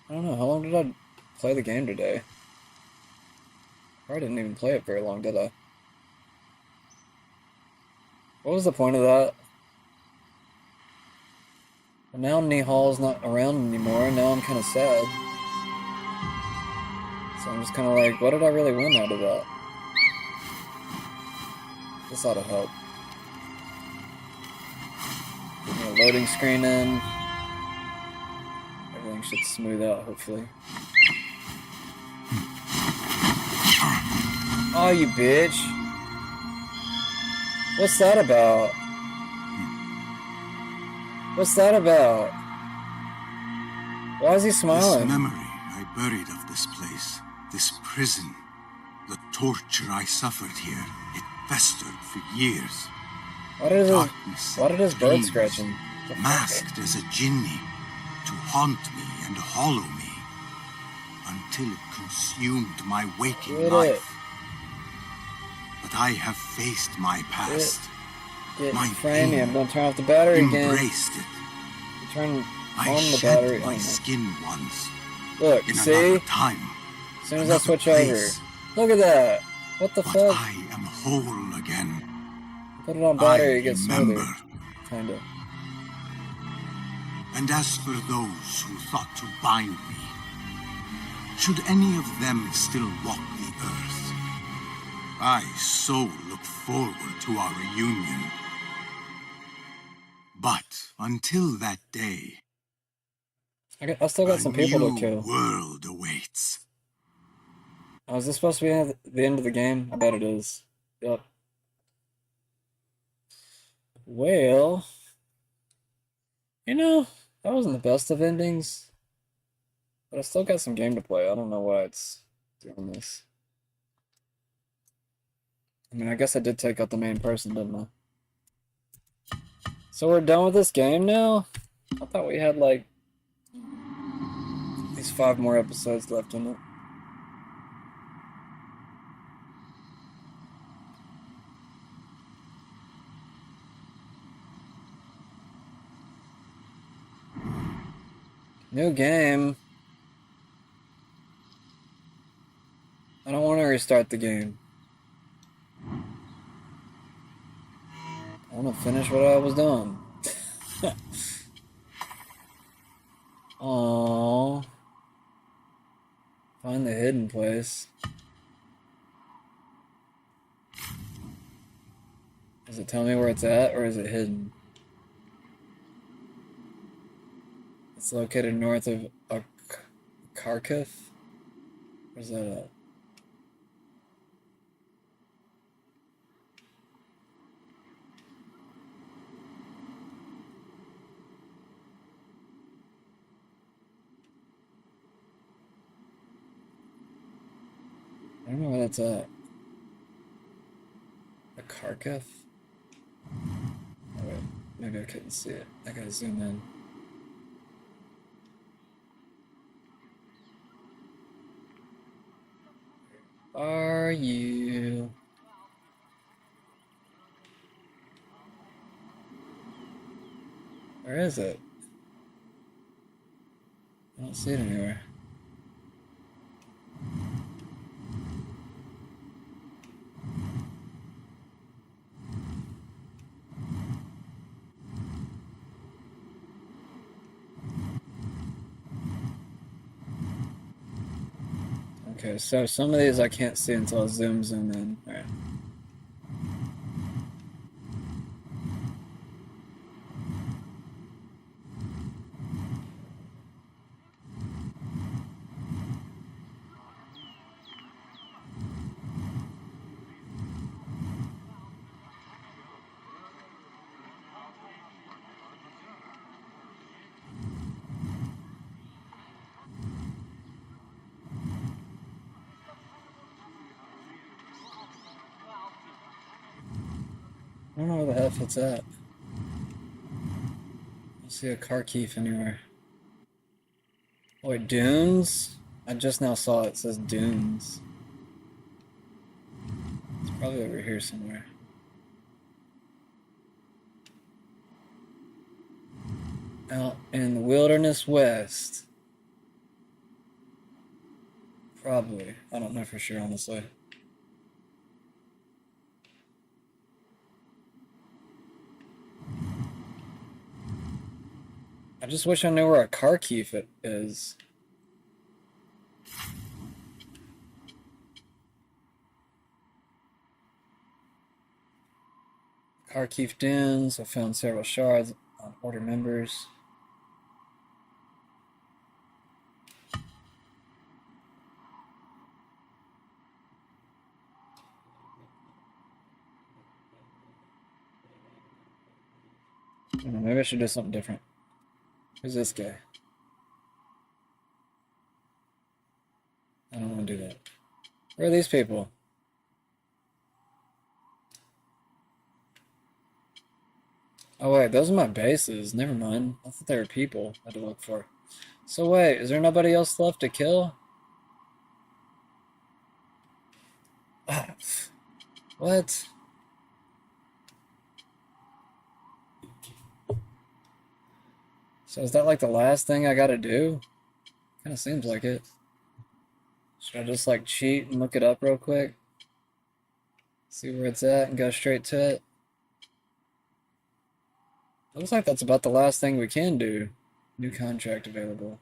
I don't know, how long did I play the game today? I didn't even play it very long, did I? What was the point of that? Well, now Nihal's not around anymore, and now I'm kind of sad. So I'm just kind of like, what did I really win out of that? This ought to help. Get me a loading screen in. Everything should smooth out, hopefully. Oh, you bitch. What's that about? What's that about? Why is he smiling? This memory I buried of this place, this prison, the torture I suffered here, it festered for years. Why did his bird scratch him? Masked as a jinni to haunt me and hollow me until it consumed my waking life. But I have faced my past. My frame, don't turn off the battery again. Embraced it. You turn I on the shed battery. my skin once. Look, in see? another time. As soon as I another switch place. over. Look at that. What the But fuck? I am whole again. Put it on battery, it gets remember. smoother. Kinda. And as for those who thought to bind me, should any of them still walk the earth, I so look forward to our reunion. But until that day, I still got some people to new kill. world awaits. Oh, is this supposed to be at the end of the game? I bet it is. Yep. Well, you know, that wasn't the best of endings, but I still got some game to play. I don't know why it's doing this. I mean, I guess I did take out the main person, didn't I? So we're done with this game now? I thought we had, like, these 5 more episodes left in it. New game. I don't want to restart the game. I want to finish what I was doing. Aww. Find the hidden place. Does it tell me where it's at, or is it hidden? It's located north of Kharkiv? Where's that at? I don't know where that's at. A Kharkiv? Oh wait, maybe I couldn't see it. I gotta zoom in. Are you? Where is it? I don't see it anywhere. Okay, so some of these I can't see until I zoom in. Alright. I don't know where the F it's at. I don't see a Kharkiv anywhere. Oh wait, Dunes? I just now saw it says Dunes. It's probably over here somewhere. Out in the Wilderness West. Probably. I don't know for sure, honestly. I just wish I knew where a Kharkiv it is. Kharkiv Dunes. I found several shards on order members. I don't know, maybe I should do something different. Who's this guy? I don't want to do that. Where are these people? Oh wait, those are my bases. Never mind. I thought they were people I had to look for. So wait, is there nobody else left to kill? What? So is that like the last thing I gotta do? Kinda seems like it. Should I just like cheat and look it up real quick? See where it's at and go straight to it? Looks like that's about the last thing we can do. New contract available.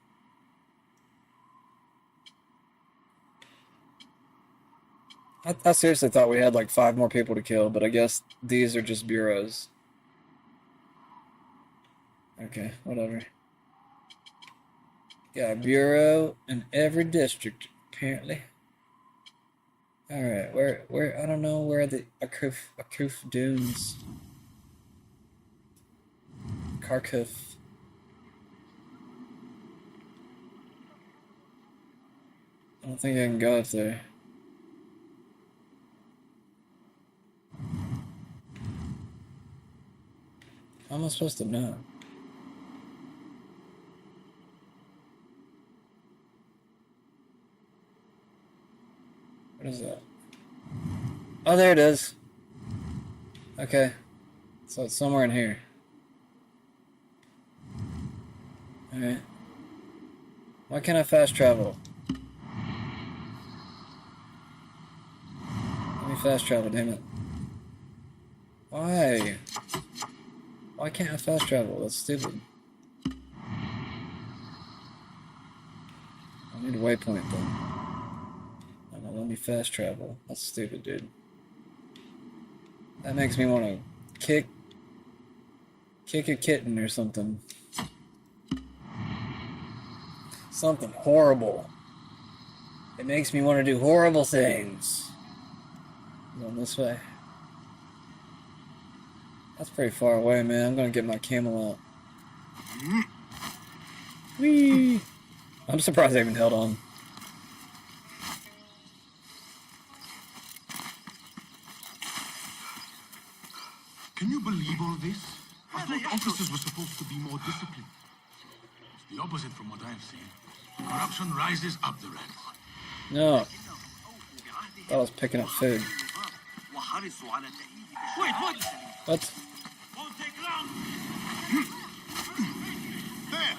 I seriously thought we had like 5 more people to kill, but I guess these are just bureaus. Okay, whatever. Got a bureau in every district, apparently. Alright, where, I don't know where the Akuf Dunes. Kharkiv. I don't think I can go up there. How am I supposed to know? What is that? Oh, there it is. Okay. So it's somewhere in here. Alright. Why can't I fast travel? Let me fast travel, damn it. Why? Why can't I fast travel? That's stupid. I need a waypoint then. Let me fast travel. That's stupid, dude. That makes me want to kick a kitten or something. Something horrible. It makes me want to do horrible things. Going this way. That's pretty far away, man. I'm gonna get my camel out. Whee! I'm surprised I even held on. Can you believe all this? I thought officers were supposed to be more disciplined. It's the opposite from what I've seen. Corruption rises up the ranks. No. Thought I was picking up food. Wait, what? What? There!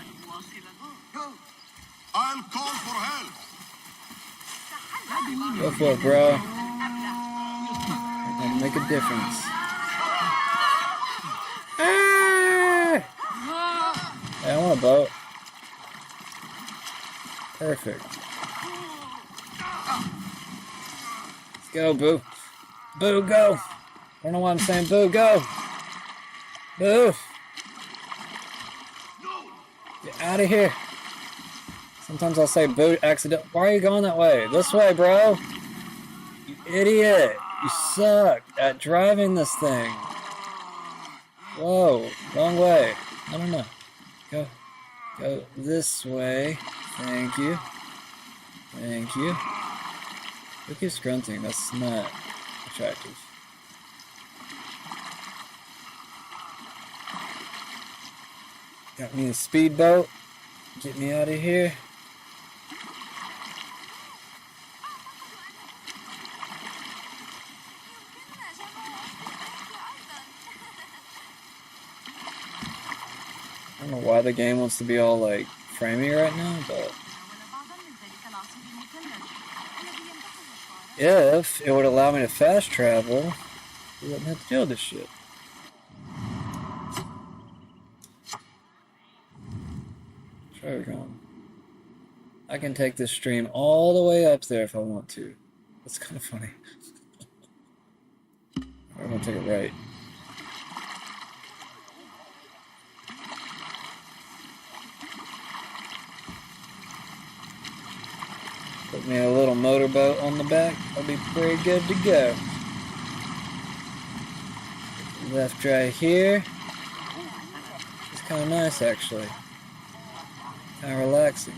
I'll call for help! Go for it, bro. It'll make a difference. Ah! Yeah, I want a boat. Perfect. Let's go, Boo. Boo, go. I don't know why I'm saying Boo, go. Boo. Get out of here. Sometimes I'll say Boo accident. Why are you going that way? This way, bro. You idiot. You suck at driving this thing. Whoa, wrong way. I don't know. Go this way. Thank you. Thank you. Look at grunting. That's not attractive. Got me a speedboat. Get me out of here. I don't know why the game wants to be all like framey right now, but if it would allow me to fast travel, we wouldn't have to deal with this shit. Where are we going? I can take this stream all the way up there if I want to. That's kind of funny. I'm gonna take it right. Put me a little motorboat on the back. I'll be pretty good to go. Left right here. It's kind of nice, actually. Kind of relaxing.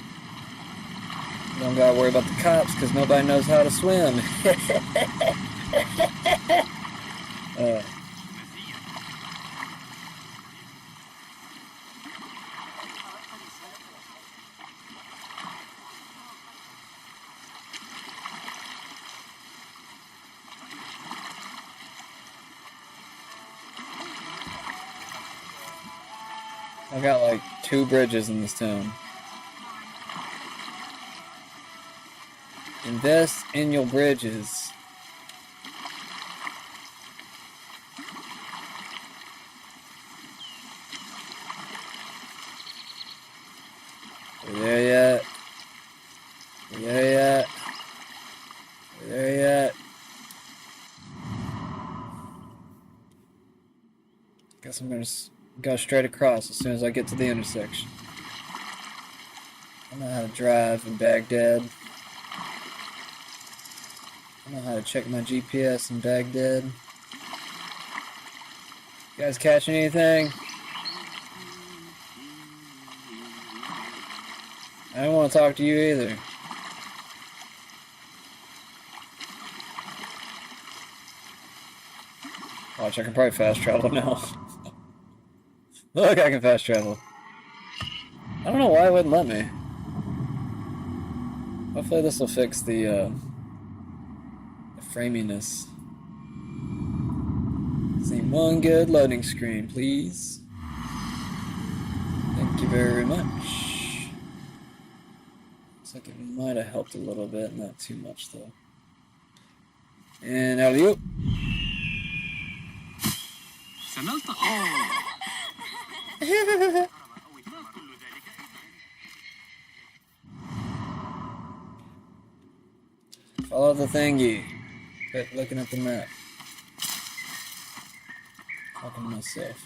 You don't gotta worry about the cops because nobody knows how to swim. I got like 2 bridges in this town. Invest in your bridges. Are we there yet? Are we there yet? Are we there yet? Guess I'm gonna Go straight across as soon as I get to the intersection. I know how to drive in Baghdad. I know how to check my GPS in Baghdad. You guys catching anything? I don't want to talk to you either. Watch, I can probably fast travel now. Look, I can fast travel. I don't know why it wouldn't let me. Hopefully this will fix the framiness. See one good loading screen, please. Thank you very much. Looks like it might have helped a little bit, not too much though. And out of you. Follow the thingy. Quit looking at the map. Talking to myself.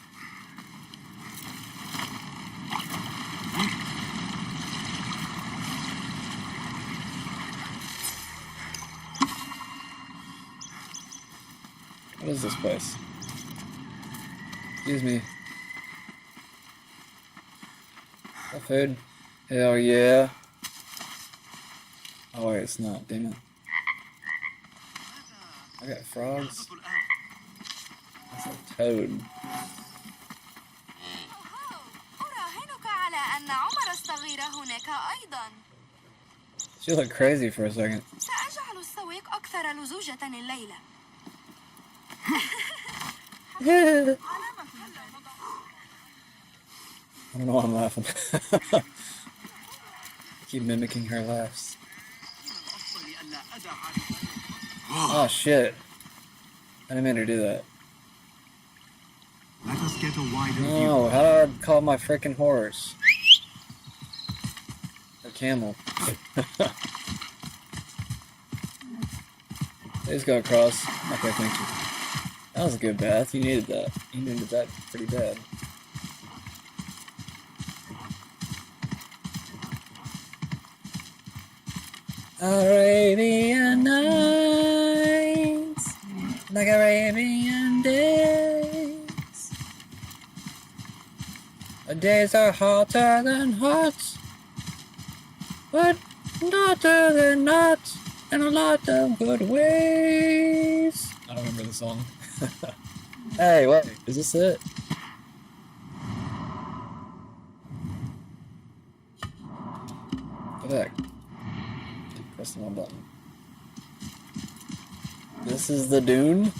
What is this place? Excuse me. Is that food? Hell yeah. Oh wait, it's not, damn it. I got frogs. That's a toad. She looked crazy for a second. I don't know why I'm laughing. Keep mimicking her laughs. Oh shit. I didn't mean to do that. Let us get a wider No, how do I call my freaking horse? Or camel. Please go across. Okay, thank you. That was a good bath. You needed that. You needed that pretty bad. Arabian nights, like Arabian days. The days are hotter than hot, but hotter than not, in a lot of good ways. I don't remember the song. Hey, wait, is this it? Go back. Keep pressing one button. This is the dune?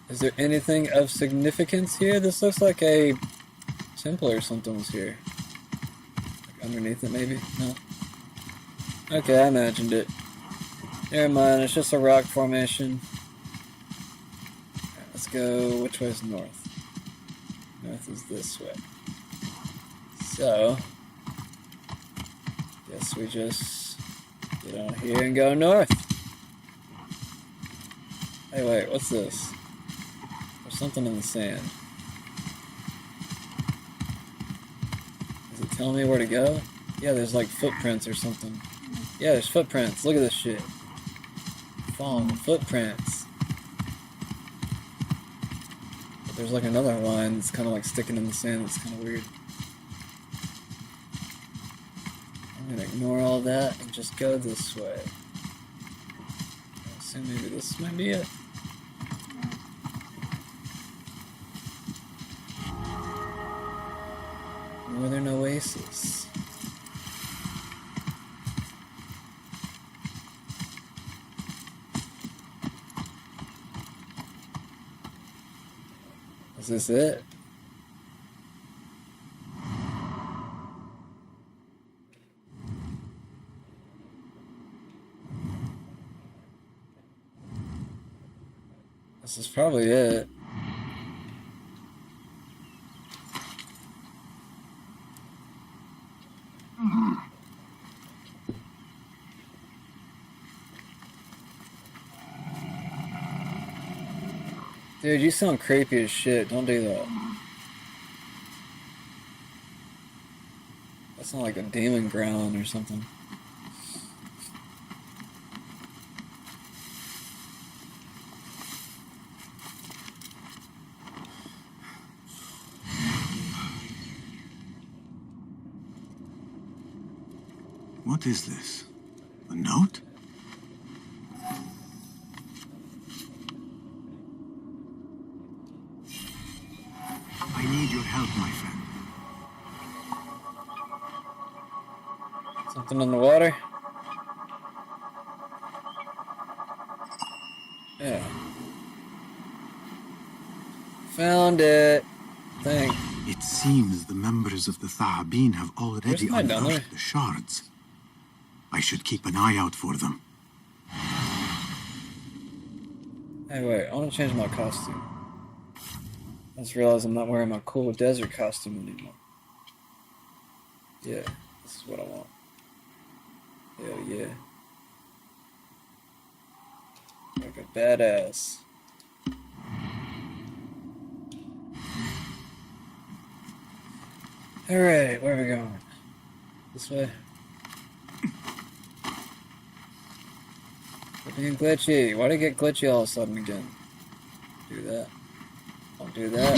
Is there anything of significance here? This looks like a temple or something was here. Like underneath it, maybe? No? Okay, I imagined it. Never mind, it's just a rock formation. Alright, let's go. Which way is north? North is this way. So, guess we just get on here and go north. Hey, wait, what's this? There's something in the sand. Is it telling me where to go? Yeah, there's like footprints or something. Yeah, there's footprints. Look at this shit. Following the footprints. But there's like another line that's kind of like sticking in the sand that's kind of weird. I'm gonna ignore all that and just go this way. I assume maybe this might be it. Northern Oasis. Is this it? This is probably it. Dude, you sound creepy as shit. Don't do that. That sounds like a demon growling or something. What is this? A note? I need your help, my friend. Something in the water? Yeah. Found it. Thank. It seems the members of the Thahabin have already unearthed the shards. I should keep an eye out for them. Hey, wait. I want to change my costume. I just realized I'm not wearing my cool desert costume anymore. Yeah, this is what I want. Hell yeah. Like a badass. Alright, where are we going? This way? Quit being glitchy. Why'd it get glitchy all of a sudden again? Do that. Don't do that.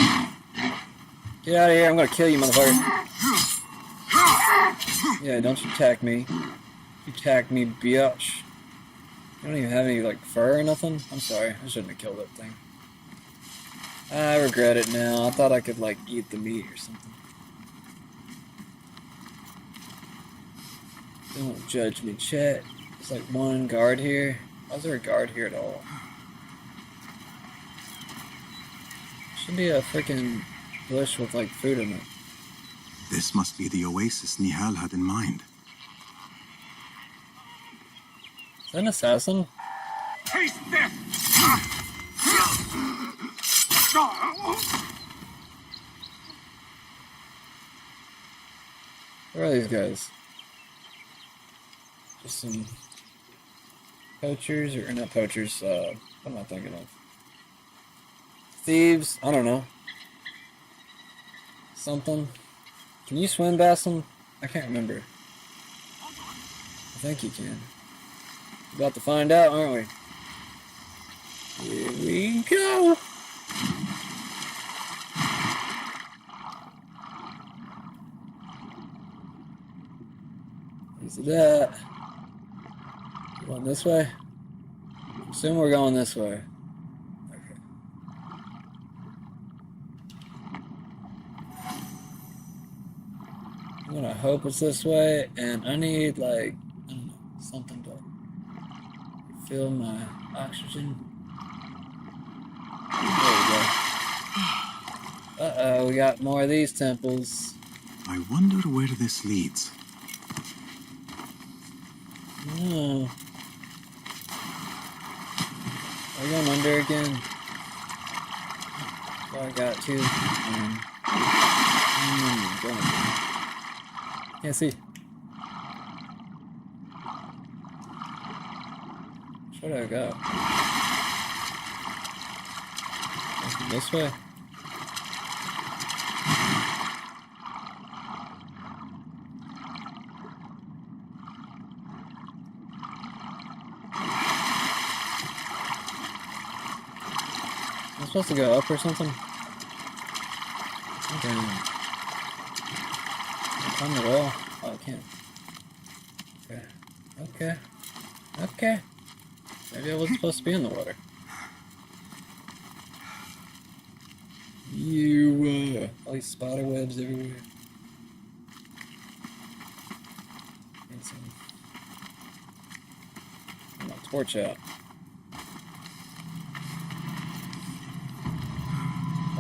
Get out of here, I'm gonna kill you, motherfucker. Yeah, don't you attack me. You attack me, bitch. You don't even have any, like, fur or nothing? I'm sorry, I shouldn't have killed that thing. I regret it now. I thought I could, like, eat the meat or something. Don't judge me, chat. There's like one guard here. Why is there a guard here at all? Should be a freaking bush with like food in it. This must be the oasis Nihal had in mind. Is that an assassin? Taste this! Where are these guys? Just some poachers, or not poachers, what am I thinking of? Thieves? I don't know. Something. Can you swim, Bassam? I can't remember. I think you can. About to find out, aren't we? Here we go! Is that? Going this way? Assume we're going this way. Okay. I'm gonna hope it's this way, and I need like, I don't know, something to fill my oxygen. There we go. Uh-oh, we got more of these temples. I wonder where this leads. No. Are we going under again? Oh, I got two. Can't see. Where do I go? This way? Am I supposed to go up or something? Okay. Climb the wall. Oh, I can't. Okay. Okay. Okay. Maybe I wasn't supposed to be in the water. All these spider webs everywhere. Need some. Get my torch out.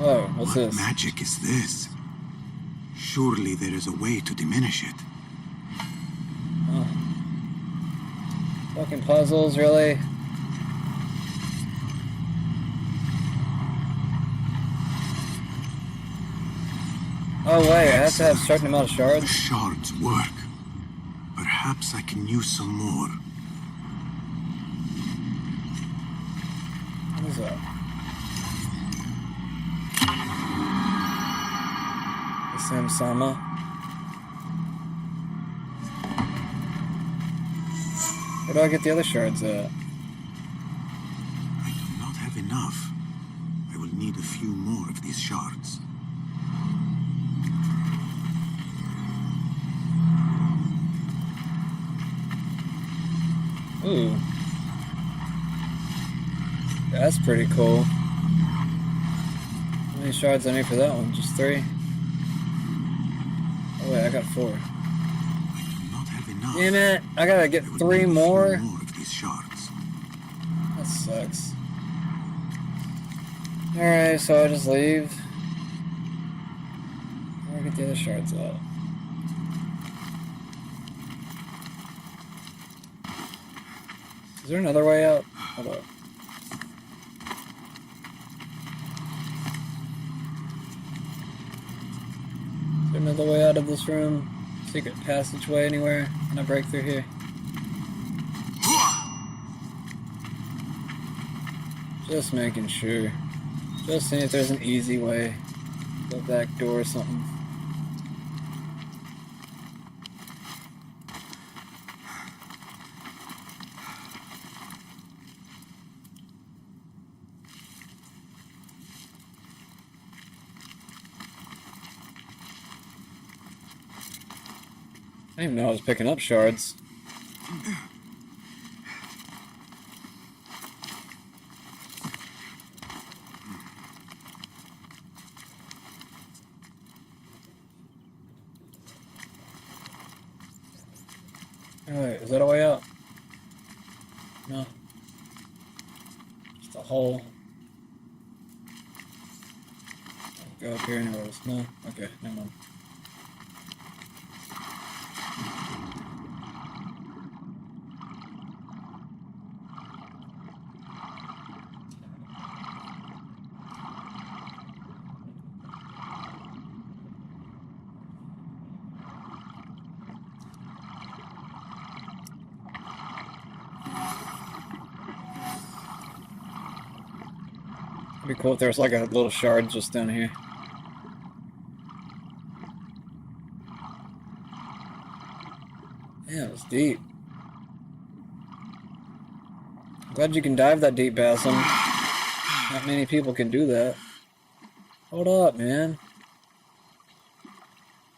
Oh, what's this? What magic is this? Surely there is a way to diminish it. Oh. Fucking puzzles, really? Oh wait, I have to have a certain amount of shards? The shards work. Perhaps I can use some more. What is that? Sam Sama. Where do I get the other shards at? I do not have enough. I will need a few more of these shards. Ooh. That's pretty cool. How many shards I need for that one? Just 3? Oh wait, I got 4. Damn it! I gotta get 3 more? Of these shards. That sucks. Alright, so I just leave. Where do I get the other shards at? Is there another way out? Hold up. Is there another way out of this room? Secret passageway anywhere? Can I break through here? Just making sure. Just seeing if there's an easy way. Go back door or something. I didn't even know I was picking up shards. Alright, is that a way out? No. Just a hole. Go up here anyways. No? Okay, never mind. It'd be cool if there was like a little shard just down here. Yeah, it was deep. I'm glad you can dive that deep, Basim. Not many people can do that. Hold up, man.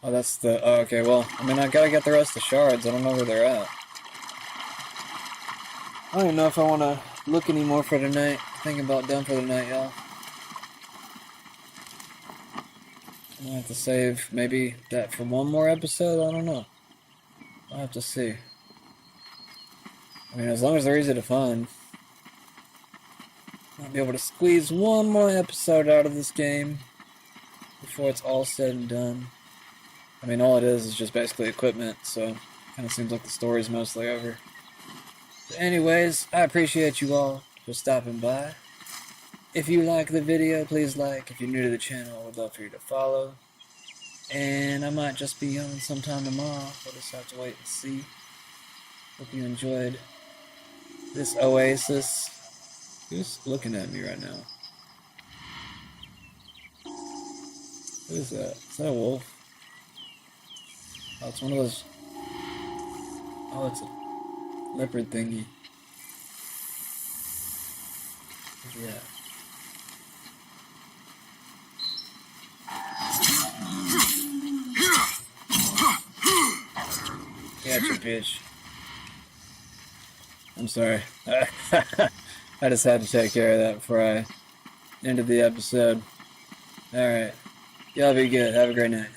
Oh, that's the... Oh, okay, well, I mean, I gotta get the rest of the shards. I don't know where they're at. I don't even know if I want to look anymore for tonight. Thinking about done for the night, y'all. I might have to save maybe that for one more episode. I don't know. I'll have to see. I mean, as long as they're easy to find, I'll be able to squeeze one more episode out of this game before it's all said and done. I mean, all it is just basically equipment, so kind of seems like the story's mostly over. But anyways, I appreciate you all for stopping by. If you like the video, please like. If you're new to the channel, I would love for you to follow. And I might just be on sometime tomorrow. We'll just have to wait and see. Hope you enjoyed this oasis. Who's looking at me right now? Who is that? Is that a wolf? Oh, it's one of those... Oh, it's a leopard thingy. Yeah. Gotcha, bitch. I'm sorry. I just had to take care of that before I ended the episode. Alright. Y'all be good. Have a great night.